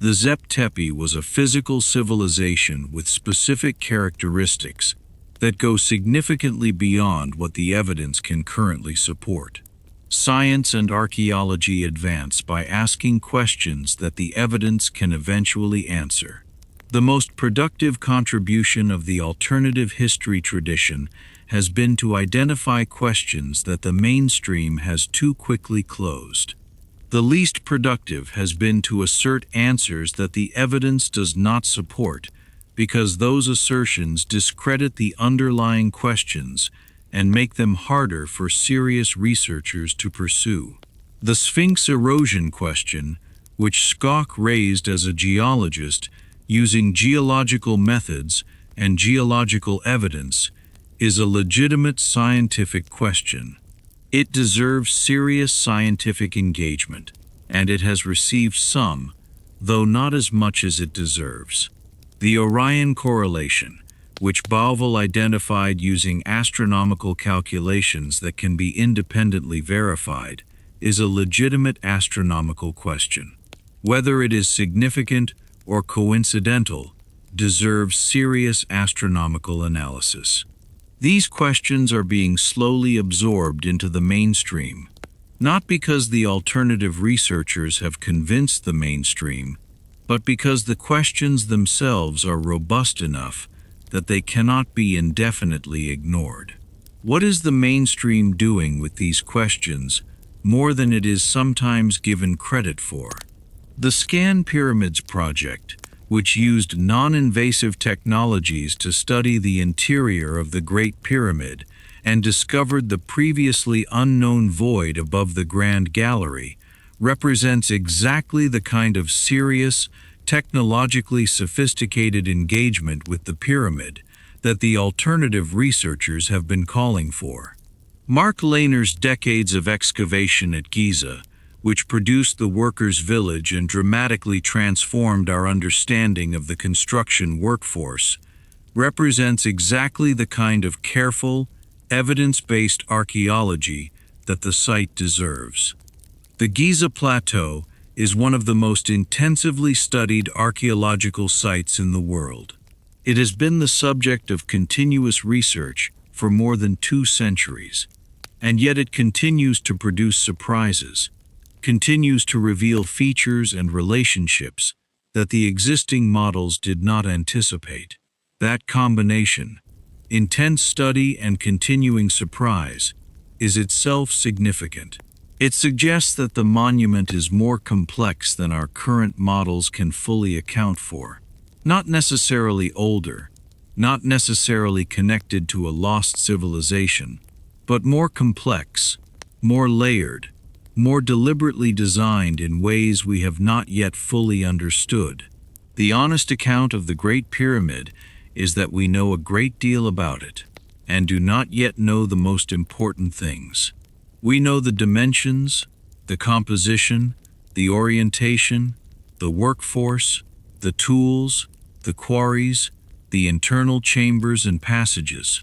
the Zep-Tepi was a physical civilization with specific characteristics that go significantly beyond what the evidence can currently support. Science and archaeology advance by asking questions that the evidence can eventually answer. The most productive contribution of the alternative history tradition has been to identify questions that the mainstream has too quickly closed. The least productive has been to assert answers that the evidence does not support, because those assertions discredit the underlying questions and make them harder for serious researchers to pursue. The Sphinx erosion question, which Schoch raised as a geologist using geological methods and geological evidence, is a legitimate scientific question. It deserves serious scientific engagement, and it has received some, though not as much as it deserves. The Orion correlation, which Baffle identified using astronomical calculations that can be independently verified, is a legitimate astronomical question. Whether it is significant or coincidental deserves serious astronomical analysis. These questions are being slowly absorbed into the mainstream, not because the alternative researchers have convinced the mainstream, but because the questions themselves are robust enough that they cannot be indefinitely ignored. What is the mainstream doing with these questions more than it is sometimes given credit for? The Scan Pyramids project, which used non-invasive technologies to study the interior of the Great Pyramid and discovered the previously unknown void above the Grand Gallery, represents exactly the kind of serious, technologically sophisticated engagement with the pyramid that the alternative researchers have been calling for. Mark Lehner's decades of excavation at Giza, which produced the workers' village and dramatically transformed our understanding of the construction workforce, represents exactly the kind of careful, evidence-based archaeology that the site deserves. The Giza Plateau is one of the most intensively studied archaeological sites in the world. It has been the subject of continuous research for more than 2 centuries, and yet it continues to produce surprises, continues to reveal features and relationships that the existing models did not anticipate. That combination, intense study and continuing surprise, is itself significant. It suggests that the monument is more complex than our current models can fully account for. Not necessarily older, not necessarily connected to a lost civilization, but more complex, more layered, more deliberately designed in ways we have not yet fully understood. The honest account of the Great Pyramid is that we know a great deal about it. and do not yet know the most important things. We know the dimensions, the composition, the orientation, the workforce, the tools, the quarries, the internal chambers and passages.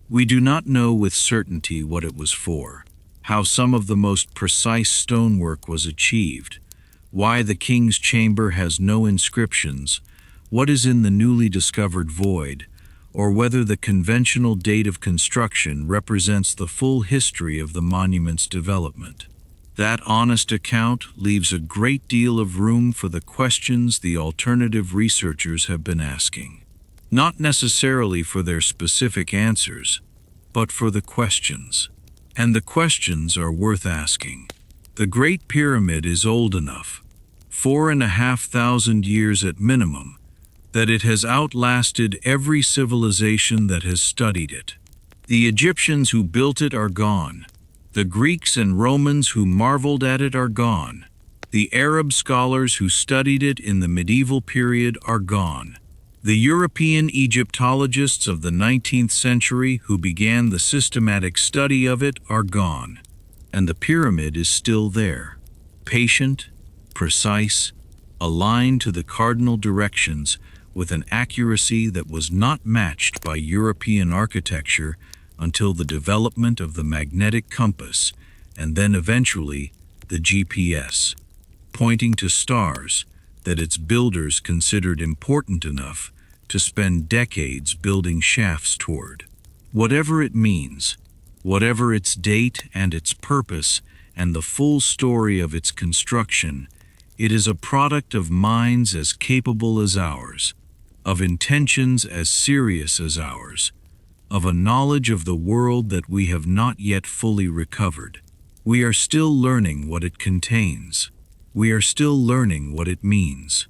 We do not know with certainty what it was for, how some of the most precise stonework was achieved, why the king's chamber has no inscriptions, what is in the newly discovered void, or whether the conventional date of construction represents the full history of the monument's development. That honest account leaves a great deal of room for the questions the alternative researchers have been asking. Not necessarily for their specific answers, but for the questions. And the questions are worth asking. The Great Pyramid is old enough, 4,500 years at minimum, that it has outlasted every civilization that has studied it. The Egyptians who built it are gone. The Greeks and Romans who marveled at it are gone. The Arab scholars who studied it in the medieval period are gone. The European Egyptologists of the 19th century who began the systematic study of it are gone. And the pyramid is still there, patient, precise, aligned to the cardinal directions with an accuracy that was not matched by European architecture until the development of the magnetic compass and then eventually the GPS, pointing to stars that its builders considered important enough to spend decades building shafts toward. Whatever it means, whatever its date and its purpose and the full story of its construction, it is a product of minds as capable as ours, of intentions as serious as ours, of a knowledge of the world that we have not yet fully recovered. We are still learning what it contains. We are still learning what it means.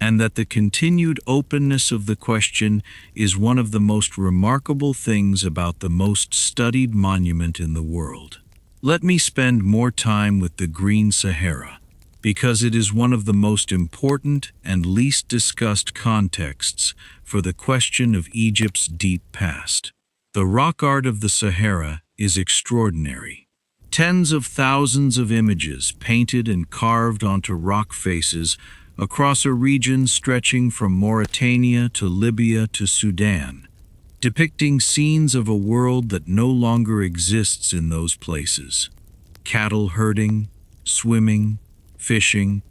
And that the continued openness of the question is one of the most remarkable things about the most studied monument in the world. Let me spend more time with the Green Sahara, because it is one of the most important and least discussed contexts for the question of Egypt's deep past. The rock art of the Sahara is extraordinary. Tens of thousands of images painted and carved onto rock faces across a region stretching from Mauritania to Libya to Sudan, depicting scenes of a world that no longer exists in those places. Cattle herding, swimming, fishing,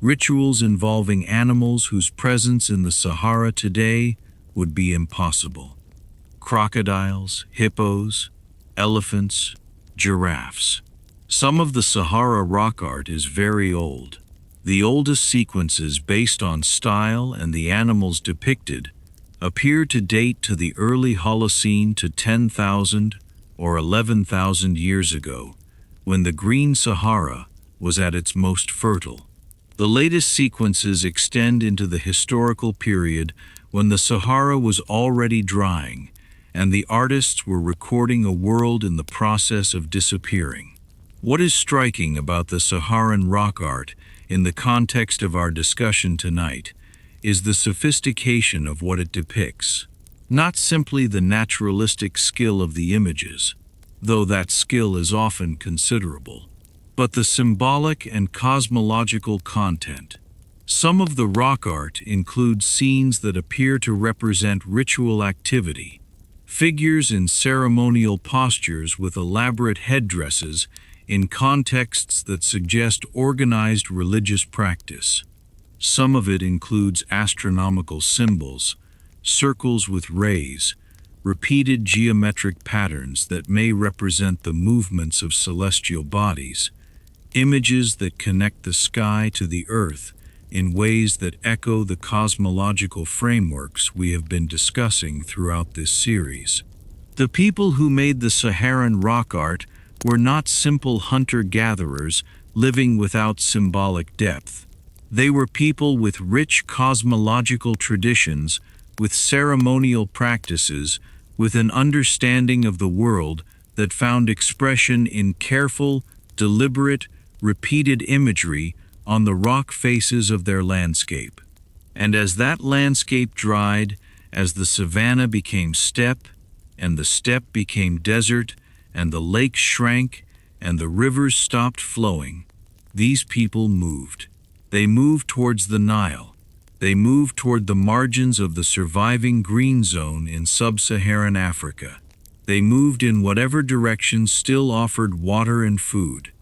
rituals involving animals whose presence in the Sahara today would be impossible. Crocodiles, hippos, elephants, giraffes. Some of the Sahara rock art is very old. The oldest sequences based on style and the animals depicted appear to date to the early Holocene to 10,000 or 11,000 years ago, when the Green Sahara was at its most fertile. The latest sequences extend into the historical period when the Sahara was already drying and the artists were recording a world in the process of disappearing. What is striking about the Saharan rock art in the context of our discussion tonight is the sophistication of what it depicts, not simply the naturalistic skill of the images, though that skill is often considerable, but the symbolic and cosmological content. Some of the rock art includes scenes that appear to represent ritual activity, figures in ceremonial postures with elaborate headdresses in contexts that suggest organized religious practice. Some of it includes astronomical symbols, circles with rays, repeated geometric patterns that may represent the movements of celestial bodies, images that connect the sky to the earth in ways that echo the cosmological frameworks we have been discussing throughout this series. The people who made the Saharan rock art were not simple hunter-gatherers living without symbolic depth. They were people with rich cosmological traditions, with ceremonial practices, with an understanding of the world that found expression in careful, deliberate, repeated imagery on the rock faces of their landscape. And as that landscape dried, as the savanna became steppe, and the steppe became desert, and the lakes shrank, and the rivers stopped flowing, these people moved. They moved towards the Nile. They moved toward the margins of the surviving green zone in sub-Saharan Africa. They moved in whatever direction still offered water and food.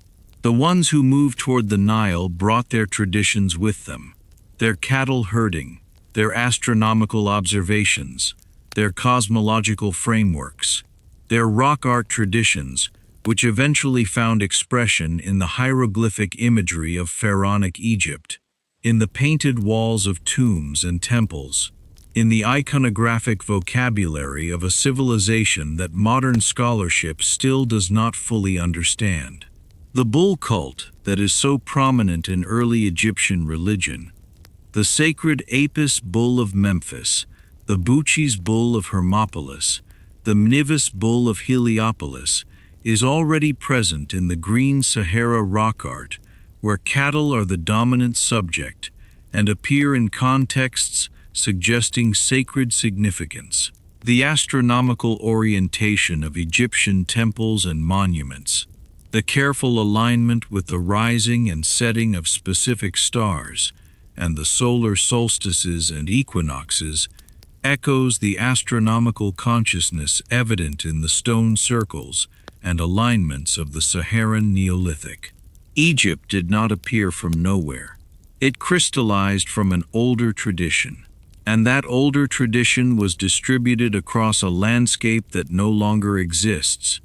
The ones who moved toward the Nile brought their traditions with them, their cattle herding, their astronomical observations, their cosmological frameworks, their rock art traditions, which eventually found expression in the hieroglyphic imagery of pharaonic Egypt, in the painted walls of tombs and temples, in the iconographic vocabulary of a civilization that modern scholarship still does not fully understand. The bull cult that is so prominent in early Egyptian religion, the sacred Apis bull of Memphis, the Buccis bull of Hermopolis, the Mnivis bull of Heliopolis, is already present in the green Sahara rock art, where cattle are the dominant subject and appear in contexts suggesting sacred significance. The astronomical orientation of Egyptian temples and monuments, the careful alignment with the rising and setting of specific stars, and the solar solstices and equinoxes, echoes the astronomical consciousness evident in the stone circles and alignments of the Saharan Neolithic. Egypt did not appear from nowhere. It crystallized from an older tradition, and that older tradition was distributed across a landscape that no longer exists,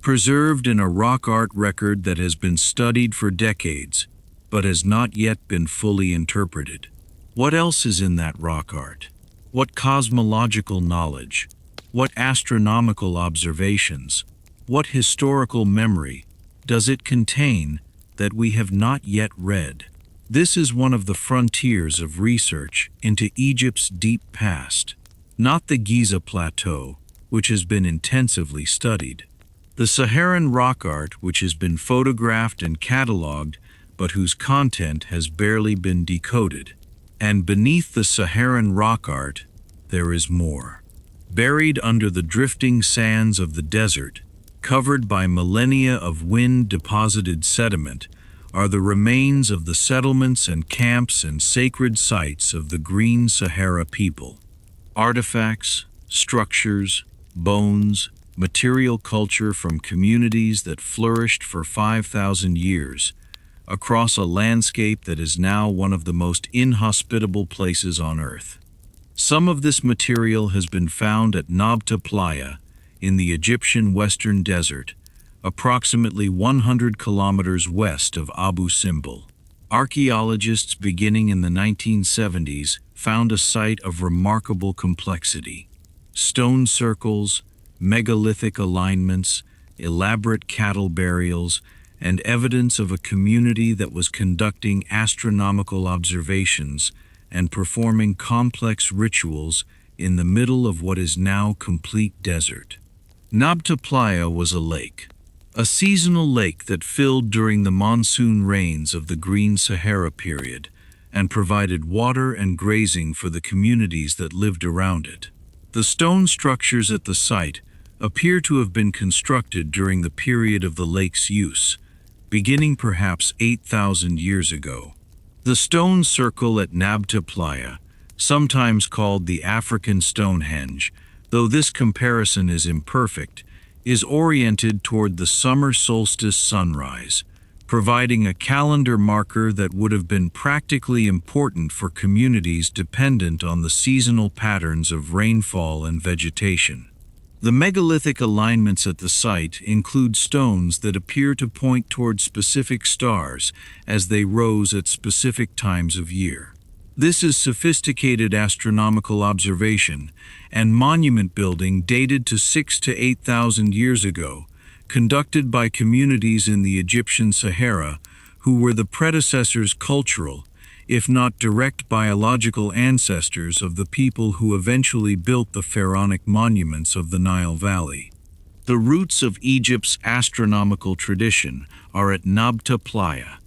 preserved in a rock art record that has been studied for decades, but has not yet been fully interpreted. What else is in that rock art? What cosmological knowledge? What astronomical observations? What historical memory does it contain that we have not yet read? This is one of the frontiers of research into Egypt's deep past, not the Giza plateau, which has been intensively studied. The Saharan rock art, which has been photographed and catalogued, but whose content has barely been decoded. And beneath the Saharan rock art, there is more. Buried under the drifting sands of the desert, covered by millennia of wind-deposited sediment, are the remains of the settlements and camps and sacred sites of the Green Sahara people. Artifacts, structures, bones, material culture from communities that flourished for 5,000 years, across a landscape that is now one of the most inhospitable places on Earth. Some of this material has been found at Nabta Playa, in the Egyptian Western Desert, approximately 100 kilometers west of Abu Simbel. Archaeologists beginning in the 1970s found a site of remarkable complexity. Stone circles, megalithic alignments, elaborate cattle burials, and evidence of a community that was conducting astronomical observations and performing complex rituals in the middle of what is now complete desert. Nabta Playa was a lake, a seasonal lake that filled during the monsoon rains of the Green Sahara period and provided water and grazing for the communities that lived around it. The stone structures at the site appear to have been constructed during the period of the lake's use, beginning perhaps 8,000 years ago. The stone circle at Nabta Playa, sometimes called the African Stonehenge, though this comparison is imperfect, is oriented toward the summer solstice sunrise, providing a calendar marker that would have been practically important for communities dependent on the seasonal patterns of rainfall and vegetation. The megalithic alignments at the site include stones that appear to point toward specific stars as they rose at specific times of year. This is sophisticated astronomical observation and monument building dated to 6,000 to 8,000 years ago, conducted by communities in the Egyptian Sahara who were the predecessors cultural, if not direct biological ancestors of the people who eventually built the pharaonic monuments of the Nile Valley. The roots of Egypt's astronomical tradition are at Nabta Playa.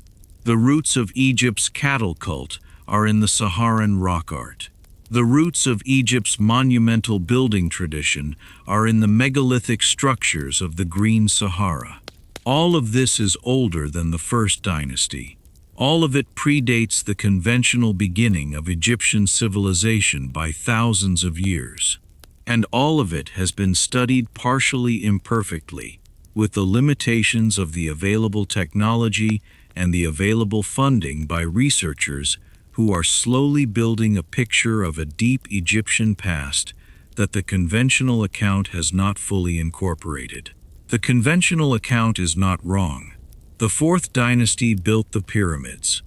The roots of Egypt's cattle cult are in the Saharan rock art. The roots of Egypt's monumental building tradition are in the megalithic structures of the Green Sahara. All of this is older than the First Dynasty. All of it predates the conventional beginning of Egyptian civilization by thousands of years. And all of it has been studied partially imperfectly, with the limitations of the available technology and the available funding by researchers who are slowly building a picture of a deep Egyptian past that the conventional account has not fully incorporated. The conventional account is not wrong. The Fourth Dynasty built the pyramids.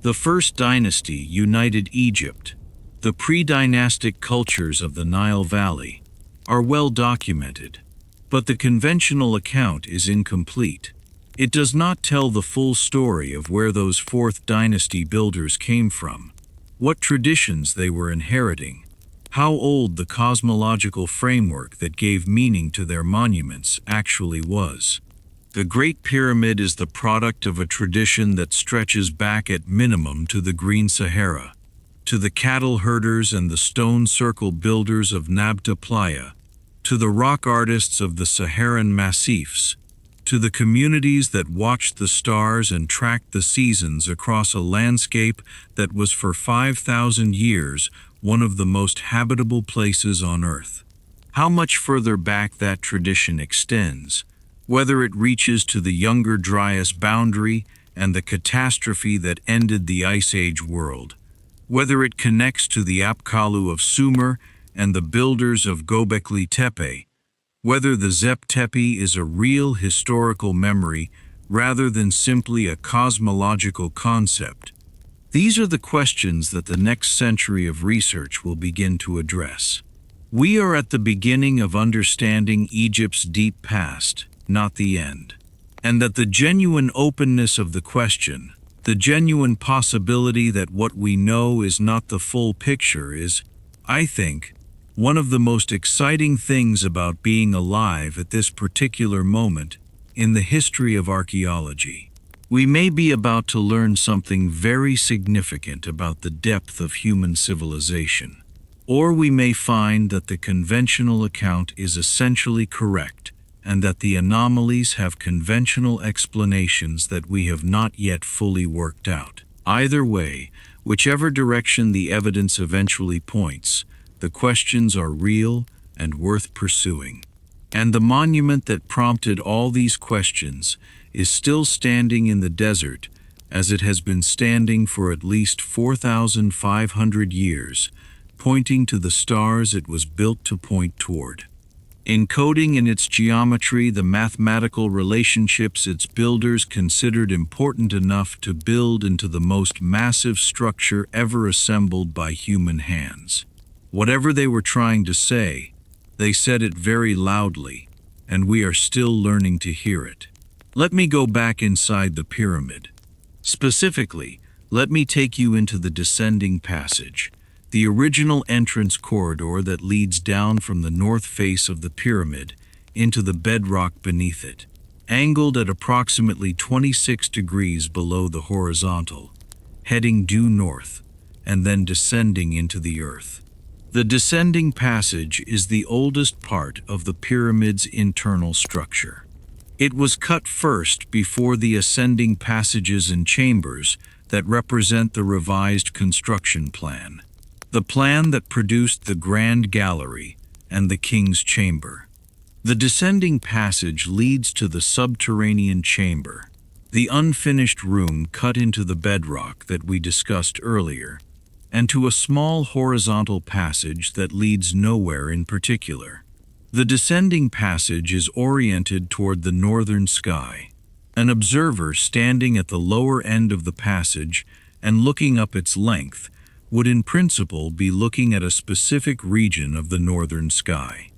The First Dynasty united Egypt. The pre-dynastic cultures of the Nile Valley are well documented, but the conventional account is incomplete. It does not tell the full story of where those Fourth Dynasty builders came from, what traditions they were inheriting, how old the cosmological framework that gave meaning to their monuments actually was. The Great Pyramid is the product of a tradition that stretches back at minimum to the Green Sahara, to the cattle herders and the stone circle builders of Nabta Playa, to the rock artists of the Saharan Massifs, to the communities that watched the stars and tracked the seasons across a landscape that was for 5,000 years one of the most habitable places on Earth. How much further back that tradition extends, whether it reaches to the Younger Dryas boundary and the catastrophe that ended the Ice Age world, whether it connects to the Apkallu of Sumer and the builders of Göbekli Tepe, whether the Zep Tepe is a real historical memory rather than simply a cosmological concept. These are the questions that the next century of research will begin to address. We are at the beginning of understanding Egypt's deep past, not the end. And that the genuine openness of the question, the genuine possibility that what we know is not the full picture is, I think, one of the most exciting things about being alive at this particular moment in the history of archaeology. We may be about to learn something very significant about the depth of human civilization, or we may find that the conventional account is essentially correct and that the anomalies have conventional explanations that we have not yet fully worked out. Either way, whichever direction the evidence eventually points, the questions are real and worth pursuing. And the monument that prompted all these questions is still standing in the desert, as it has been standing for at least 4,500 years, pointing to the stars it was built to point toward. Encoding in its geometry the mathematical relationships its builders considered important enough to build into the most massive structure ever assembled by human hands. Whatever they were trying to say, they said it very loudly, and we are still learning to hear it. Let me go back inside the pyramid. Specifically, let me take you into the descending passage, the original entrance corridor that leads down from the north face of the pyramid into the bedrock beneath it, angled at approximately 26 degrees below the horizontal, heading due north, and then descending into the earth. The descending passage is the oldest part of the pyramid's internal structure. It was cut first before the ascending passages and chambers that represent the revised construction plan, the plan that produced the Grand Gallery and the King's Chamber. The descending passage leads to the subterranean chamber, the unfinished room cut into the bedrock that we discussed earlier, and to a small horizontal passage that leads nowhere in particular. The descending passage is oriented toward the northern sky. An observer standing at the lower end of the passage and looking up its length would in principle be looking at a specific region of the northern sky.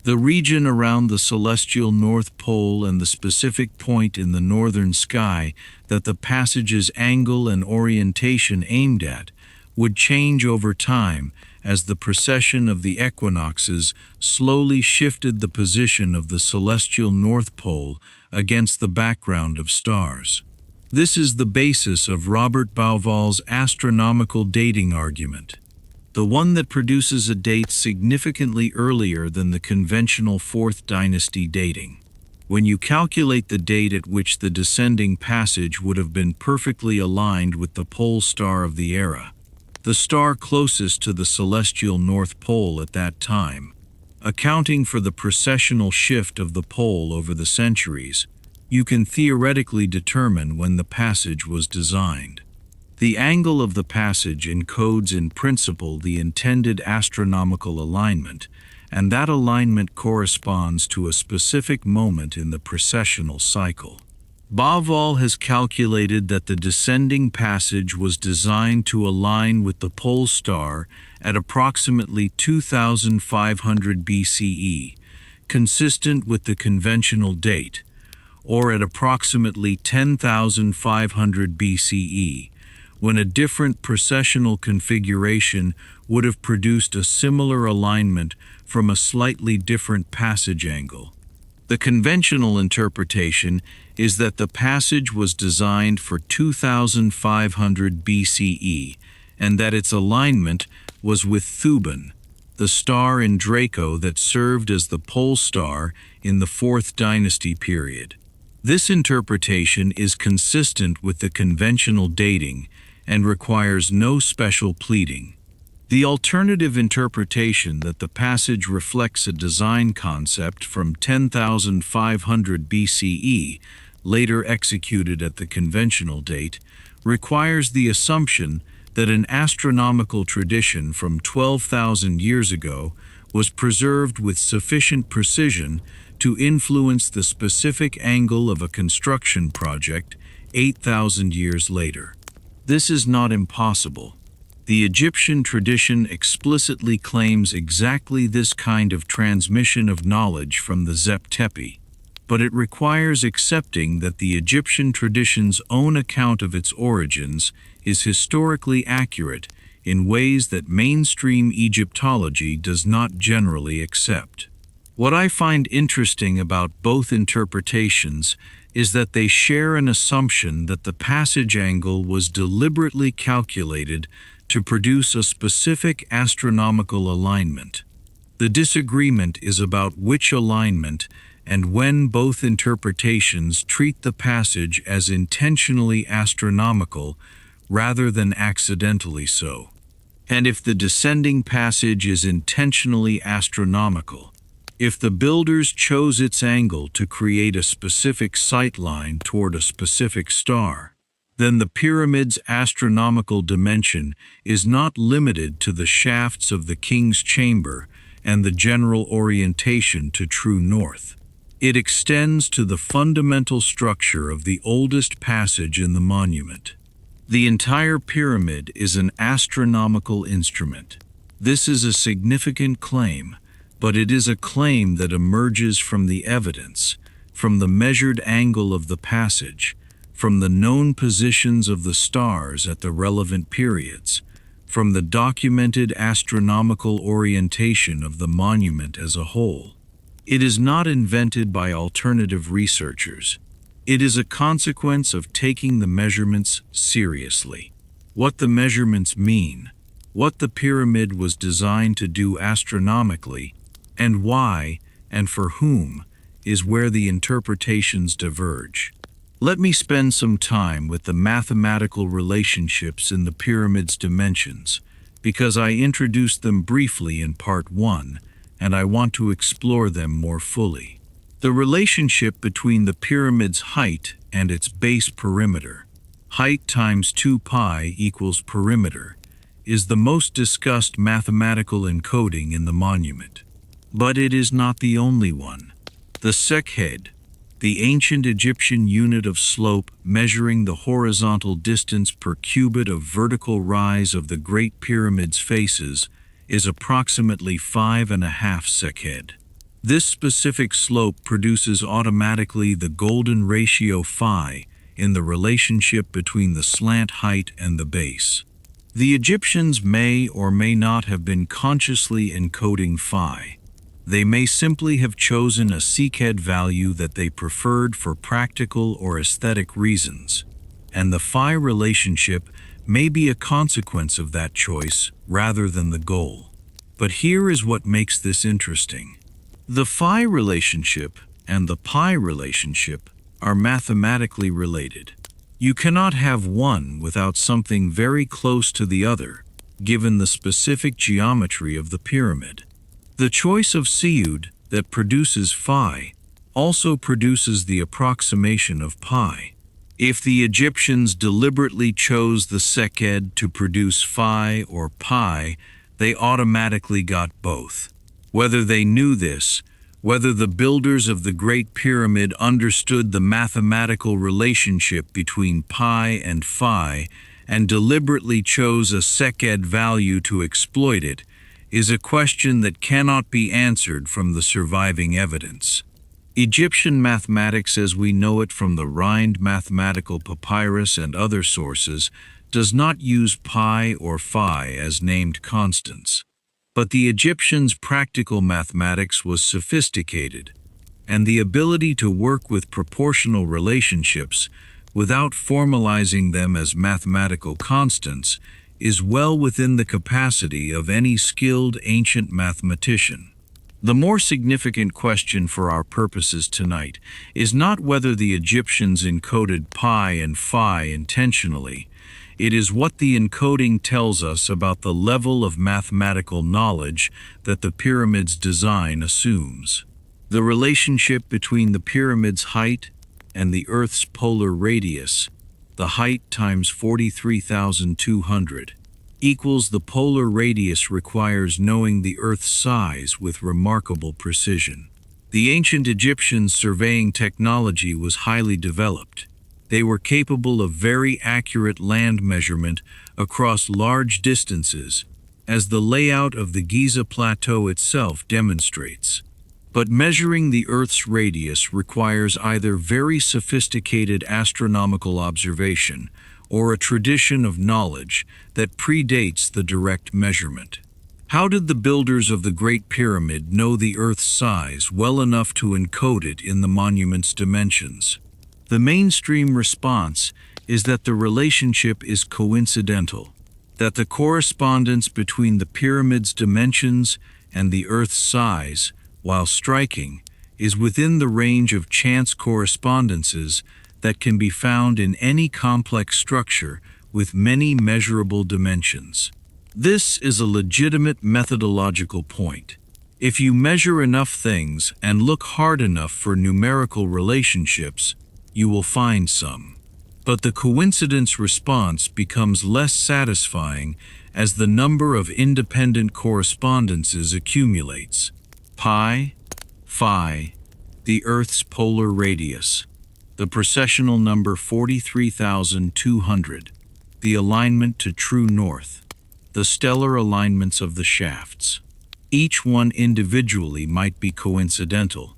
The region around the celestial North Pole and the specific point in the northern sky that the passage's angle and orientation aimed at would change over time as the precession of the equinoxes slowly shifted the position of the celestial North Pole against the background of stars. This is the basis of Robert Bauval's astronomical dating argument. the one that produces a date significantly earlier than the conventional 4th dynasty dating. When you calculate the date at which the descending passage would have been perfectly aligned with the pole star of the era, the star closest to the celestial North Pole at that time, accounting for the precessional shift of the pole over the centuries, you can theoretically determine when the passage was designed. The angle of the passage encodes in principle the intended astronomical alignment, and that alignment corresponds to a specific moment in the precessional cycle. Baffle has calculated that the descending passage was designed to align with the pole star at approximately 2500 BCE, consistent with the conventional date, or at approximately 10,500 BCE, when a different precessional configuration would have produced a similar alignment from a slightly different passage angle. The conventional interpretation is that the passage was designed for 2500 BCE and that its alignment was with Thuban, the star in Draco that served as the pole star in the 4th dynasty period. This interpretation is consistent with the conventional dating and requires no special pleading. The alternative interpretation that the passage reflects a design concept from 10,500 BCE, later executed at the conventional date, requires the assumption that an astronomical tradition from 12,000 years ago was preserved with sufficient precision to influence the specific angle of a construction project 8,000 years later. This is not impossible. The Egyptian tradition explicitly claims exactly this kind of transmission of knowledge from the Zep Tepi, but it requires accepting that the Egyptian tradition's own account of its origins is historically accurate in ways that mainstream Egyptology does not generally accept. What I find interesting about both interpretations is that they share an assumption that the passage angle was deliberately calculated to produce a specific astronomical alignment. The disagreement is about which alignment and when both interpretations treat the passage as intentionally astronomical rather than accidentally so. And if the descending passage is intentionally astronomical, if the builders chose its angle to create a specific sightline toward a specific star, then the pyramid's astronomical dimension is not limited to the shafts of the king's chamber and the general orientation to true north. It extends to the fundamental structure of the oldest passage in the monument. The entire pyramid is an astronomical instrument. This is a significant claim, but it is a claim that emerges from the evidence, from the measured angle of the passage, from the known positions of the stars at the relevant periods, from the documented astronomical orientation of the monument as a whole. It is not invented by alternative researchers. It is a consequence of taking the measurements seriously. What the measurements mean, what the pyramid was designed to do astronomically, and why and for whom is where the interpretations diverge. Let me spend some time with the mathematical relationships in the pyramid's dimensions, because I introduced them briefly in Part 1, and I want to explore them more fully. The relationship between the pyramid's height and its base perimeter, height times 2 pi equals perimeter, is the most discussed mathematical encoding in the monument. But it is not the only one. The Sekhed, the ancient Egyptian unit of slope measuring the horizontal distance per cubit of vertical rise of the Great Pyramid's faces, is approximately 5.5 sekhed. This specific slope produces automatically the golden ratio phi in the relationship between the slant height and the base. The Egyptians may or may not have been consciously encoding phi. They may simply have chosen a sekhed value that they preferred for practical or aesthetic reasons, and the phi relationship may be a consequence of that choice rather than the goal. But here is what makes this interesting. The phi relationship and the pi relationship are mathematically related. You cannot have one without something very close to the other, given the specific geometry of the pyramid. The choice of Siud that produces phi also produces the approximation of pi. If the Egyptians deliberately chose the Seked to produce phi or pi, they automatically got both. Whether they knew this, whether the builders of the Great Pyramid understood the mathematical relationship between pi and phi and deliberately chose a Seked value to exploit it, is a question that cannot be answered from the surviving evidence. Egyptian mathematics as we know it from the Rhind mathematical papyrus and other sources does not use pi or phi as named constants. But the Egyptians' practical mathematics was sophisticated, and the ability to work with proportional relationships without formalizing them as mathematical constants is well within the capacity of any skilled ancient mathematician. The more significant question for our purposes tonight is not whether the Egyptians encoded pi and phi intentionally. It is what the encoding tells us about the level of mathematical knowledge that the pyramid's design assumes. The relationship between the pyramid's height and the Earth's polar radius, the height times 43,200, equals the polar radius requires knowing the Earth's size with remarkable precision. The ancient Egyptians' surveying technology was highly developed. They were capable of very accurate land measurement across large distances, as the layout of the Giza plateau itself demonstrates. But measuring the Earth's radius requires either very sophisticated astronomical observation or a tradition of knowledge that predates the direct measurement. How did the builders of the Great Pyramid know the Earth's size well enough to encode it in the monument's dimensions? The mainstream response is that the relationship is coincidental, that the correspondence between the pyramid's dimensions and the Earth's size, while striking, is within the range of chance correspondences that can be found in any complex structure with many measurable dimensions. This is a legitimate methodological point. If you measure enough things and look hard enough for numerical relationships, you will find some. But the coincidence response becomes less satisfying as the number of independent correspondences accumulates. Pi, phi, the Earth's polar radius, the precessional number 43,200, the alignment to true north, the stellar alignments of the shafts. Each one individually might be coincidental,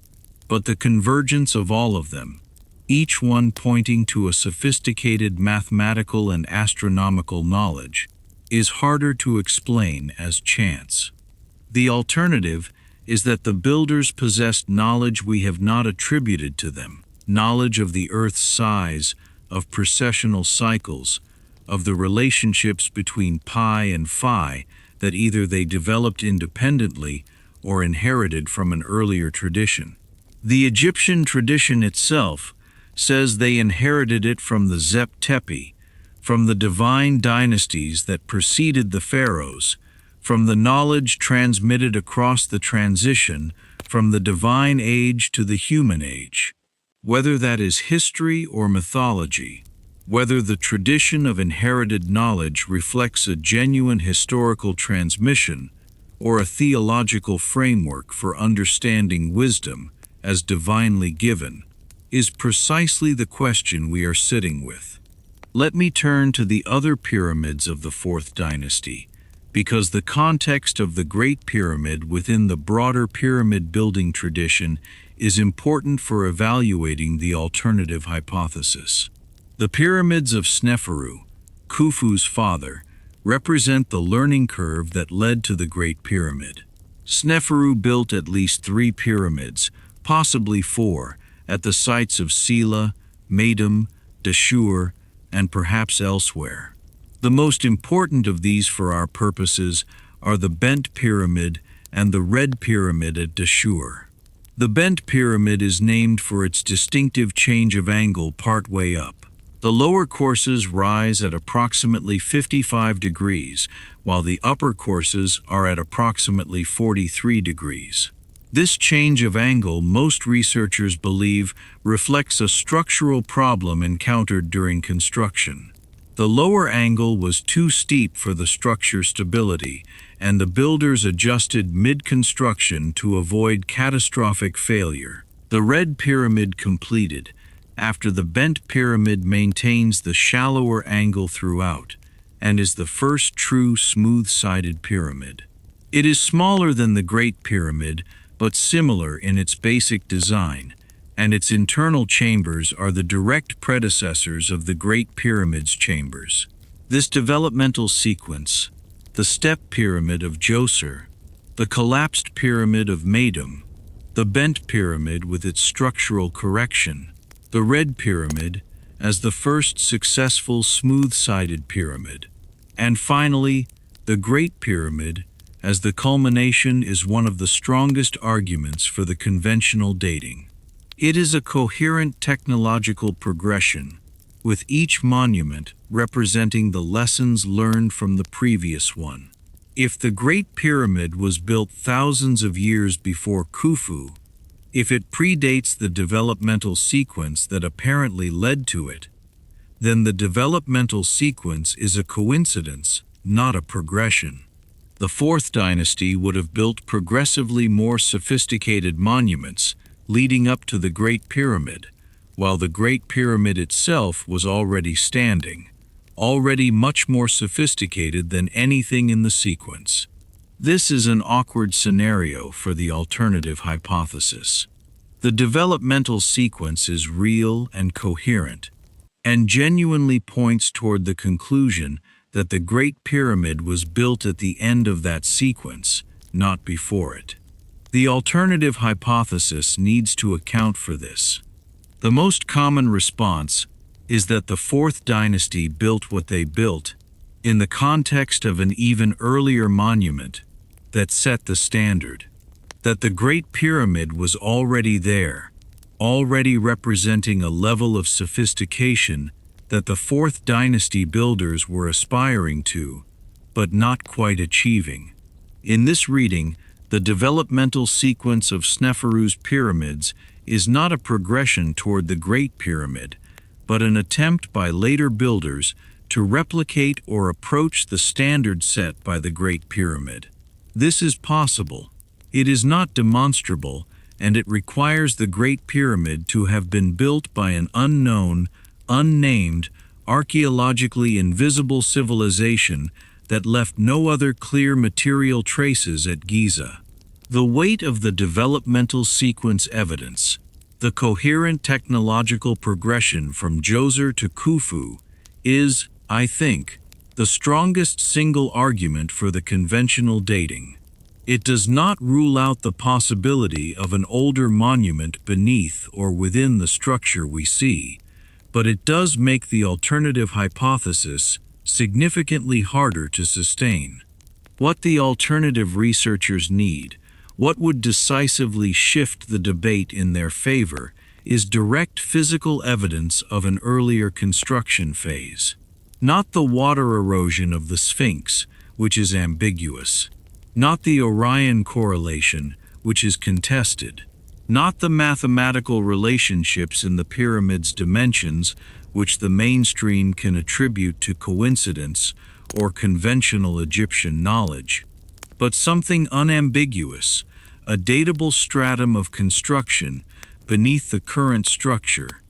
but the convergence of all of them, each one pointing to a sophisticated mathematical and astronomical knowledge, is harder to explain as chance. The alternative is that the builders possessed knowledge we have not attributed to them, knowledge of the Earth's size, of precessional cycles, of the relationships between pi and phi that either they developed independently or inherited from an earlier tradition. The Egyptian tradition itself says they inherited it from the Zep Tepi, from the divine dynasties that preceded the pharaohs, from the knowledge transmitted across the transition from the divine age to the human age. Whether that is history or mythology, whether the tradition of inherited knowledge reflects a genuine historical transmission or a theological framework for understanding wisdom as divinely given, is precisely the question we are sitting with. Let me turn to the other pyramids of the Fourth Dynasty, because the context of the Great Pyramid within the broader pyramid building tradition is important for evaluating the alternative hypothesis. The pyramids of Sneferu, Khufu's father, represent the learning curve that led to the Great Pyramid. Sneferu built at least 3 pyramids, possibly 4, at the sites of Sela, Meidum, Dashur, and perhaps elsewhere. The most important of these for our purposes are the bent pyramid and the red pyramid at Dashur. The bent pyramid is named for its distinctive change of angle partway up. The lower courses rise at approximately 55 degrees, while the upper courses are at approximately 43 degrees. This change of angle, most researchers believe, reflects a structural problem encountered during construction. The lower angle was too steep for the structure's stability, and the builders adjusted mid-construction to avoid catastrophic failure. The red pyramid completed, after the bent pyramid maintains the shallower angle throughout, and is the first true smooth-sided pyramid. It is smaller than the Great Pyramid, but similar in its basic design, and its internal chambers are the direct predecessors of the Great Pyramid's chambers. This developmental sequence, the step pyramid of Djoser, the collapsed pyramid of Meidum, the bent pyramid with its structural correction, the red pyramid as the first successful smooth-sided pyramid, and finally, the Great Pyramid as the culmination is one of the strongest arguments for the conventional dating. It is a coherent technological progression, with each monument representing the lessons learned from the previous one. If the Great Pyramid was built thousands of years before Khufu, if it predates the developmental sequence that apparently led to it, then the developmental sequence is a coincidence, not a progression. The Fourth Dynasty would have built progressively more sophisticated monuments leading up to the Great Pyramid, while the Great Pyramid itself was already standing, already much more sophisticated than anything in the sequence. This is an awkward scenario for the alternative hypothesis. The developmental sequence is real and coherent, and genuinely points toward the conclusion that the Great Pyramid was built at the end of that sequence, not before it. The alternative hypothesis needs to account for this. The most common response is that the Fourth Dynasty built what they built in the context of an even earlier monument that set the standard, that the Great Pyramid was already there, already representing a level of sophistication that the Fourth Dynasty builders were aspiring to, but not quite achieving. In this reading, the developmental sequence of Sneferu's pyramids is not a progression toward the Great Pyramid, but an attempt by later builders to replicate or approach the standard set by the Great Pyramid. This is possible. It is not demonstrable, and it requires the Great Pyramid to have been built by an unknown, unnamed, archaeologically invisible civilization that left no other clear material traces at Giza. The weight of the developmental sequence evidence, the coherent technological progression from Djoser to Khufu, is, I think, the strongest single argument for the conventional dating. It does not rule out the possibility of an older monument beneath or within the structure we see, but it does make the alternative hypothesis significantly harder to sustain. What the alternative researchers need, what would decisively shift the debate in their favor, is direct physical evidence of an earlier construction phase. Not the water erosion of the Sphinx, which is ambiguous. Not the Orion correlation, which is contested. Not the mathematical relationships in the pyramid's dimensions, which the mainstream can attribute to coincidence or conventional Egyptian knowledge, but something unambiguous, a datable stratum of construction beneath the current structure,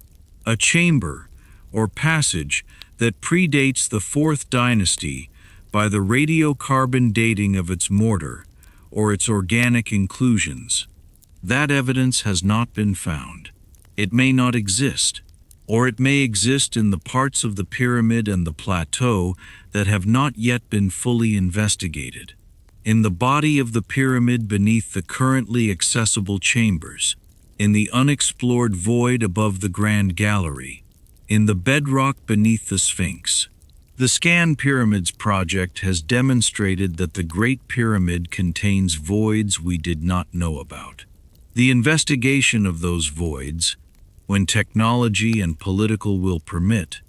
a chamber or passage that predates the Fourth Dynasty by the radiocarbon dating of its mortar or its organic inclusions. That evidence has not been found. It may not exist, or it may exist in the parts of the pyramid and the plateau that have not yet been fully investigated. In the body of the pyramid beneath the currently accessible chambers, in the unexplored void above the Grand Gallery, in the bedrock beneath the Sphinx. The Scan Pyramids project has demonstrated that the Great Pyramid contains voids we did not know about. The investigation of those voids, when technology and political will permit,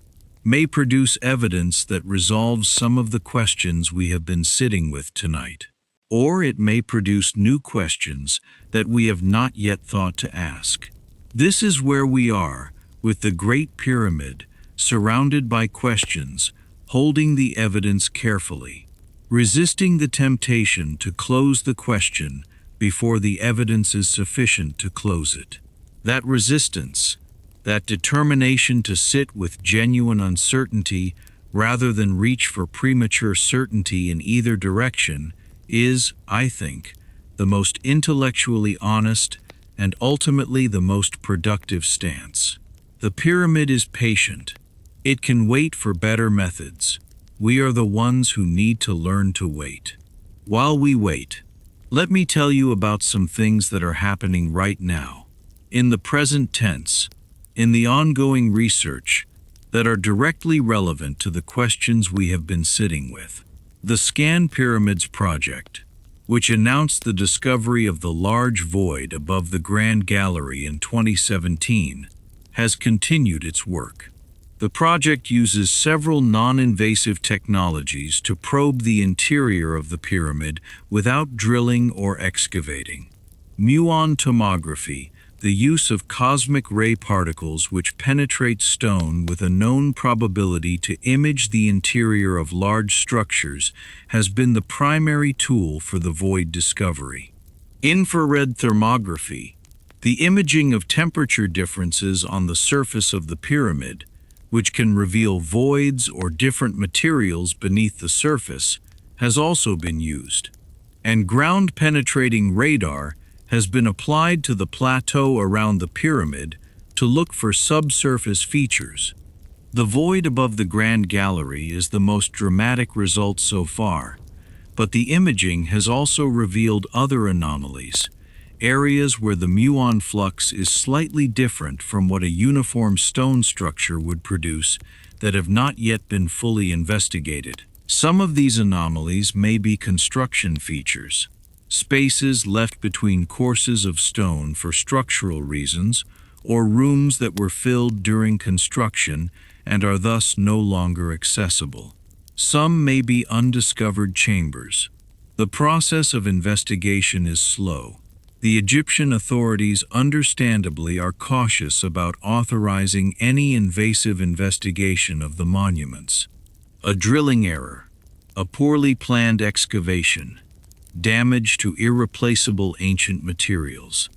may produce evidence that resolves some of the questions we have been sitting with tonight. Or it may produce new questions that we have not yet thought to ask. This is where we are, with the Great Pyramid, surrounded by questions, holding the evidence carefully, resisting the temptation to close the question before the evidence is sufficient to close it. That resistance, that determination to sit with genuine uncertainty rather than reach for premature certainty in either direction is, I think, the most intellectually honest and ultimately the most productive stance. The pyramid is patient. It can wait for better methods. We are the ones who need to learn to wait. While we wait, let me tell you about some things that are happening right now, in the present tense, in the ongoing research, that are directly relevant to the questions we have been sitting with. The Scan Pyramids project, which announced the discovery of the large void above the Grand Gallery in 2017, has continued its work. The project uses several non-invasive technologies to probe the interior of the pyramid without drilling or excavating. Muon tomography, the use of cosmic ray particles which penetrate stone with a known probability to image the interior of large structures, has been the primary tool for the void discovery. Infrared thermography, the imaging of temperature differences on the surface of the pyramid, which can reveal voids or different materials beneath the surface, has also been used. And ground-penetrating radar has been applied to the plateau around the pyramid to look for subsurface features. The void above the Grand Gallery is the most dramatic result so far, but the imaging has also revealed other anomalies, areas where the muon flux is slightly different from what a uniform stone structure would produce that have not yet been fully investigated. Some of these anomalies may be construction features, spaces left between courses of stone for structural reasons, or rooms that were filled during construction and are thus no longer accessible. Some may be undiscovered chambers. The process of investigation is slow. The Egyptian authorities understandably are cautious about authorizing any invasive investigation of the monuments. A drilling error, a poorly planned excavation, damage to irreplaceable ancient materials.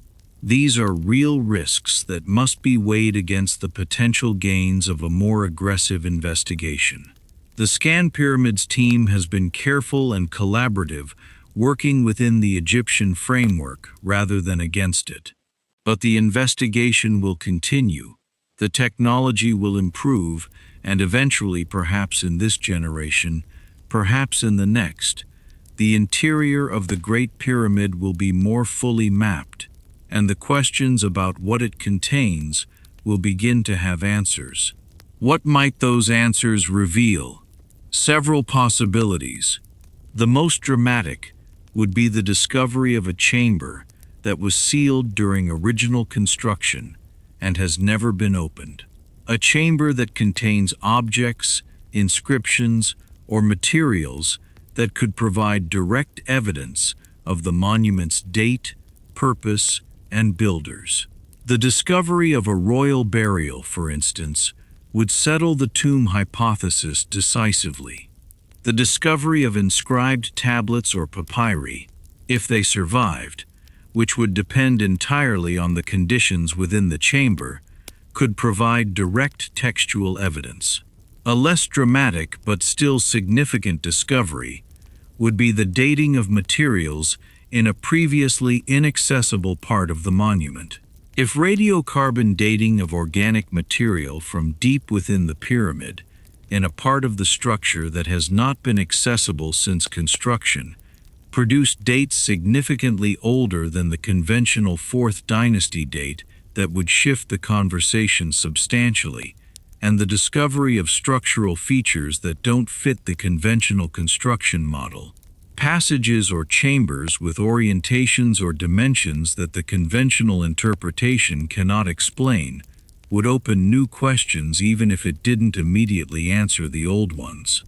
These are real risks that must be weighed against the potential gains of a more aggressive investigation. The Scan Pyramids team has been careful and collaborative, working within the Egyptian framework rather than against it. But the investigation will continue, the technology will improve, and eventually, perhaps in this generation, perhaps in the next, the interior of the Great Pyramid will be more fully mapped, and the questions about what it contains will begin to have answers. What might those answers reveal? Several possibilities. The most dramatic would be the discovery of a chamber that was sealed during original construction and has never been opened. A chamber that contains objects, inscriptions, or materials that could provide direct evidence of the monument's date, purpose, and builders. The discovery of a royal burial, for instance, would settle the tomb hypothesis decisively. The discovery of inscribed tablets or papyri, if they survived, which would depend entirely on the conditions within the chamber, could provide direct textual evidence. A less dramatic but still significant discovery would be the dating of materials in a previously inaccessible part of the monument. If radiocarbon dating of organic material from deep within the pyramid, in a part of the structure that has not been accessible since construction, produced dates significantly older than the conventional 4th dynasty date that would shift the conversation substantially, and the discovery of structural features that don't fit the conventional construction model. Passages or chambers with orientations or dimensions that the conventional interpretation cannot explain would open new questions even if it didn't immediately answer the old ones.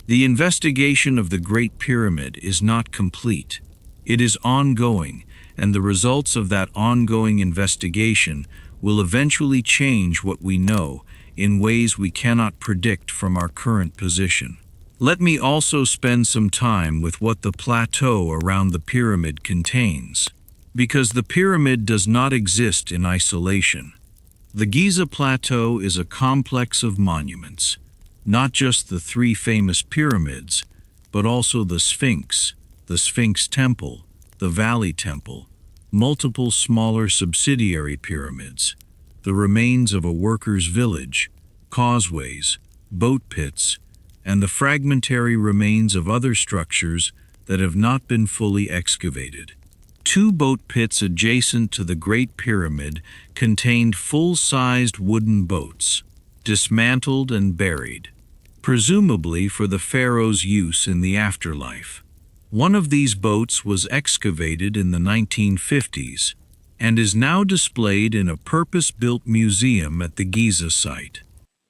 The investigation of the Great Pyramid is not complete. It is ongoing, and the results of that ongoing investigation will eventually change what we know in ways we cannot predict from our current position. Let me also spend some time with what the plateau around the pyramid contains, because the pyramid does not exist in isolation. The Giza Plateau is a complex of monuments, not just the three famous pyramids, but also the Sphinx Temple, the Valley Temple, multiple smaller subsidiary pyramids, the remains of a workers' village, causeways, boat pits, and the fragmentary remains of other structures that have not been fully excavated. 2 boat pits adjacent to the Great Pyramid contained full-sized wooden boats, dismantled and buried, presumably for the pharaoh's use in the afterlife. One of these boats was excavated in the 1950s and is now displayed in a purpose-built museum at the Giza site.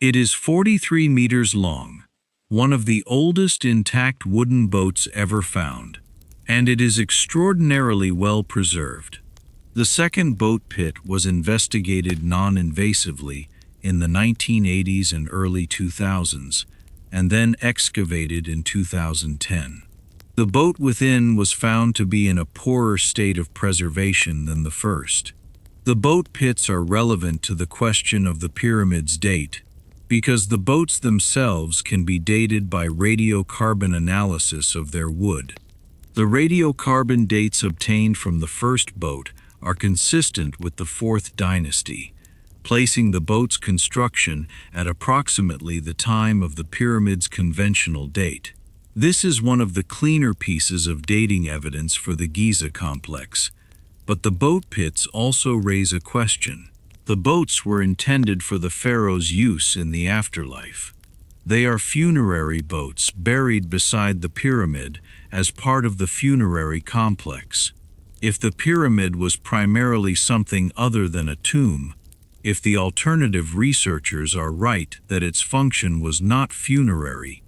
It is 43 meters long, one of the oldest intact wooden boats ever found, and it is extraordinarily well preserved. The second boat pit was investigated non-invasively in the 1980s and early 2000s, and then excavated in 2010. The boat within was found to be in a poorer state of preservation than the first. The boat pits are relevant to the question of the pyramid's date, because the boats themselves can be dated by radiocarbon analysis of their wood. The radiocarbon dates obtained from the first boat are consistent with the 4th dynasty, placing the boat's construction at approximately the time of the pyramid's conventional date. This is one of the cleaner pieces of dating evidence for the Giza complex, but the boat pits also raise a question. The boats were intended for the pharaoh's use in the afterlife. They are funerary boats buried beside the pyramid as part of the funerary complex. If the pyramid was primarily something other than a tomb, if the alternative researchers are right that its function was not funerary,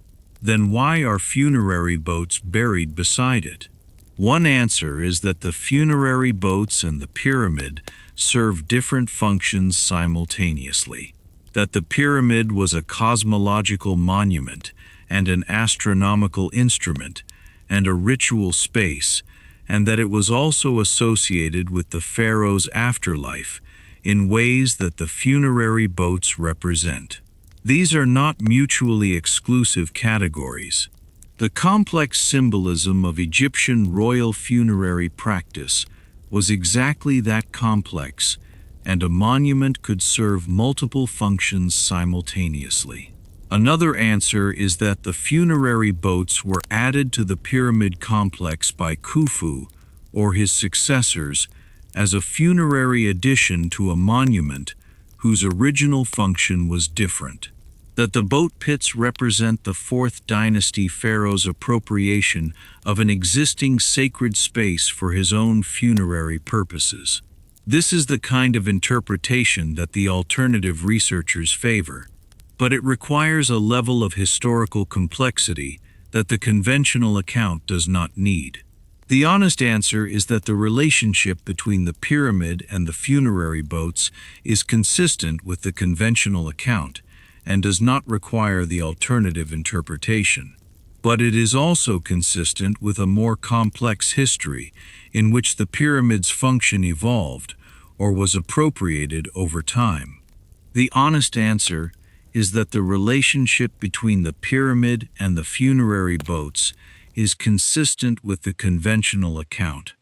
then why are funerary boats buried beside it? One answer is that the funerary boats and the pyramid serve different functions simultaneously. That the pyramid was a cosmological monument and an astronomical instrument and a ritual space, and that it was also associated with the pharaoh's afterlife in ways that the funerary boats represent. These are not mutually exclusive categories. The complex symbolism of Egyptian royal funerary practice was exactly that complex, and a monument could serve multiple functions simultaneously. Another answer is that the funerary boats were added to the pyramid complex by Khufu or his successors as a funerary addition to a monument whose original function was different. That the boat pits represent the 4th dynasty pharaoh's appropriation of an existing sacred space for his own funerary purposes. This is the kind of interpretation that the alternative researchers favor, but it requires a level of historical complexity that the conventional account does not need. The honest answer is that the relationship between the pyramid and the funerary boats is consistent with the conventional account and does not require the alternative interpretation. But it is also consistent with a more complex history in which the pyramid's function evolved or was appropriated over time. The honest answer is that the relationship between the pyramid and the funerary boats is consistent with the conventional account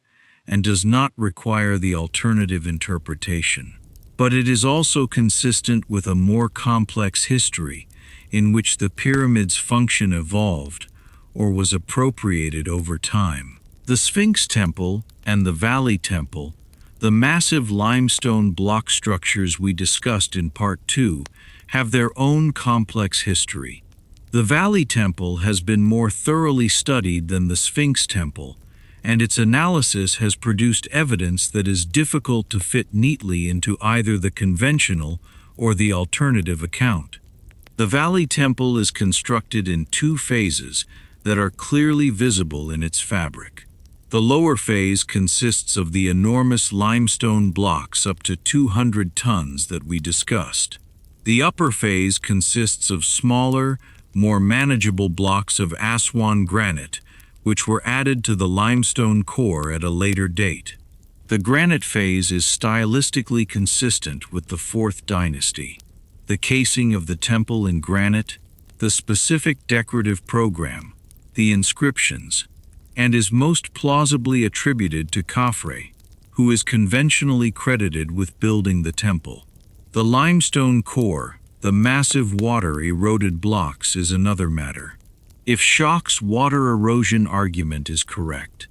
and does not require the alternative interpretation. But it is also consistent with a more complex history in which the pyramid's function evolved or was appropriated over time. The Sphinx Temple and the Valley Temple, the massive limestone block structures we discussed in Part 2, have their own complex history. The Valley Temple has been more thoroughly studied than the Sphinx Temple, and its analysis has produced evidence that is difficult to fit neatly into either the conventional or the alternative account. The Valley Temple is constructed in two phases that are clearly visible in its fabric. The lower phase consists of the enormous limestone blocks up to 200 tons that we discussed. The upper phase consists of smaller, more manageable blocks of Aswan granite, which were added to the limestone core at a later date. The granite phase is stylistically consistent with the Fourth Dynasty. The casing of the temple in granite, the specific decorative program, the inscriptions, and is most plausibly attributed to Khafre, who is conventionally credited with building the temple. The limestone core, the massive water-eroded blocks, is another matter. If Schoch's water erosion argument is correct,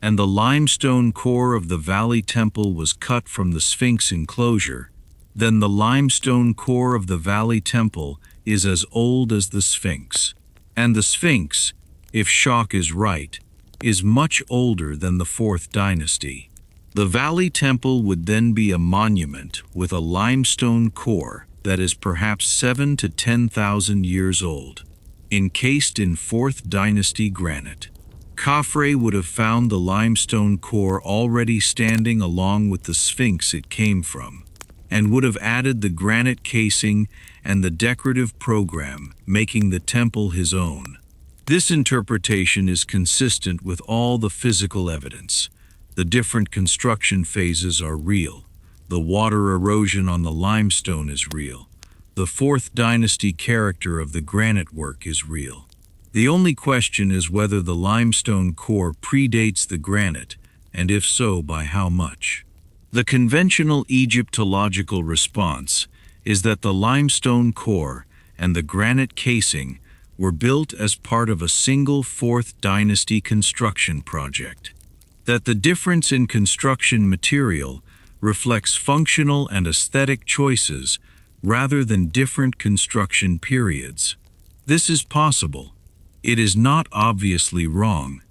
and the limestone core of the Valley Temple was cut from the Sphinx enclosure, then the limestone core of the Valley Temple is as old as the Sphinx. And the Sphinx, if Schoch is right, is much older than the Fourth Dynasty. The Valley Temple would then be a monument with a limestone core that is perhaps 7,000 to 10,000 years old, encased in Fourth Dynasty granite. Khafre would have found the limestone core already standing along with the Sphinx it came from, and would have added the granite casing and the decorative program, making the temple his own. This interpretation is consistent with all the physical evidence. The different construction phases are real. The water erosion on the limestone is real. The Fourth Dynasty character of the granite work is real. The only question is whether the limestone core predates the granite, and if so, by how much. The conventional Egyptological response is that the limestone core and the granite casing were built as part of a single Fourth Dynasty construction project. That the difference in construction material reflects functional and aesthetic choices rather than different construction periods. This is possible. It is not obviously wrong,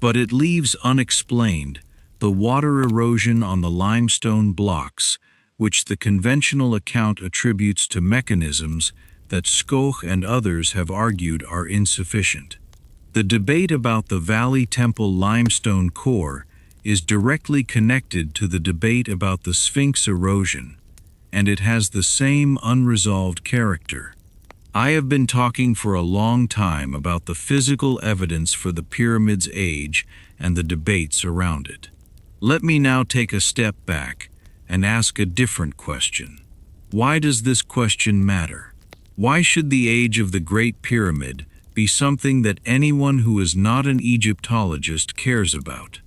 but it leaves unexplained the water erosion on the limestone blocks, which the conventional account attributes to mechanisms that Schoch and others have argued are insufficient. The debate about the Valley Temple limestone core is directly connected to the debate about the Sphinx erosion, and it has the same unresolved character. I have been talking for a long time about the physical evidence for the pyramid's age and the debates around it. Let me now take a step back and ask a different question. Why does this question matter? Why should the age of the Great Pyramid be something that anyone who is not an Egyptologist cares about?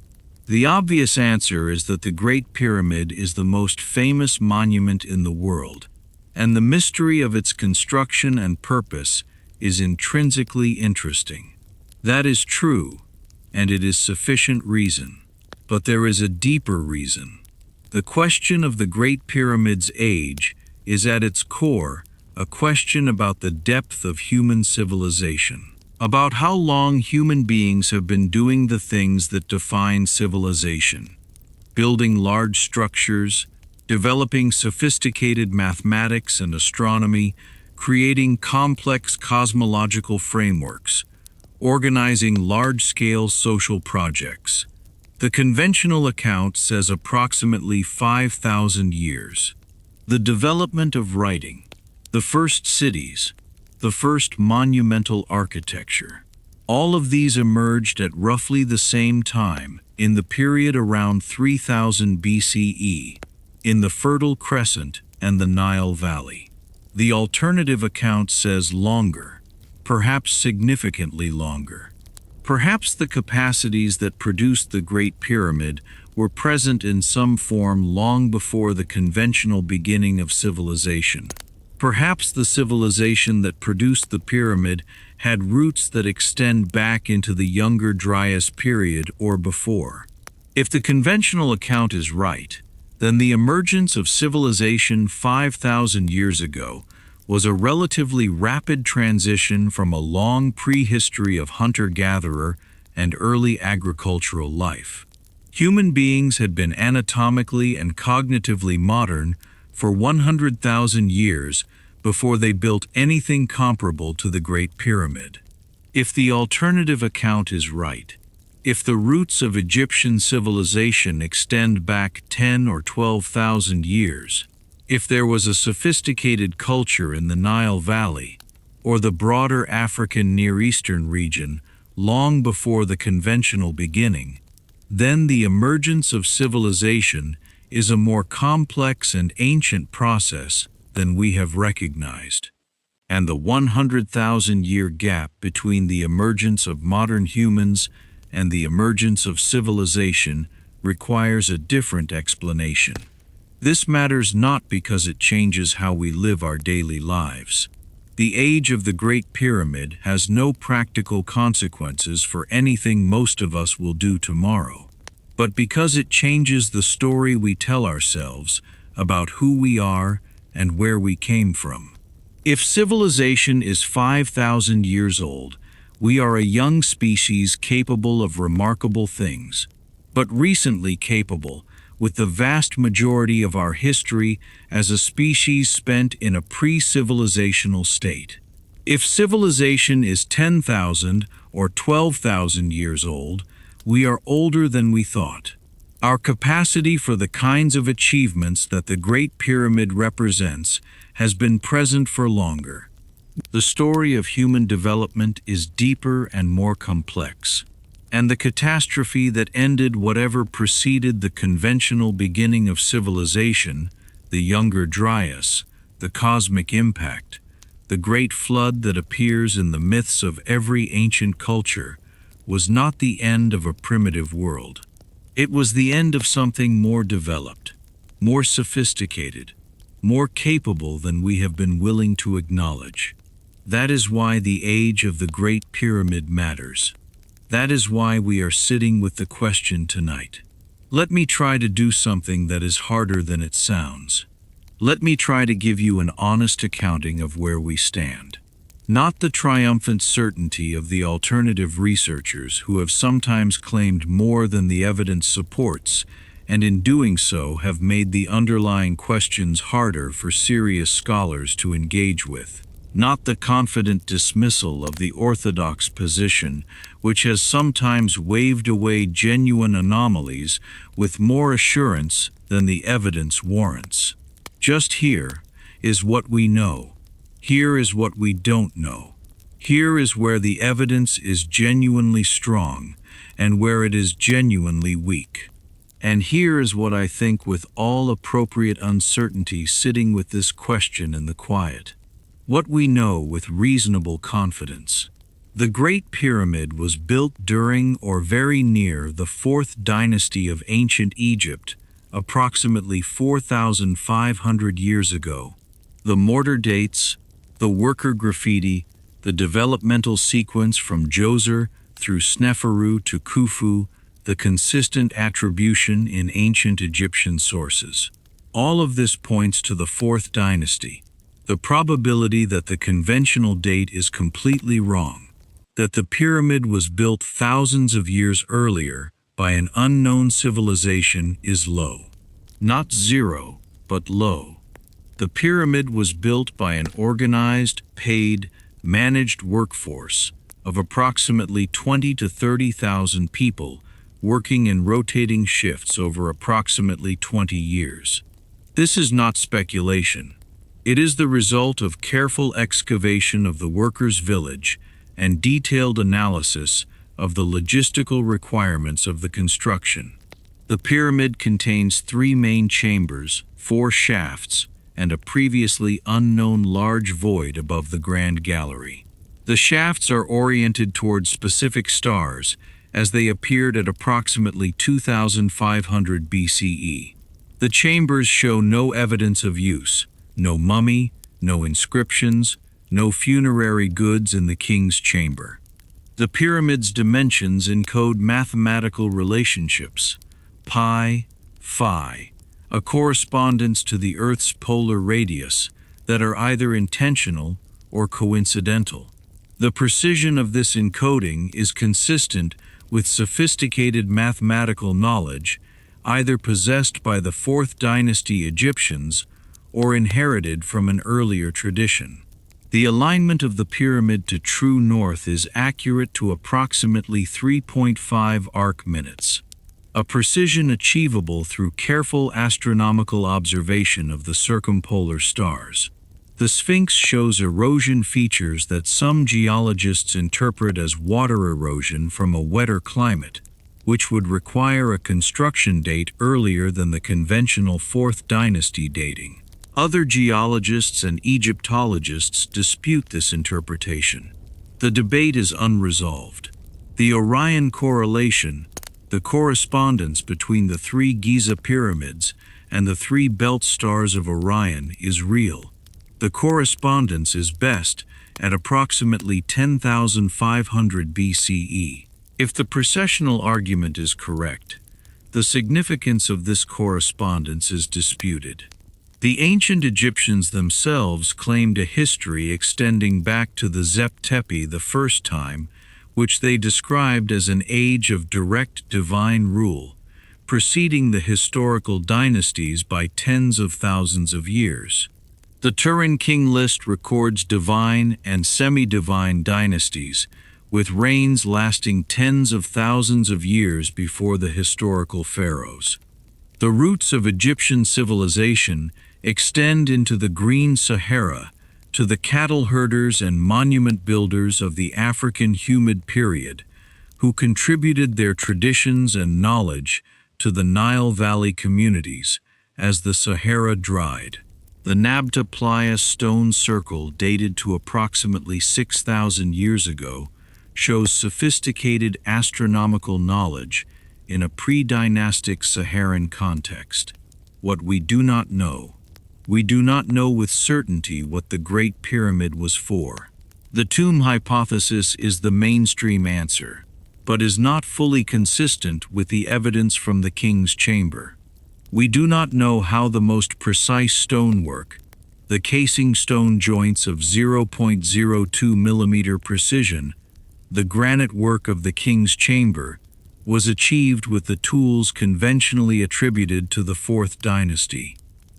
The obvious answer is that the Great Pyramid is the most famous monument in the world, and the mystery of its construction and purpose is intrinsically interesting. That is true, and it is sufficient reason. But there is a deeper reason. The question of the Great Pyramid's age is at its core a question about the depth of human civilization, about how long human beings have been doing the things that define civilization, building large structures, developing sophisticated mathematics and astronomy, creating complex cosmological frameworks, organizing large-scale social projects. The conventional account says approximately 5,000 years. The development of writing, the first cities, the first monumental architecture. All of these emerged at roughly the same time, in the period around 3000 BCE, in the Fertile Crescent and the Nile Valley. The alternative account says longer, perhaps significantly longer. Perhaps the capacities that produced the Great Pyramid were present in some form long before the conventional beginning of civilization. Perhaps the civilization that produced the pyramid had roots that extend back into the Younger Dryas period or before. If the conventional account is right, then the emergence of civilization 5,000 years ago was a relatively rapid transition from a long prehistory of hunter-gatherer and early agricultural life. Human beings had been anatomically and cognitively modern for 100,000 years before they built anything comparable to the Great Pyramid. If the alternative account is right, if the roots of Egyptian civilization extend back 10 or 12,000 years, if there was a sophisticated culture in the Nile Valley or the broader African Near Eastern region long before the conventional beginning, then the emergence of civilization is a more complex and ancient process than we have recognized. And the 100,000-year gap between the emergence of modern humans and the emergence of civilization requires a different explanation. This matters not because it changes how we live our daily lives. The age of the Great Pyramid has no practical consequences for anything most of us will do tomorrow, but because it changes the story we tell ourselves about who we are and where we came from. If civilization is 5,000 years old, we are a young species capable of remarkable things, but recently capable, with the vast majority of our history as a species spent in a pre-civilizational state. If civilization is 10,000 or 12,000 years old, we are older than we thought. Our capacity for the kinds of achievements that the Great Pyramid represents has been present for longer. The story of human development is deeper and more complex, and the catastrophe that ended whatever preceded the conventional beginning of civilization, the Younger Dryas, the cosmic impact, the great flood that appears in the myths of every ancient culture, was not the end of a primitive world. It was the end of something more developed, more sophisticated, more capable than we have been willing to acknowledge. That is why the age of the Great Pyramid matters. That is why we are sitting with the question tonight. Let me try to do something that is harder than it sounds. Let me try to give you an honest accounting of where we stand. Not the triumphant certainty of the alternative researchers who have sometimes claimed more than the evidence supports, and in doing so have made the underlying questions harder for serious scholars to engage with. Not the confident dismissal of the orthodox position, which has sometimes waved away genuine anomalies with more assurance than the evidence warrants. Just here is what we know. Here is what we don't know. Here is where the evidence is genuinely strong and where it is genuinely weak. And here is what I think with all appropriate uncertainty sitting with this question in the quiet. What we know with reasonable confidence. The Great Pyramid was built during or very near the 4th dynasty of ancient Egypt, approximately 4,500 years ago. The mortar dates, the worker graffiti, the developmental sequence from Djoser through Sneferu to Khufu, the consistent attribution in ancient Egyptian sources. All of this points to the 4th dynasty. The probability that the conventional date is completely wrong, that the pyramid was built thousands of years earlier by an unknown civilization is low. Not zero, but low. The pyramid was built by an organized, paid, managed workforce of approximately 20 to 30,000 people working in rotating shifts over approximately 20 years. This is not speculation. It is the result of careful excavation of the workers' village and detailed analysis of the logistical requirements of the construction. The pyramid contains 3 main chambers, 4 shafts, and a previously unknown large void above the grand gallery. The shafts are oriented towards specific stars as they appeared at approximately 2,500 BCE. The chambers show no evidence of use. No mummy, no inscriptions, no funerary goods in the king's chamber. The pyramid's dimensions encode mathematical relationships, pi, phi, a correspondence to the Earth's polar radius that are either intentional or coincidental. The precision of this encoding is consistent with sophisticated mathematical knowledge, either possessed by the 4th dynasty Egyptians or inherited from an earlier tradition. The alignment of the pyramid to true north is accurate to approximately 3.5 arc minutes, a precision achievable through careful astronomical observation of the circumpolar stars. The Sphinx shows erosion features that some geologists interpret as water erosion from a wetter climate, which would require a construction date earlier than the conventional 4th dynasty dating. Other geologists and Egyptologists dispute this interpretation. The debate is unresolved. The Orion correlation, the correspondence between the 3 Giza pyramids and the 3 belt stars of Orion, is real. The correspondence is best at approximately 10,500 BCE. If the precessional argument is correct, the significance of this correspondence is disputed. The ancient Egyptians themselves claimed a history extending back to the Zep Tepi the first time, which they described as an age of direct divine rule, preceding the historical dynasties by tens of thousands of years. The Turin King list records divine and semi-divine dynasties, with reigns lasting tens of thousands of years before the historical pharaohs. The roots of Egyptian civilization extend into the Green Sahara, to the cattle herders and monument builders of the African humid period, who contributed their traditions and knowledge to the Nile Valley communities as the Sahara dried. The Nabta Playa stone circle, dated to approximately 6,000 years ago, shows sophisticated astronomical knowledge in a pre-dynastic Saharan context. What we do not know. We do not know with certainty what the Great Pyramid was for. The tomb hypothesis is the mainstream answer, but is not fully consistent with the evidence from the King's Chamber. We do not know how the most precise stonework, the casing stone joints of 0.02 mm precision, the granite work of the King's Chamber, was achieved with the tools conventionally attributed to the 4th dynasty.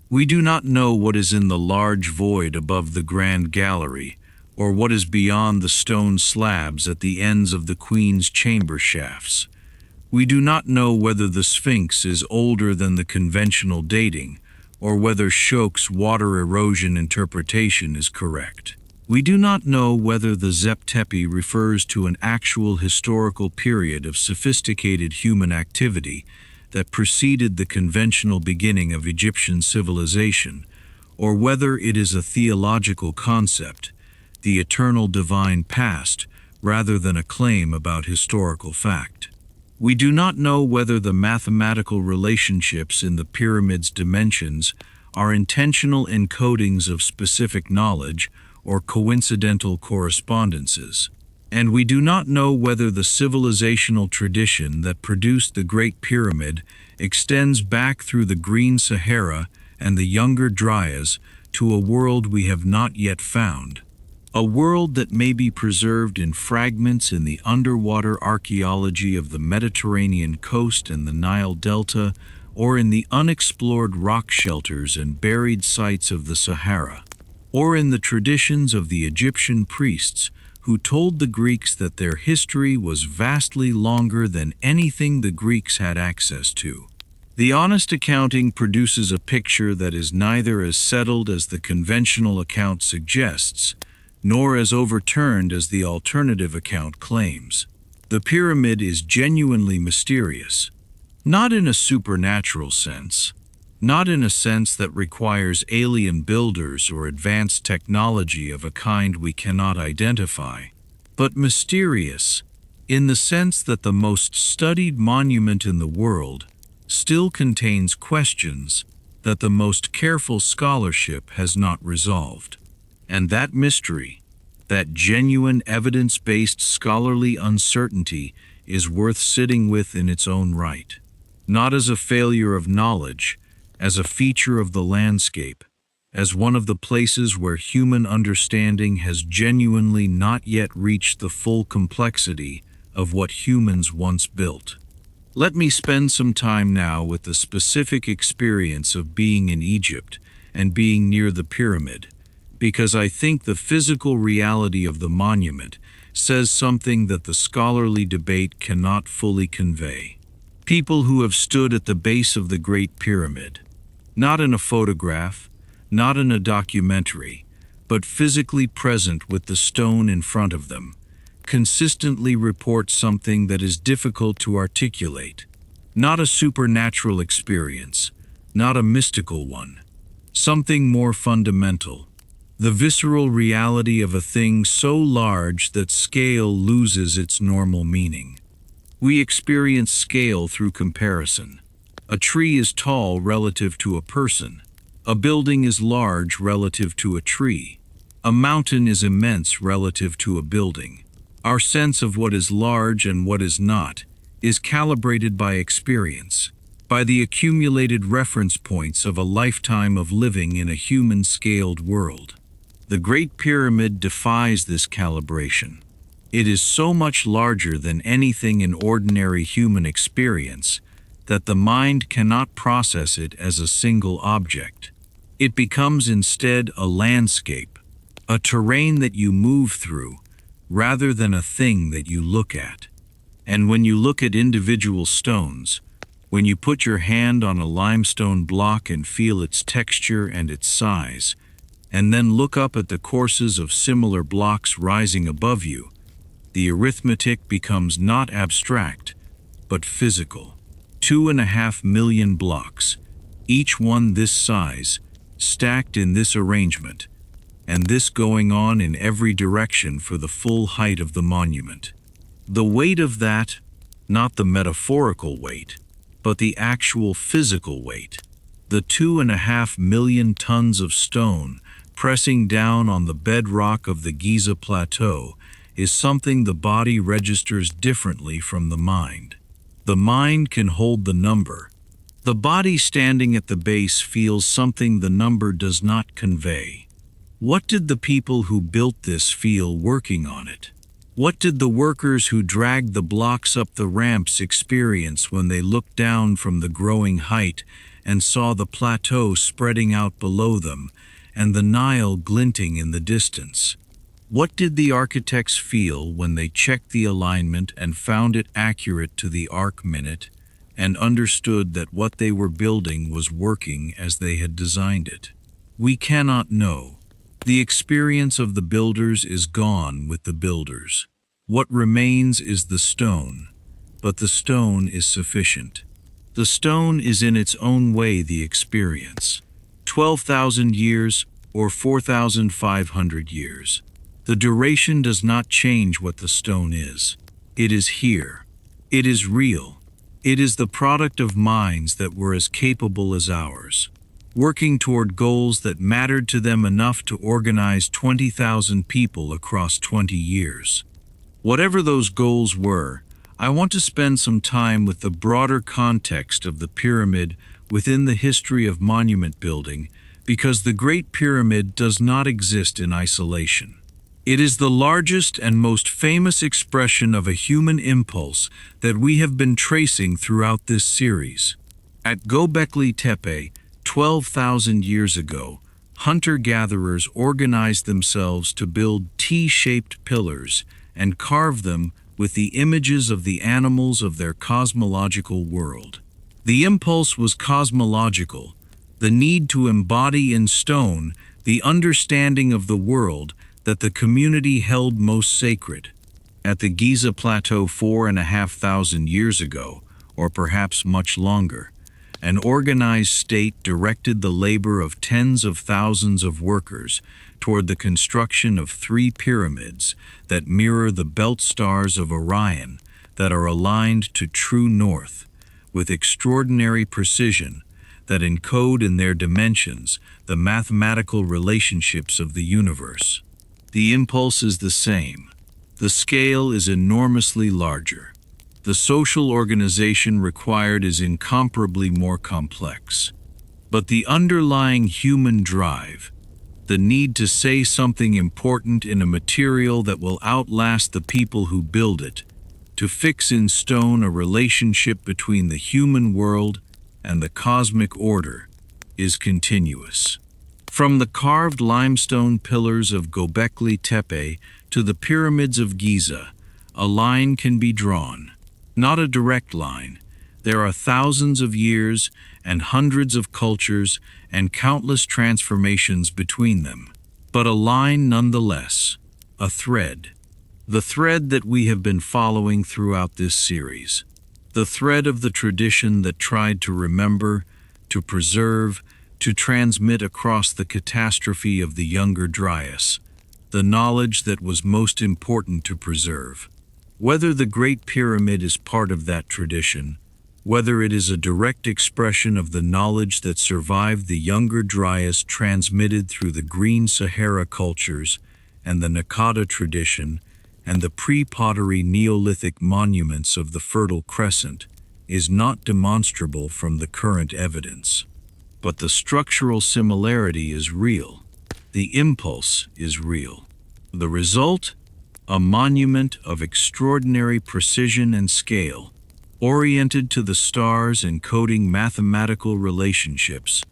We do not know what is in the large void above the Grand Gallery, or what is beyond the stone slabs at the ends of the Queen's chamber shafts. We do not know whether the Sphinx is older than the conventional dating, or whether Schoch's water erosion interpretation is correct. We do not know whether the Zep Tepi refers to an actual historical period of sophisticated human activity that preceded the conventional beginning of Egyptian civilization, or whether it is a theological concept, the eternal divine past, rather than a claim about historical fact. We do not know whether the mathematical relationships in the pyramid's dimensions are intentional encodings of specific knowledge or coincidental correspondences. And we do not know whether the civilizational tradition that produced the Great Pyramid extends back through the Green Sahara and the Younger Dryas to a world we have not yet found. A world that may be preserved in fragments in the underwater archaeology of the Mediterranean coast and the Nile Delta, or in the unexplored rock shelters and buried sites of the Sahara, or in the traditions of the Egyptian priests who told the Greeks that their history was vastly longer than anything the Greeks had access to. The honest accounting produces a picture that is neither as settled as the conventional account suggests, nor as overturned as the alternative account claims. The pyramid is genuinely mysterious, not in a supernatural sense, not in a sense that requires alien builders or advanced technology of a kind we cannot identify, but mysterious in the sense that the most studied monument in the world still contains questions that the most careful scholarship has not resolved. And that mystery, that genuine evidence-based scholarly uncertainty, is worth sitting with in its own right, not as a failure of knowledge, as a feature of the landscape, as one of the places where human understanding has genuinely not yet reached the full complexity of what humans once built. Let me spend some time now with the specific experience of being in Egypt and being near the pyramid, because I think the physical reality of the monument says something that the scholarly debate cannot fully convey. People who have stood at the base of the Great Pyramid, not in a photograph, not in a documentary, but physically present with the stone in front of them, consistently report something that is difficult to articulate. Not a supernatural experience, not a mystical one. Something more fundamental. The visceral reality of a thing so large that scale loses its normal meaning. We experience scale through comparison. A tree is tall relative to a person. A building is large relative to a tree. A mountain is immense relative to a building. Our sense of what is large and what is not is calibrated by experience, by the accumulated reference points of a lifetime of living in a human-scaled world. The Great Pyramid defies this calibration. It is so much larger than anything in ordinary human experience that the mind cannot process it as a single object. It becomes instead a landscape, a terrain that you move through, rather than a thing that you look at. And when you look at individual stones, when you put your hand on a limestone block and feel its texture and its size, and then look up at the courses of similar blocks rising above you, the arithmetic becomes not abstract, but physical. 2.5 million blocks, each one this size, stacked in this arrangement, and this going on in every direction for the full height of the monument. The weight of that, not the metaphorical weight, but the actual physical weight, the 2.5 million tons of stone pressing down on the bedrock of the Giza plateau, is something the body registers differently from the mind. The mind can hold the number. The body standing at the base feels something the number does not convey. What did the people who built this feel working on it? What did the workers who dragged the blocks up the ramps experience when they looked down from the growing height and saw the plateau spreading out below them and the Nile glinting in the distance? What did the architects feel when they checked the alignment and found it accurate to the arc minute and understood that what they were building was working as they had designed it? We cannot know. The experience of the builders is gone with the builders. What remains is the stone, but the stone is sufficient. The stone is in its own way the experience. 12,000 years or 4,500 years. The duration does not change what the stone is. It is here. It is real. It is the product of minds that were as capable as ours, working toward goals that mattered to them enough to organize 20,000 people across 20 years. Whatever those goals were, I want to spend some time with the broader context of the pyramid within the history of monument building, because the Great Pyramid does not exist in isolation. It is the largest and most famous expression of a human impulse that we have been tracing throughout this series. At Göbekli Tepe, 12,000 years ago, hunter-gatherers organized themselves to build T-shaped pillars and carve them with the images of the animals of their cosmological world. The impulse was cosmological, the need to embody in stone the understanding of the world that the community held most sacred. At the Giza Plateau 4,500 years ago, or perhaps much longer, an organized state directed the labor of tens of thousands of workers toward the construction of 3 pyramids that mirror the belt stars of Orion that are aligned to true north, with extraordinary precision that encode in their dimensions the mathematical relationships of the universe. The impulse is the same. The scale is enormously larger. The social organization required is incomparably more complex. But the underlying human drive, the need to say something important in a material that will outlast the people who build it, to fix in stone a relationship between the human world and the cosmic order, is continuous. From the carved limestone pillars of Göbekli Tepe to the pyramids of Giza, a line can be drawn. Not a direct line. There are thousands of years and hundreds of cultures and countless transformations between them. But a line nonetheless, a thread. The thread that we have been following throughout this series. The thread of the tradition that tried to remember, to preserve, to transmit across the catastrophe of the Younger Dryas, the knowledge that was most important to preserve. Whether the Great Pyramid is part of that tradition, whether it is a direct expression of the knowledge that survived the Younger Dryas transmitted through the Green Sahara cultures and the Naqada tradition and the pre-pottery Neolithic monuments of the Fertile Crescent, is not demonstrable from the current evidence. But the structural similarity is real. The impulse is real. The result? A monument of extraordinary precision and scale, oriented to the stars and coding mathematical relationships,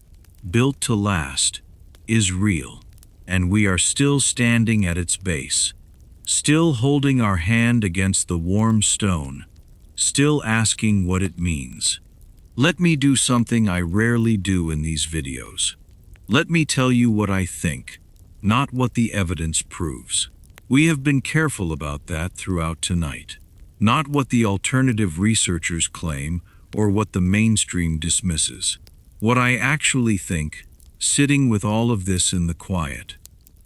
built to last, is real, and we are still standing at its base, still holding our hand against the warm stone, still asking what it means. Let me do something I rarely do in these videos. Let me tell you what I think, not what the evidence proves. We have been careful about that throughout tonight. Not what the alternative researchers claim or what the mainstream dismisses. What I actually think, sitting with all of this in the quiet.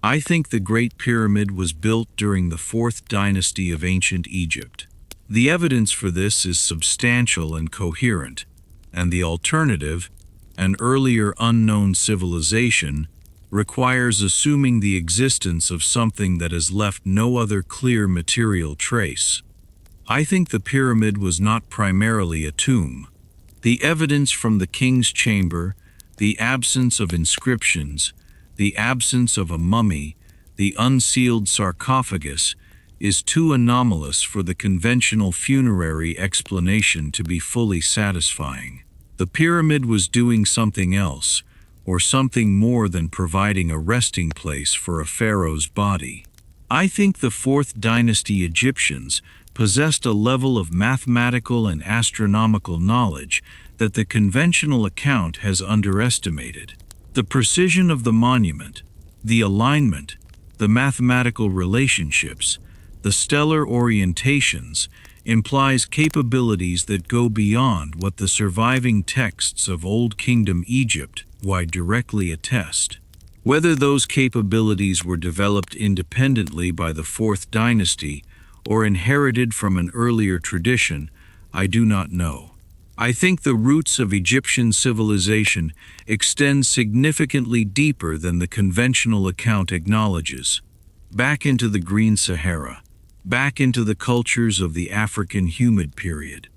I think the Great Pyramid was built during the 4th dynasty of ancient Egypt. The evidence for this is substantial and coherent, and the alternative, an earlier unknown civilization, requires assuming the existence of something that has left no other clear material trace. I think the pyramid was not primarily a tomb. The evidence from the king's chamber, the absence of inscriptions, the absence of a mummy, the unsealed sarcophagus, is too anomalous for the conventional funerary explanation to be fully satisfying. The pyramid was doing something else, or something more than providing a resting place for a pharaoh's body. I think the 4th dynasty Egyptians possessed a level of mathematical and astronomical knowledge that the conventional account has underestimated. The precision of the monument, the alignment, the mathematical relationships, the stellar orientations, implies capabilities that go beyond what the surviving texts of Old Kingdom Egypt directly attest. Whether those capabilities were developed independently by the 4th dynasty or inherited from an earlier tradition, I do not know. I think the roots of Egyptian civilization extend significantly deeper than the conventional account acknowledges. Back into the Green Sahara, back into the cultures of the African humid period,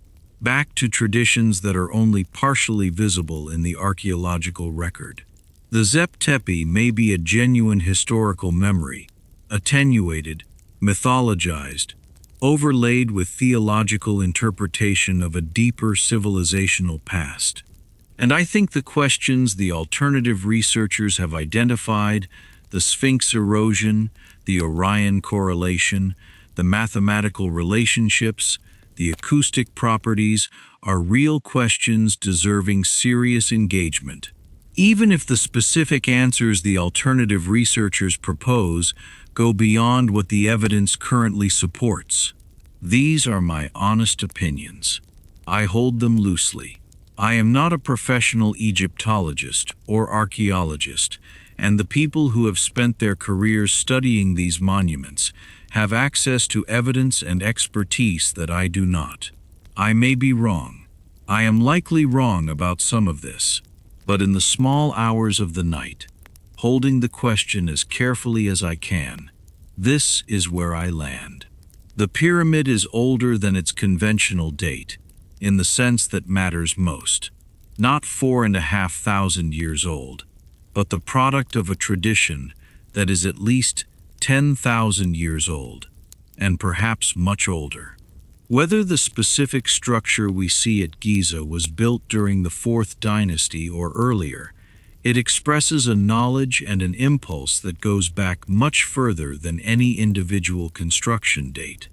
back to traditions that are only partially visible in the archaeological record. The Zep Tepe may be a genuine historical memory, attenuated, mythologized, overlaid with theological interpretation of a deeper civilizational past. And I think the questions the alternative researchers have identified, the Sphinx erosion, the Orion correlation, the mathematical relationships, the acoustic properties, are real questions deserving serious engagement. Even if the specific answers the alternative researchers propose go beyond what the evidence currently supports. These are my honest opinions. I hold them loosely. I am not a professional Egyptologist or archaeologist, and the people who have spent their careers studying these monuments have access to evidence and expertise that I do not. I may be wrong. I am likely wrong about some of this, but in the small hours of the night, holding the question as carefully as I can, this is where I land. The pyramid is older than its conventional date, in the sense that matters most. not 4,500 years old, but the product of a tradition that is at least 10,000 years old, and perhaps much older. Whether the specific structure we see at Giza was built during the 4th dynasty or earlier, it expresses a knowledge and an impulse that goes back much further than any individual construction date.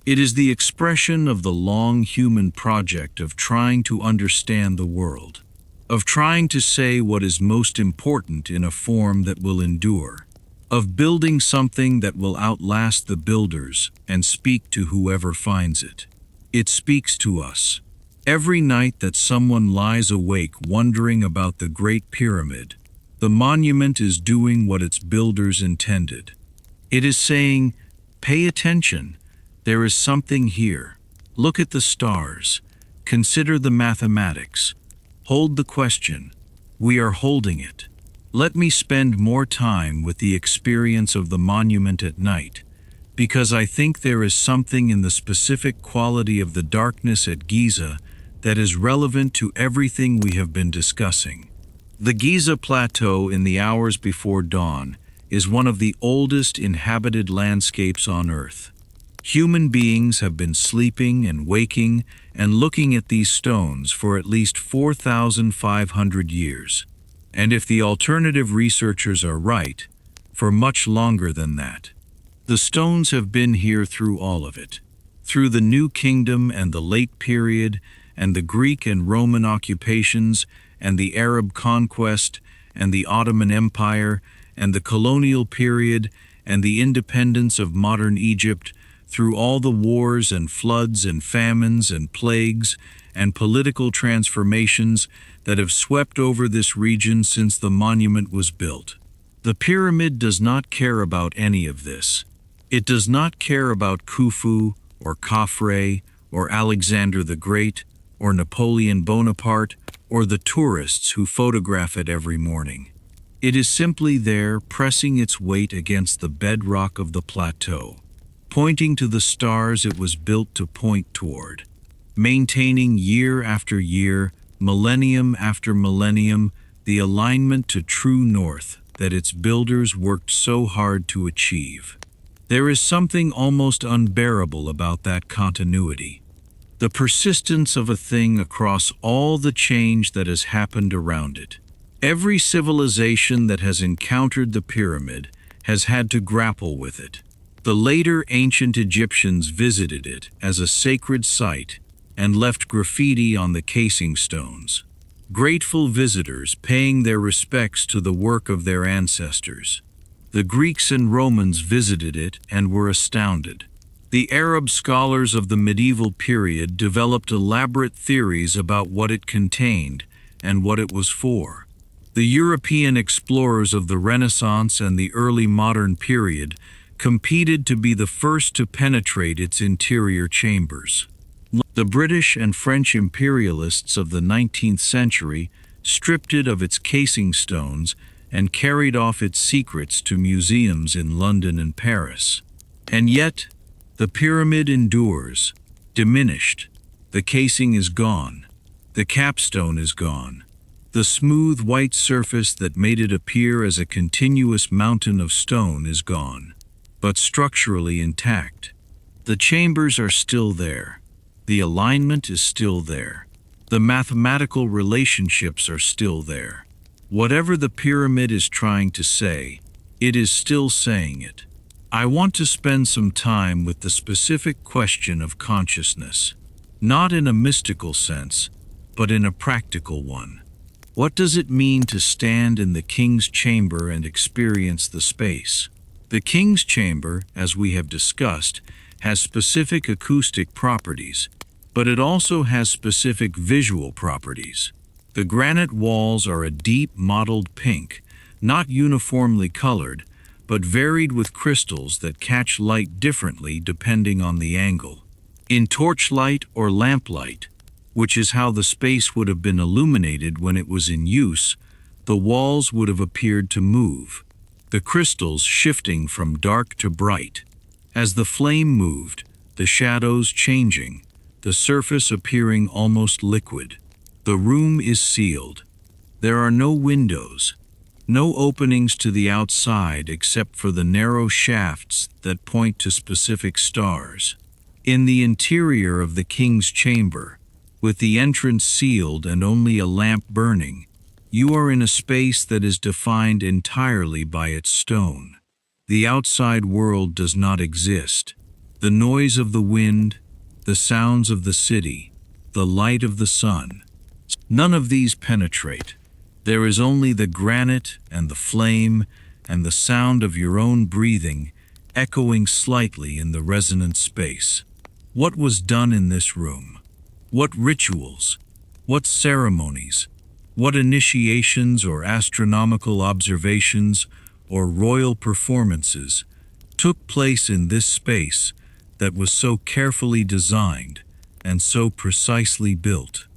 It is the expression of the long human project of trying to understand the world, of trying to say what is most important in a form that will endure, of building something that will outlast the builders and speak to whoever finds it. It speaks to us. Every night that someone lies awake wondering about the Great Pyramid, the monument is doing what its builders intended. It is saying, pay attention, there is something here. Look at the stars. Consider the mathematics. Hold the question. We are holding it. Let me spend more time with the experience of the monument at night, because I think there is something in the specific quality of the darkness at Giza that is relevant to everything we have been discussing. The Giza Plateau in the hours before dawn is one of the oldest inhabited landscapes on Earth. Human beings have been sleeping and waking and looking at these stones for at least 4,500 years. And if the alternative researchers are right, for much longer than that. The stones have been here through all of it, through the New Kingdom and the Late Period, and the Greek and Roman occupations, and the Arab conquest, and the Ottoman Empire, and the colonial period, and the independence of modern Egypt, through all the wars and floods and famines and plagues and political transformations that have swept over this region since the monument was built. The pyramid does not care about any of this. It does not care about Khufu or Khafre or Alexander the Great or Napoleon Bonaparte or the tourists who photograph it every morning. It is simply there, pressing its weight against the bedrock of the plateau, pointing to the stars it was built to point toward, maintaining year after year, millennium after millennium, the alignment to true north that its builders worked so hard to achieve. There is something almost unbearable about that continuity. The persistence of a thing across all the change that has happened around it. Every civilization that has encountered the pyramid has had to grapple with it. The later ancient Egyptians visited it as a sacred site and left graffiti on the casing stones. Grateful visitors paying their respects to the work of their ancestors. The Greeks and Romans visited it and were astounded. The Arab scholars of the medieval period developed elaborate theories about what it contained and what it was for. The European explorers of the Renaissance and the early modern period competed to be the first to penetrate its interior chambers. The British and French imperialists of the 19th century stripped it of its casing stones and carried off its secrets to museums in London and Paris. And yet, the pyramid endures, diminished. The casing is gone. The capstone is gone. The smooth white surface that made it appear as a continuous mountain of stone is gone, but structurally intact. The chambers are still there. The alignment is still there. The mathematical relationships are still there. Whatever the pyramid is trying to say, it is still saying it. I want to spend some time with the specific question of consciousness, not in a mystical sense, but in a practical one. What does it mean to stand in the king's chamber and experience the space? The king's chamber, as we have discussed, has specific acoustic properties, but it also has specific visual properties. The granite walls are a deep mottled pink, not uniformly colored, but varied with crystals that catch light differently depending on the angle. In torchlight or lamplight, which is how the space would have been illuminated when it was in use, the walls would have appeared to move, the crystals shifting from dark to bright. As the flame moved, the shadows changing, the surface appearing almost liquid. The room is sealed. There are no windows, no openings to the outside except for the narrow shafts that point to specific stars. In the interior of the king's chamber, with the entrance sealed and only a lamp burning, you are in a space that is defined entirely by its stone. The outside world does not exist. The noise of the wind, the sounds of the city, the light of the sun, none of these penetrate. There is only the granite and the flame and the sound of your own breathing echoing slightly in the resonant space. What was done in this room? What rituals? What ceremonies? What initiations or astronomical observations or royal performances took place in this space that was so carefully designed and so precisely built?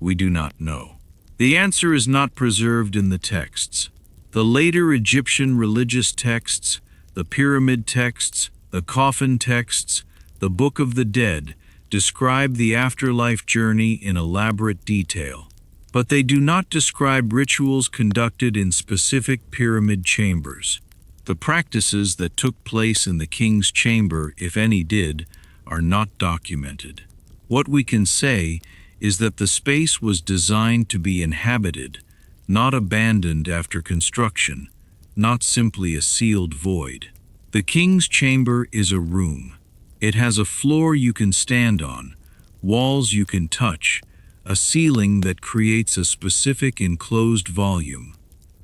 We do not know. The answer is not preserved in the texts. The later Egyptian religious texts, the pyramid texts, the coffin texts, the Book of the Dead, describe the afterlife journey in elaborate detail. But they do not describe rituals conducted in specific pyramid chambers. The practices that took place in the king's chamber, if any did, are not documented. What we can say is that the space was designed to be inhabited, not abandoned after construction, not simply a sealed void. The king's chamber is a room. It has a floor you can stand on, walls you can touch, a ceiling that creates a specific enclosed volume.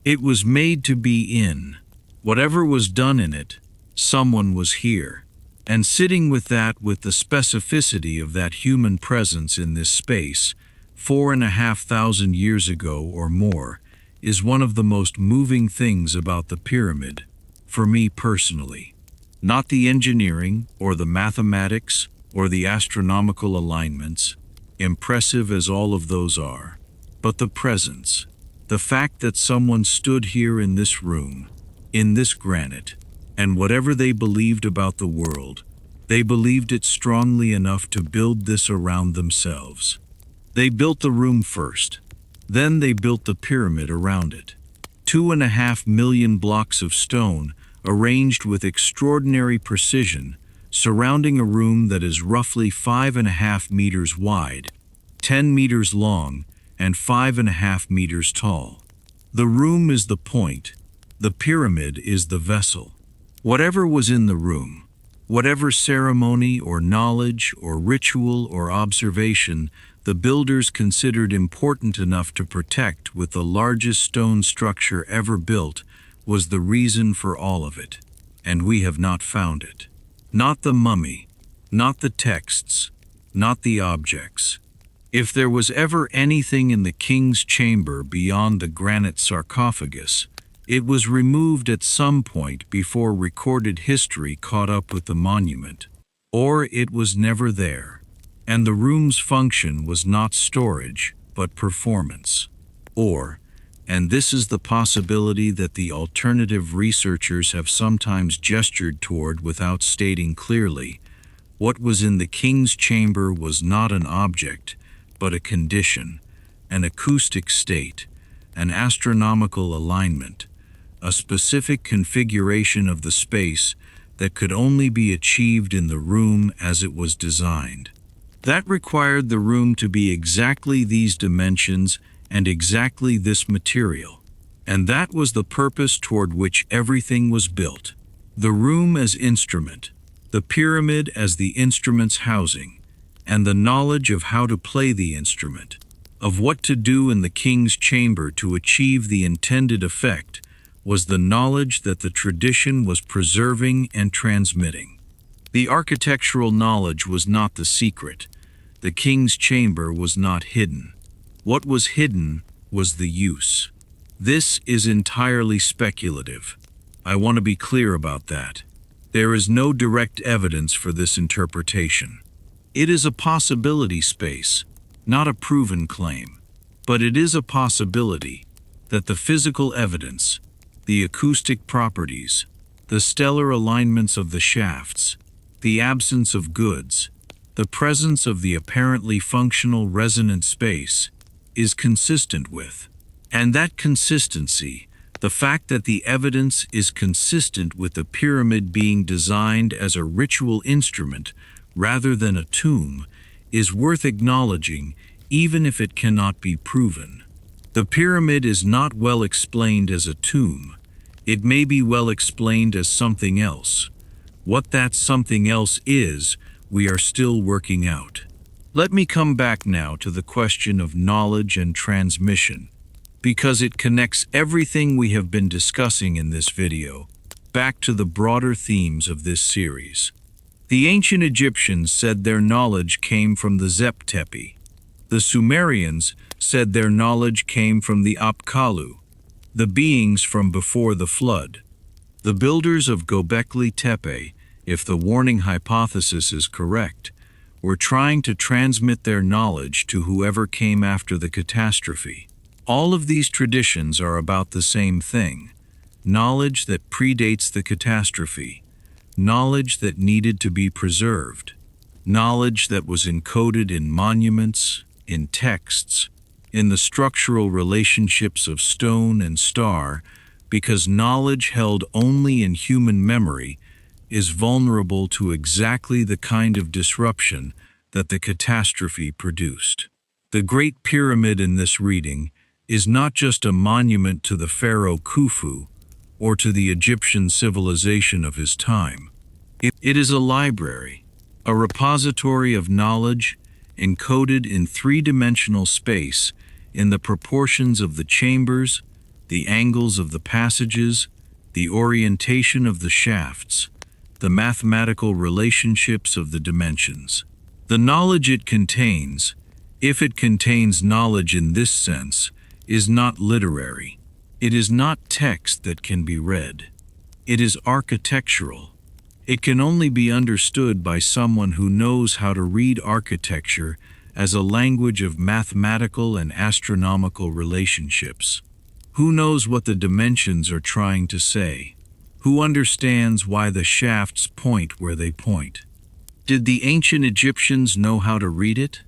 It was made to be in. Whatever was done in it, someone was here. And sitting with the specificity of that human presence in this space, 4,500 years ago or more, is one of the most moving things about the pyramid, for me personally. Not the engineering or the mathematics or the astronomical alignments, impressive as all of those are, but the presence, the fact that someone stood here in this room, in this granite, and whatever they believed about the world, they believed it strongly enough to build this around themselves. They built the room first. Then they built the pyramid around it. 2.5 million blocks of stone arranged with extraordinary precision, surrounding a room that is roughly 5.5 meters wide, 10 meters long, and 5.5 meters tall. The room is the point. The pyramid is the vessel. Whatever was in the room, whatever ceremony or knowledge or ritual or observation the builders considered important enough to protect with the largest stone structure ever built, was the reason for all of it, and we have not found it. Not the mummy, not the texts, not the objects. If there was ever anything in the king's chamber beyond the granite sarcophagus, it was removed at some point before recorded history caught up with the monument, or it was never there, and the room's function was not storage, but performance. Or, and this is the possibility that the alternative researchers have sometimes gestured toward without stating clearly, what was in the king's chamber was not an object, but a condition, an acoustic state, an astronomical alignment, a specific configuration of the space that could only be achieved in the room as it was designed. That required the room to be exactly these dimensions and exactly this material. And that was the purpose toward which everything was built. The room as instrument, the pyramid as the instrument's housing, and the knowledge of how to play the instrument, of what to do in the king's chamber to achieve the intended effect, was the knowledge that the tradition was preserving and transmitting. The architectural knowledge was not the secret. The king's chamber was not hidden. What was hidden was the use. This is entirely speculative. I want to be clear about that. There is no direct evidence for this interpretation. It is a possibility space, not a proven claim. But it is a possibility that the physical evidence, the acoustic properties, the stellar alignments of the shafts, the absence of goods, the presence of the apparently functional resonant space, is consistent with. And that consistency, the fact that the evidence is consistent with the pyramid being designed as a ritual instrument rather than a tomb, is worth acknowledging even if it cannot be proven. The pyramid is not well explained as a tomb. It may be well explained as something else. What that something else is, we are still working out. Let me come back now to the question of knowledge and transmission, because it connects everything we have been discussing in this video back to the broader themes of this series. The ancient Egyptians said their knowledge came from the Zep Tepi. The Sumerians said their knowledge came from the Apkallu, the beings from before the flood. The builders of Göbekli Tepe, if the warning hypothesis is correct, were trying to transmit their knowledge to whoever came after the catastrophe. All of these traditions are about the same thing: knowledge that predates the catastrophe, knowledge that needed to be preserved, knowledge that was encoded in monuments, in texts, in the structural relationships of stone and star, because knowledge held only in human memory is vulnerable to exactly the kind of disruption that the catastrophe produced. The Great Pyramid in this reading is not just a monument to the pharaoh Khufu or to the Egyptian civilization of his time. It is a library, a repository of knowledge encoded in three-dimensional space in the proportions of the chambers, the angles of the passages, the orientation of the shafts, the mathematical relationships of the dimensions. The knowledge it contains, if it contains knowledge in this sense, is not literary. It is not text that can be read. It is architectural. It can only be understood by someone who knows how to read architecture as a language of mathematical and astronomical relationships. Who knows what the dimensions are trying to say? Who understands why the shafts point where they point? Did the ancient Egyptians know how to read it?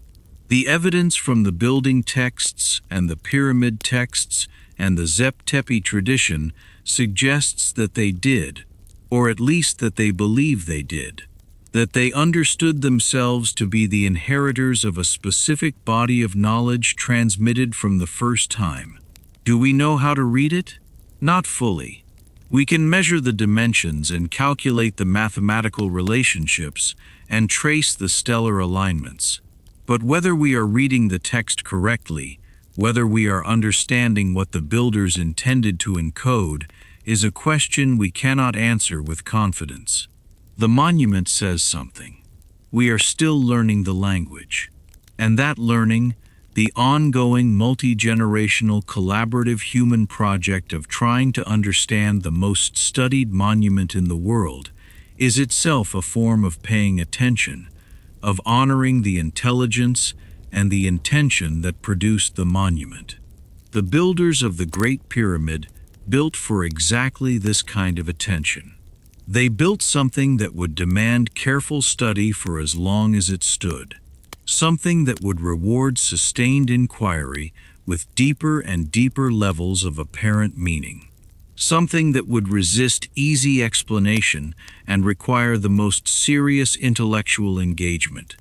The evidence from the building texts and the pyramid texts and the Zep Tepi tradition suggests that they did, or at least that they believe they did, that they understood themselves to be the inheritors of a specific body of knowledge transmitted from the first time. Do we know how to read it? Not fully. We can measure the dimensions and calculate the mathematical relationships and trace the stellar alignments. But whether we are reading the text correctly, whether we are understanding what the builders intended to encode, is a question we cannot answer with confidence. The monument says something. We are still learning the language. And that learning, the ongoing multi-generational collaborative human project of trying to understand the most studied monument in the world, is itself a form of paying attention, of honoring the intelligence and the intention that produced the monument. The builders of the Great Pyramid built for exactly this kind of attention. They built something that would demand careful study for as long as it stood, something that would reward sustained inquiry with deeper and deeper levels of apparent meaning, something that would resist easy explanation and require the most serious intellectual engagement.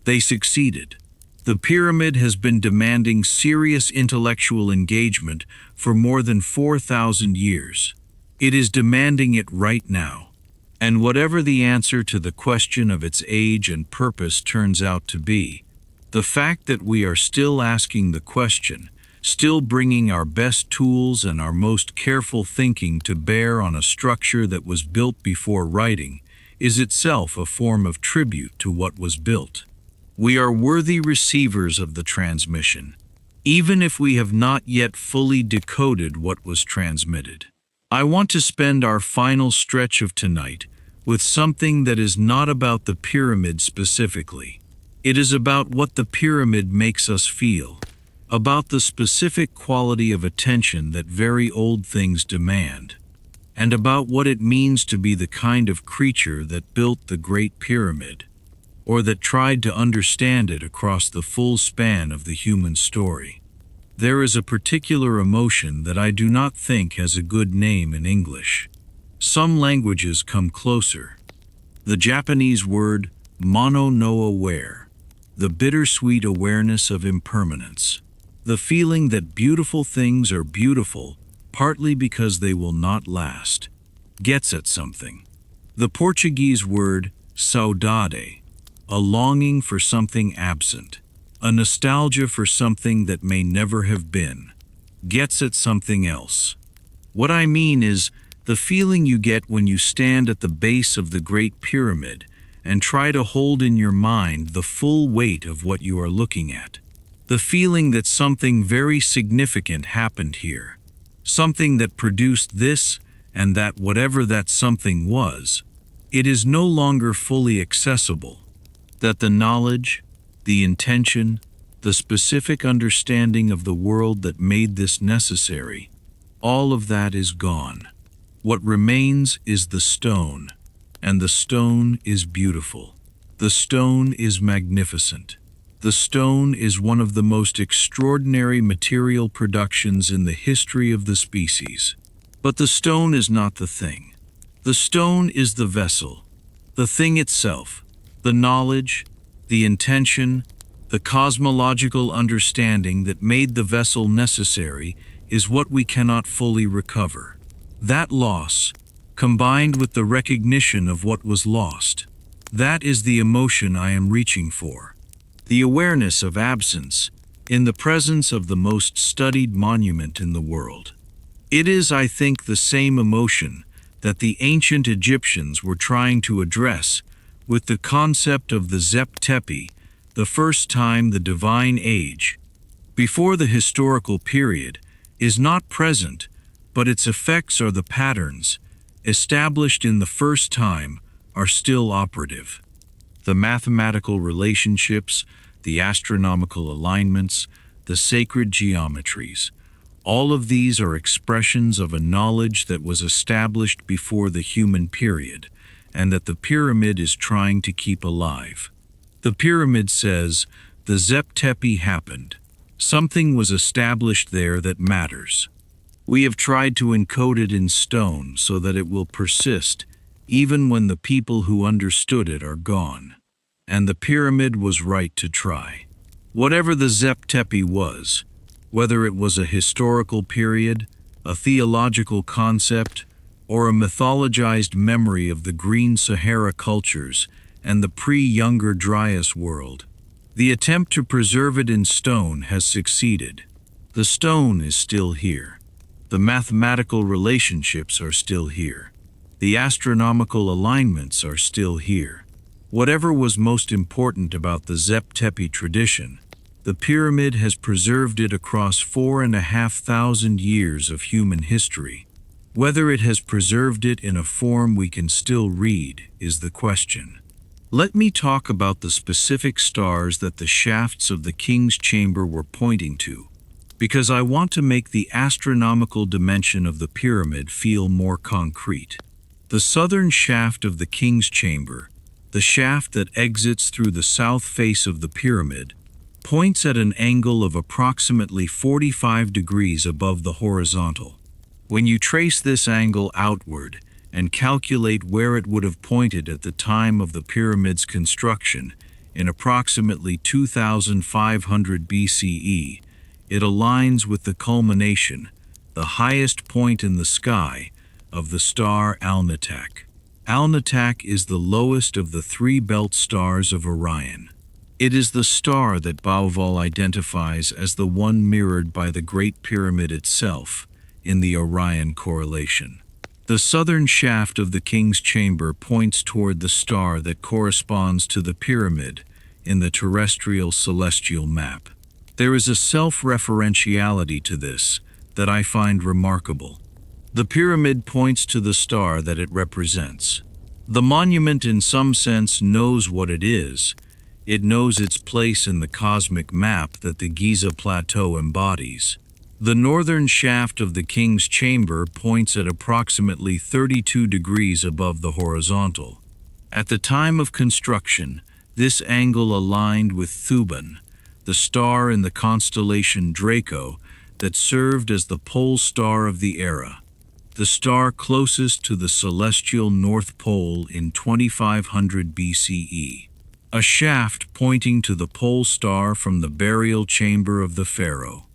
They succeeded. The pyramid has been demanding serious intellectual engagement for more than 4,000 years. It is demanding it right now. And whatever the answer to the question of its age and purpose turns out to be, the fact that we are still asking the question, still bringing our best tools and our most careful thinking to bear on a structure that was built before writing, is itself a form of tribute to what was built. We are worthy receivers of the transmission, even if we have not yet fully decoded what was transmitted. I want to spend our final stretch of tonight with something that is not about the pyramid specifically. It is about what the pyramid makes us feel, about the specific quality of attention that very old things demand, and about what it means to be the kind of creature that built the Great Pyramid, or that tried to understand it across the full span of the human story. There is a particular emotion that I do not think has a good name in English. Some languages come closer. The Japanese word mono no aware, the bittersweet awareness of impermanence, the feeling that beautiful things are beautiful partly because they will not last, gets at something. The Portuguese word saudade, a longing for something absent, a nostalgia for something that may never have been, gets at something else. What I mean is the feeling you get when you stand at the base of the Great Pyramid and try to hold in your mind the full weight of what you are looking at. The feeling that something very significant happened here, something that produced this and that whatever that something was, it is no longer fully accessible, that the knowledge, the intention, the specific understanding of the world that made this necessary, all of that is gone. What remains is the stone, and the stone is beautiful. The stone is magnificent. The stone is one of the most extraordinary material productions in the history of the species. But the stone is not the thing. The stone is the vessel, the thing itself, the knowledge, the intention, the cosmological understanding that made the vessel necessary is what we cannot fully recover. That loss, combined with the recognition of what was lost, that is the emotion I am reaching for. The awareness of absence in the presence of the most studied monument in the world. It is, I think, the same emotion that the ancient Egyptians were trying to address with the concept of the Zep Tepi, the first time the divine age, before the historical period, is not present, but its effects are the patterns, established in the first time, are still operative. The mathematical relationships, the astronomical alignments, the sacred geometries, all of these are expressions of a knowledge that was established before the human period, and that the pyramid is trying to keep alive. The pyramid says, the Zep Tepi happened. Something was established there that matters. We have tried to encode it in stone so that it will persist, even when the people who understood it are gone. And the pyramid was right to try. Whatever the Zep Tepi was, whether it was a historical period, a theological concept, or a mythologized memory of the Green Sahara cultures and the pre-Younger Dryas world, the attempt to preserve it in stone has succeeded. The stone is still here. The mathematical relationships are still here. The astronomical alignments are still here. Whatever was most important about the Zep Tepi tradition, the pyramid has preserved it across 4,500 years of human history. Whether it has preserved it in a form we can still read is the question. Let me talk about the specific stars that the shafts of the king's chamber were pointing to, because I want to make the astronomical dimension of the pyramid feel more concrete. The southern shaft of the king's chamber, the shaft that exits through the south face of the pyramid, points at an angle of approximately 45 degrees above the horizontal. When you trace this angle outward and calculate where it would have pointed at the time of the pyramid's construction, in approximately 2500 BCE, it aligns with the culmination, the highest point in the sky, of the star Alnitak. Alnitak is the lowest of the three belt stars of Orion. It is the star that Bauval identifies as the one mirrored by the Great Pyramid itself in the Orion correlation. The southern shaft of the king's chamber points toward the star that corresponds to the pyramid in the terrestrial celestial map. There is a self-referentiality to this that I find remarkable. The pyramid points to the star that it represents. The monument in some sense knows what it is. It knows its place in the cosmic map that the Giza plateau embodies. The northern shaft of the king's chamber points at approximately 32 degrees above the horizontal. At the time of construction, this angle aligned with Thuban, the star in the constellation Draco that served as the pole star of the era, the star closest to the celestial North Pole in 2500 BCE. A shaft pointing to the pole star from the burial chamber of the pharaoh.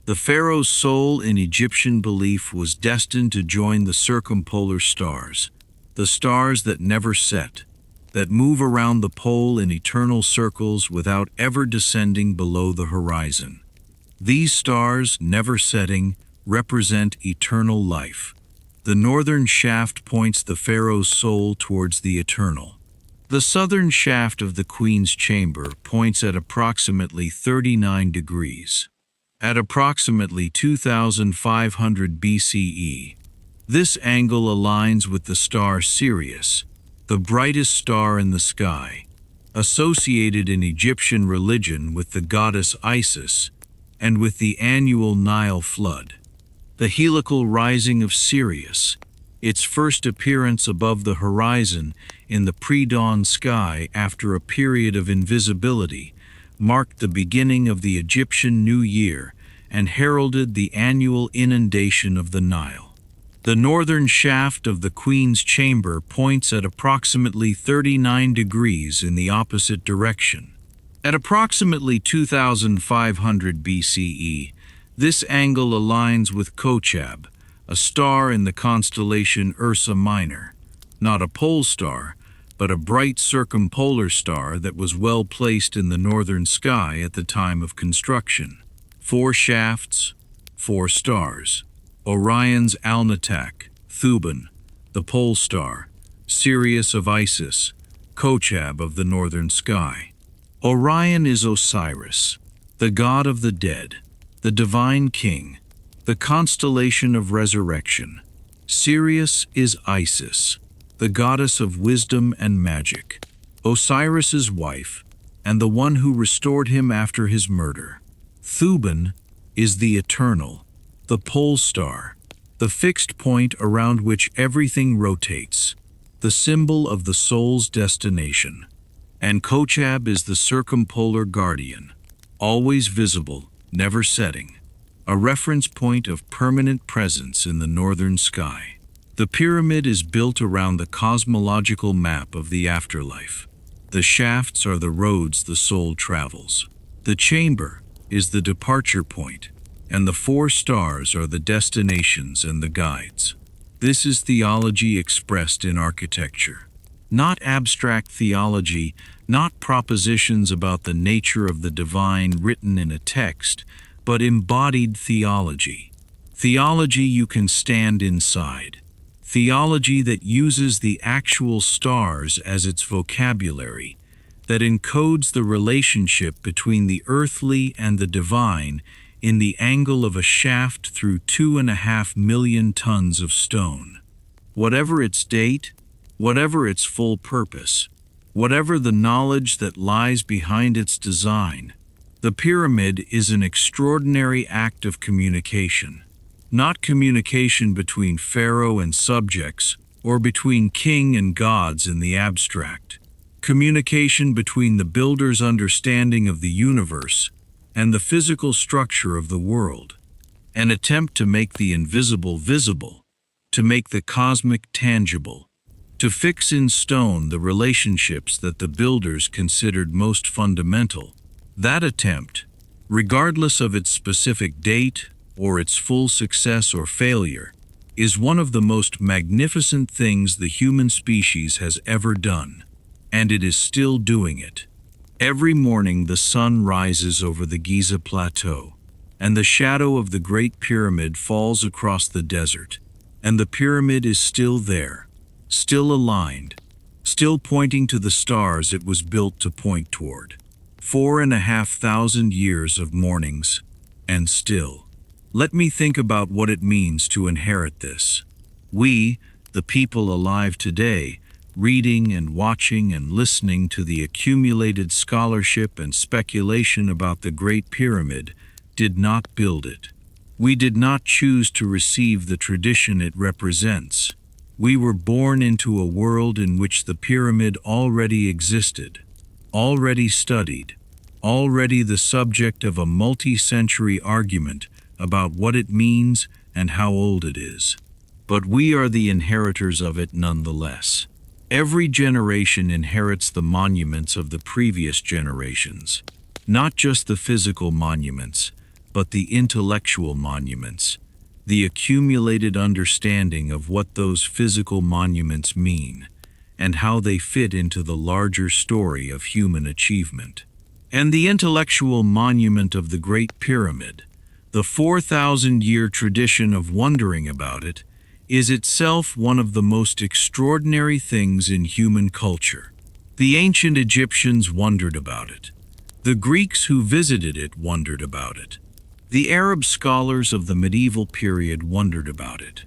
The pharaoh's soul in Egyptian belief was destined to join the circumpolar stars, the stars that never set, that move around the pole in eternal circles without ever descending below the horizon. These stars, never setting, represent eternal life. The northern shaft points the pharaoh's soul towards the eternal. The southern shaft of the queen's chamber points at approximately 39 degrees. At approximately 2500 BCE, this angle aligns with the star Sirius, the brightest star in the sky, associated in Egyptian religion with the goddess Isis and with the annual Nile flood. The helical rising of Sirius, its first appearance above the horizon in the pre-dawn sky after a period of invisibility, marked the beginning of the Egyptian New Year and heralded the annual inundation of the Nile. The northern shaft of the Queen's chamber points at approximately 39 degrees in the opposite direction. At approximately 2500 BCE, this angle aligns with Khochab, a star in the constellation Ursa Minor, not a pole star, but a bright circumpolar star that was well placed in the northern sky at the time of construction. 4 shafts, 4 stars. Orion's Alnitak, Thuban, the pole star, Sirius of Isis, Khochab of the northern sky. Orion is Osiris, the god of the dead, the divine king, the constellation of resurrection. Sirius is Isis, the goddess of wisdom and magic, Osiris's wife, and the one who restored him after his murder. Thuban is the eternal, the pole star, the fixed point around which everything rotates, the symbol of the soul's destination. And Khochab is the circumpolar guardian, always visible, never setting, a reference point of permanent presence in the northern sky. The pyramid is built around the cosmological map of the afterlife. The shafts are the roads the soul travels. The chamber is the departure point, and the 4 stars are the destinations and the guides. This is theology expressed in architecture. Not abstract theology, not propositions about the nature of the divine written in a text, but embodied theology. Theology you can stand inside. Theology that uses the actual stars as its vocabulary, that encodes the relationship between the earthly and the divine in the angle of a shaft through 2.5 million tons of stone. Whatever its date, whatever its full purpose, whatever the knowledge that lies behind its design, the pyramid is an extraordinary act of communication. Not communication between pharaoh and subjects, or between king and gods in the abstract. Communication between the builder's understanding of the universe and the physical structure of the world. An attempt to make the invisible visible, to make the cosmic tangible, to fix in stone the relationships that the builders considered most fundamental. That attempt, regardless of its specific date or its full success or failure, is one of the most magnificent things the human species has ever done, and it is still doing it. Every morning the sun rises over the Giza plateau, and the shadow of the Great Pyramid falls across the desert, and the pyramid is still there, still aligned, still pointing to the stars it was built to point toward. 4,500 years of mornings, and still. Let me think about what it means to inherit this. We, the people alive today, reading and watching and listening to the accumulated scholarship and speculation about the Great Pyramid, did not build it. We did not choose to receive the tradition it represents. We were born into a world in which the pyramid already existed, already studied, already the subject of a multi-century argument about what it means and how old it is. But we are the inheritors of it nonetheless. Every generation inherits the monuments of the previous generations, not just the physical monuments, but the intellectual monuments, the accumulated understanding of what those physical monuments mean, and how they fit into the larger story of human achievement. And the intellectual monument of the Great Pyramid, the 4,000-year tradition of wondering about it, is itself one of the most extraordinary things in human culture. The ancient Egyptians wondered about it. The Greeks who visited it wondered about it. The Arab scholars of the medieval period wondered about it.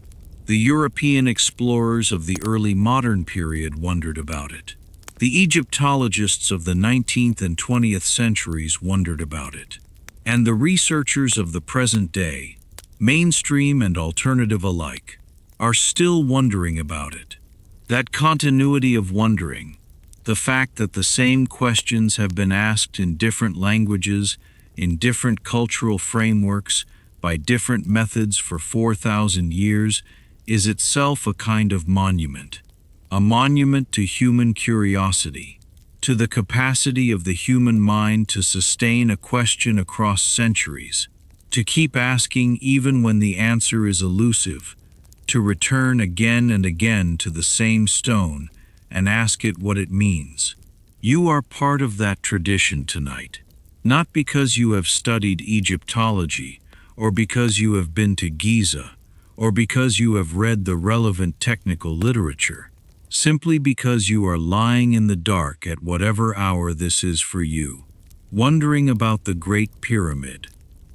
The European explorers of the early modern period wondered about it. The Egyptologists of the 19th and 20th centuries wondered about it. And the researchers of the present day, mainstream and alternative alike, are still wondering about it. That continuity of wondering, the fact that the same questions have been asked in different languages, in different cultural frameworks, by different methods for 4,000 years, is itself a kind of monument. A monument to human curiosity, to the capacity of the human mind to sustain a question across centuries, to keep asking even when the answer is elusive, to return again and again to the same stone and ask it what it means. You are part of that tradition tonight, not because you have studied Egyptology, or because you have been to Giza, or because you have read the relevant technical literature, simply because you are lying in the dark at whatever hour this is for you, wondering about the Great Pyramid.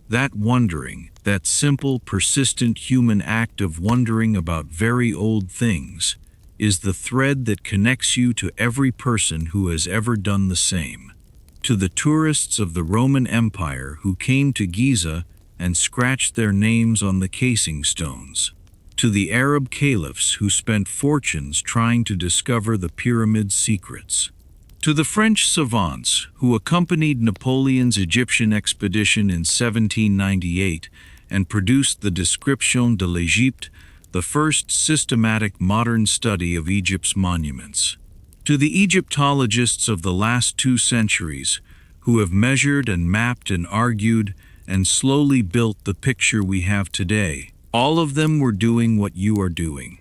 That wondering, that simple, persistent human act of wondering about very old things, is the thread that connects you to every person who has ever done the same. To the tourists of the Roman Empire who came to Giza and scratched their names on the casing stones. To the Arab caliphs who spent fortunes trying to discover the pyramid's secrets. To the French savants who accompanied Napoleon's Egyptian expedition in 1798 and produced the Description de l'Égypte, the first systematic modern study of Egypt's monuments. To the Egyptologists of the last 2 centuries who have measured and mapped and argued and slowly built the picture we have today, all of them were doing what you are doing,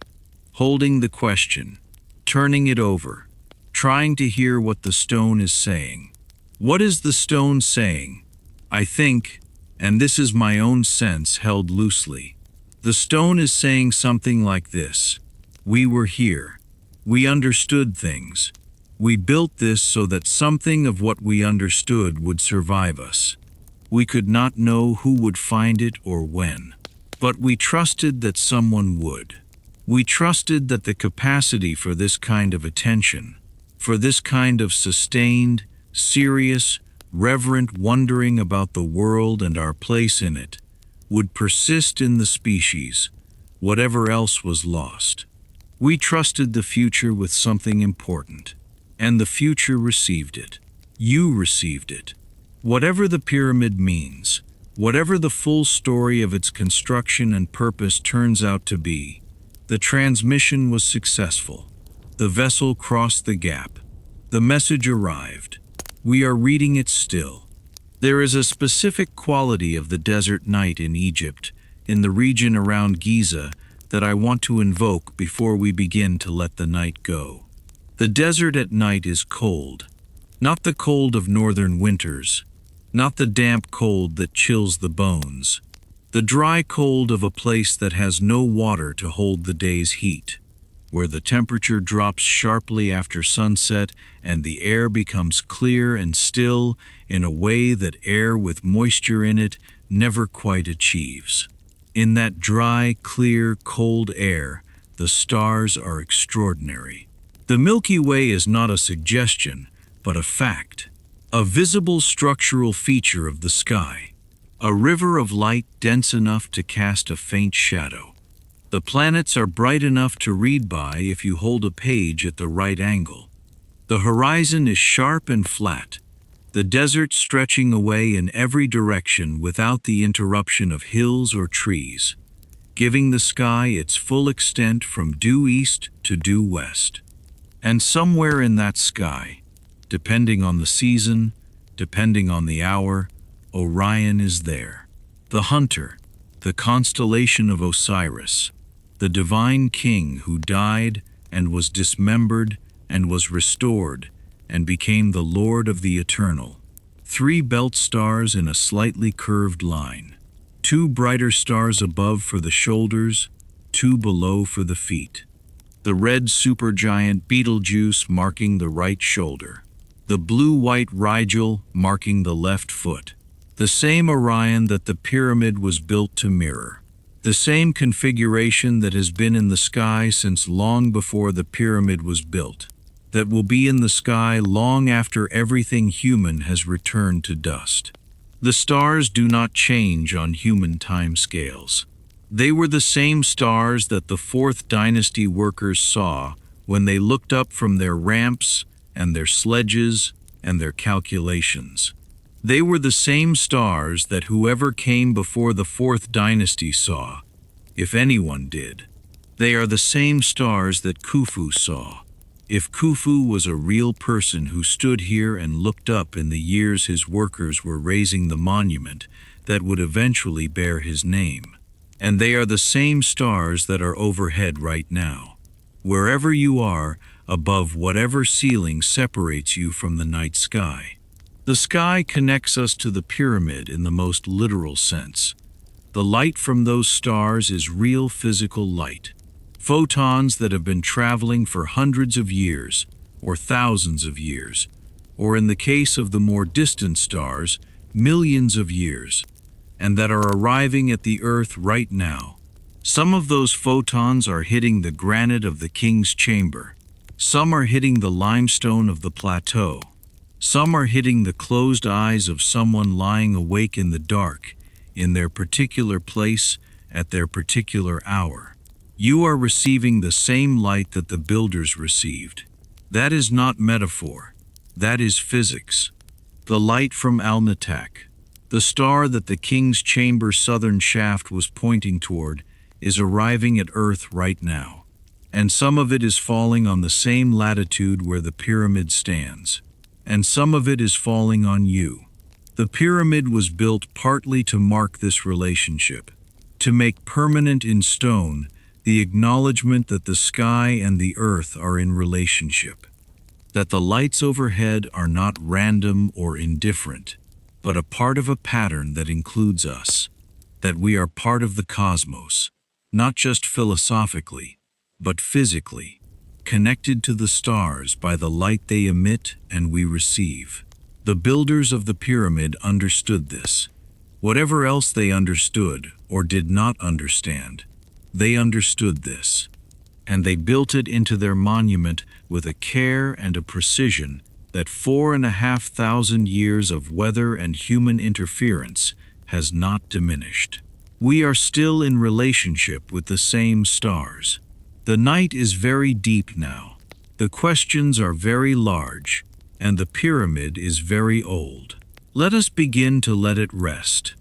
holding the question, turning it over, trying to hear what the stone is saying. What is the stone saying? I think, and this is my own sense held loosely, the stone is saying something like this: we were here. We understood things. We built this so that something of what we understood would survive us. We could not know who would find it or when, but we trusted that someone would. We trusted that the capacity for this kind of attention, for this kind of sustained, serious, reverent wondering about the world and our place in it, would persist in the species, whatever else was lost. We trusted the future with something important, and the future received it. You received it. Whatever the pyramid means, whatever the full story of its construction and purpose turns out to be, the transmission was successful. The vessel crossed the gap. The message arrived. We are reading it still. There is a specific quality of the desert night in Egypt, in the region around Giza, that I want to invoke before we begin to let the night go. The desert at night is cold, not the cold of northern winters, not the damp cold that chills the bones, the dry cold of a place that has no water to hold the day's heat, where the temperature drops sharply after sunset and the air becomes clear and still in a way that air with moisture in it never quite achieves. In that dry, clear, cold air, the stars are extraordinary. The Milky Way is not a suggestion, but a fact, a visible structural feature of the sky, a river of light dense enough to cast a faint shadow. The planets are bright enough to read by if you hold a page at the right angle. The horizon is sharp and flat. the desert stretching away in every direction without the interruption of hills or trees, giving the sky its full extent from due east to due west. And somewhere in that sky, depending on the season, depending on the hour, Orion is there. The hunter, the constellation of Osiris, the divine king who died and was dismembered and was restored and became the Lord of the Eternal. 3 belt stars in a slightly curved line. 2 brighter stars above for the shoulders, 2 below for the feet. The red supergiant Betelgeuse marking the right shoulder. The blue-white Rigel marking the left foot. The same Orion that the pyramid was built to mirror. The same configuration that has been in the sky since long before the pyramid was built, that will be in the sky long after everything human has returned to dust. The stars do not change on human timescales. They were the same stars that the 4th dynasty workers saw when they looked up from their ramps and their sledges and their calculations. They were the same stars that whoever came before the 4th dynasty saw, if anyone did. They are the same stars that Khufu saw. If Khufu was a real person who stood here and looked up in the years his workers were raising the monument that would eventually bear his name. And they are the same stars that are overhead right now. Wherever you are, above whatever ceiling separates you from the night sky. The sky connects us to the pyramid in the most literal sense. The light from those stars is real physical light. Photons that have been traveling for hundreds of years, or thousands of years, or in the case of the more distant stars, millions of years, and that are arriving at the Earth right now. Some of those photons are hitting the granite of the king's chamber. Some are hitting the limestone of the plateau. Some are hitting the closed eyes of someone lying awake in the dark, in their particular place, at their particular hour. You are receiving the same light that the builders received. That is not metaphor. That is physics. The light from Alnitak, the star that the king's chamber southern shaft was pointing toward, is arriving at Earth right now. And some of it is falling on the same latitude where the pyramid stands. And some of it is falling on you. The pyramid was built partly to mark this relationship, to make permanent in stone the acknowledgement that the sky and the earth are in relationship, that the lights overhead are not random or indifferent, but a part of a pattern that includes us, that we are part of the cosmos, not just philosophically, but physically, connected to the stars by the light they emit and we receive. The builders of the pyramid understood this. Whatever else they understood or did not understand, they understood this, and they built it into their monument with a care and a precision that 4,500 years of weather and human interference has not diminished. We are still in relationship with the same stars. The night is very deep now. The questions are very large, and the pyramid is very old. Let us begin to let it rest.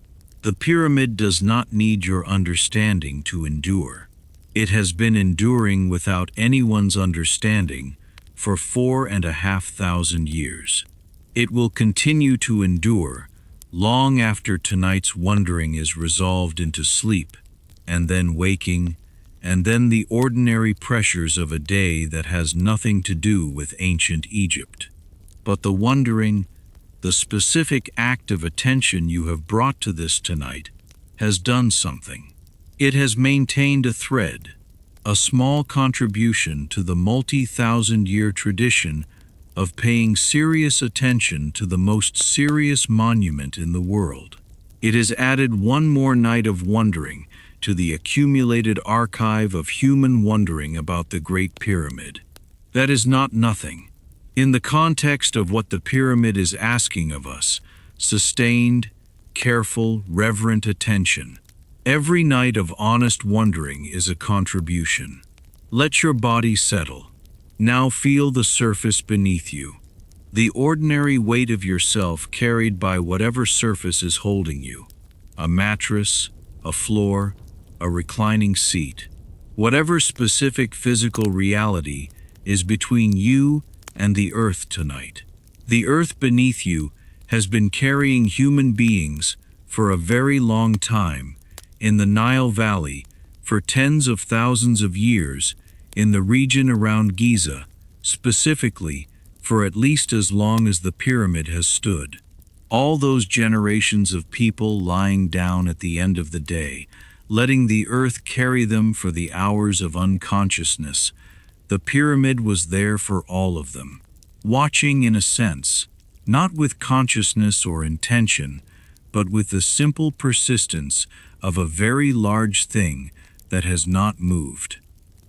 The pyramid does not need your understanding to endure. It has been enduring without anyone's understanding for 4,500 years. It will continue to endure long after tonight's wondering is resolved into sleep, and then waking, and then the ordinary pressures of a day that has nothing to do with ancient Egypt. But the wondering, the specific act of attention you have brought to this tonight, has done something. It has maintained a thread, a small contribution to the multi-thousand-year tradition of paying serious attention to the most serious monument in the world. It has added one more night of wondering to the accumulated archive of human wondering about the Great Pyramid. That is not nothing. In the context of what the pyramid is asking of us, sustained, careful, reverent attention, every night of honest wondering is a contribution. Let your body settle. Now feel the surface beneath you. The ordinary weight of yourself carried by whatever surface is holding you. A mattress, a floor, a reclining seat. Whatever specific physical reality is between you and the earth tonight. The earth beneath you has been carrying human beings for a very long time, in the Nile Valley, for tens of thousands of years, in the region around Giza, specifically for at least as long as the pyramid has stood. All those generations of people lying down at the end of the day, letting the earth carry them for the hours of unconsciousness, the pyramid was there for all of them, watching in a sense, not with consciousness or intention, but with the simple persistence of a very large thing that has not moved.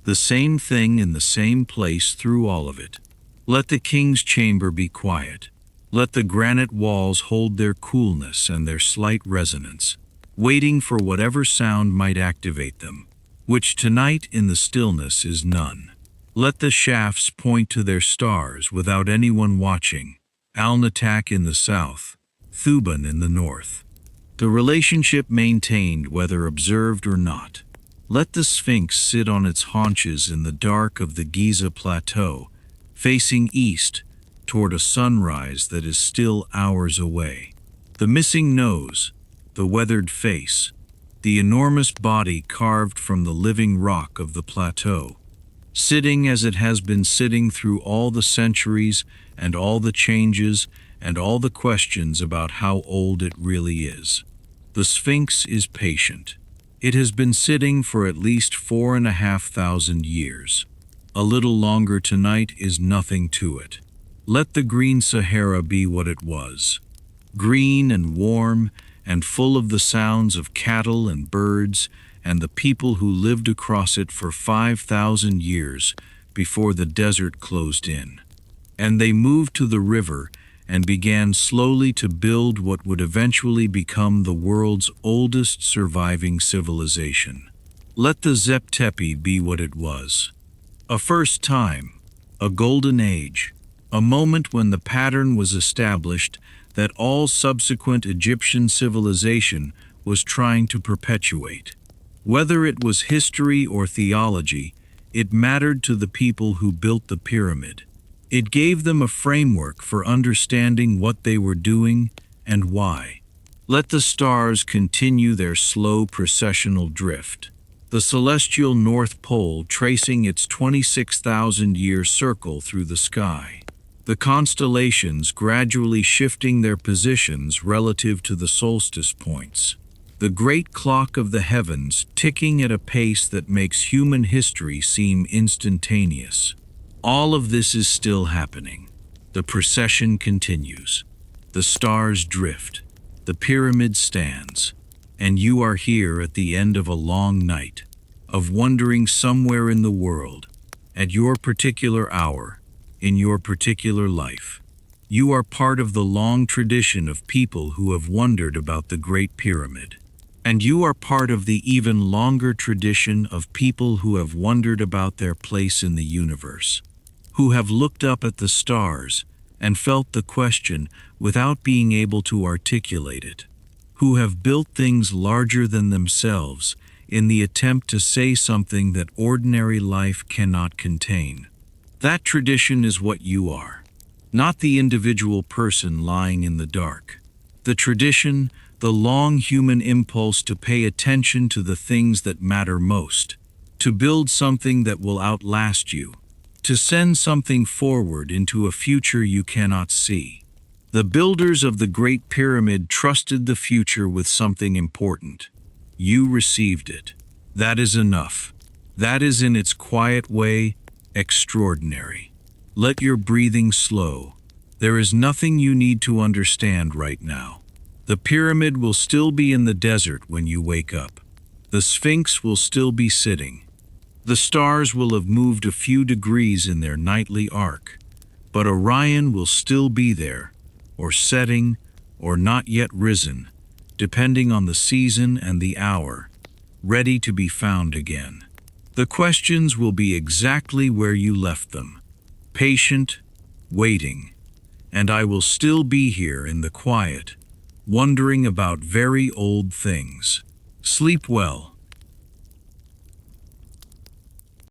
The same thing in the same place through all of it. Let the king's chamber be quiet. Let the granite walls hold their coolness and their slight resonance, waiting for whatever sound might activate them, which tonight in the stillness is none. Let the shafts point to their stars without anyone watching, Alnitak in the south, Thuban in the north. The relationship maintained whether observed or not. Let the Sphinx sit on its haunches in the dark of the Giza plateau, facing east toward a sunrise that is still hours away. The missing nose, the weathered face, the enormous body carved from the living rock of the plateau, sitting as it has been sitting through all the centuries and all the changes and all the questions about how old it really is. The Sphinx is patient. It has been sitting for at least 4,500 years. A little longer tonight is nothing to it. Let the green Sahara be what it was. Green and warm and full of the sounds of cattle and birds and the people who lived across it for 5,000 years before the desert closed in. And they moved to the river and began slowly to build what would eventually become the world's oldest surviving civilization. Let the Zep Tepi be what it was. A first time, a golden age, a moment when the pattern was established that all subsequent Egyptian civilization was trying to perpetuate. Whether it was history or theology, it mattered to the people who built the pyramid. It gave them a framework for understanding what they were doing and why. Let the stars continue their slow processional drift. The celestial North Pole tracing its 26,000-year circle through the sky. The constellations gradually shifting their positions relative to the solstice points. The great clock of the heavens ticking at a pace that makes human history seem instantaneous. All of this is still happening. The procession continues. The stars drift. The pyramid stands. And you are here at the end of a long night, of wandering somewhere in the world, at your particular hour, in your particular life. You are part of the long tradition of people who have wondered about the Great Pyramid. And you are part of the even longer tradition of people who have wondered about their place in the universe, who have looked up at the stars and felt the question without being able to articulate it, who have built things larger than themselves in the attempt to say something that ordinary life cannot contain. That tradition is what you are, not the individual person lying in the dark. The tradition, the long human impulse to pay attention to the things that matter most, to build something that will outlast you, to send something forward into a future you cannot see. The builders of the Great Pyramid trusted the future with something important. You received it. That is enough. That is in its quiet way extraordinary. Let your breathing slow. There is nothing you need to understand right now. The pyramid will still be in the desert when you wake up. The Sphinx will still be sitting. The stars will have moved a few degrees in their nightly arc, but Orion will still be there, or setting, or not yet risen, depending on the season and the hour, ready to be found again. The questions will be exactly where you left them, patient, waiting, and I will still be here in the quiet, wondering about very old things. Sleep well.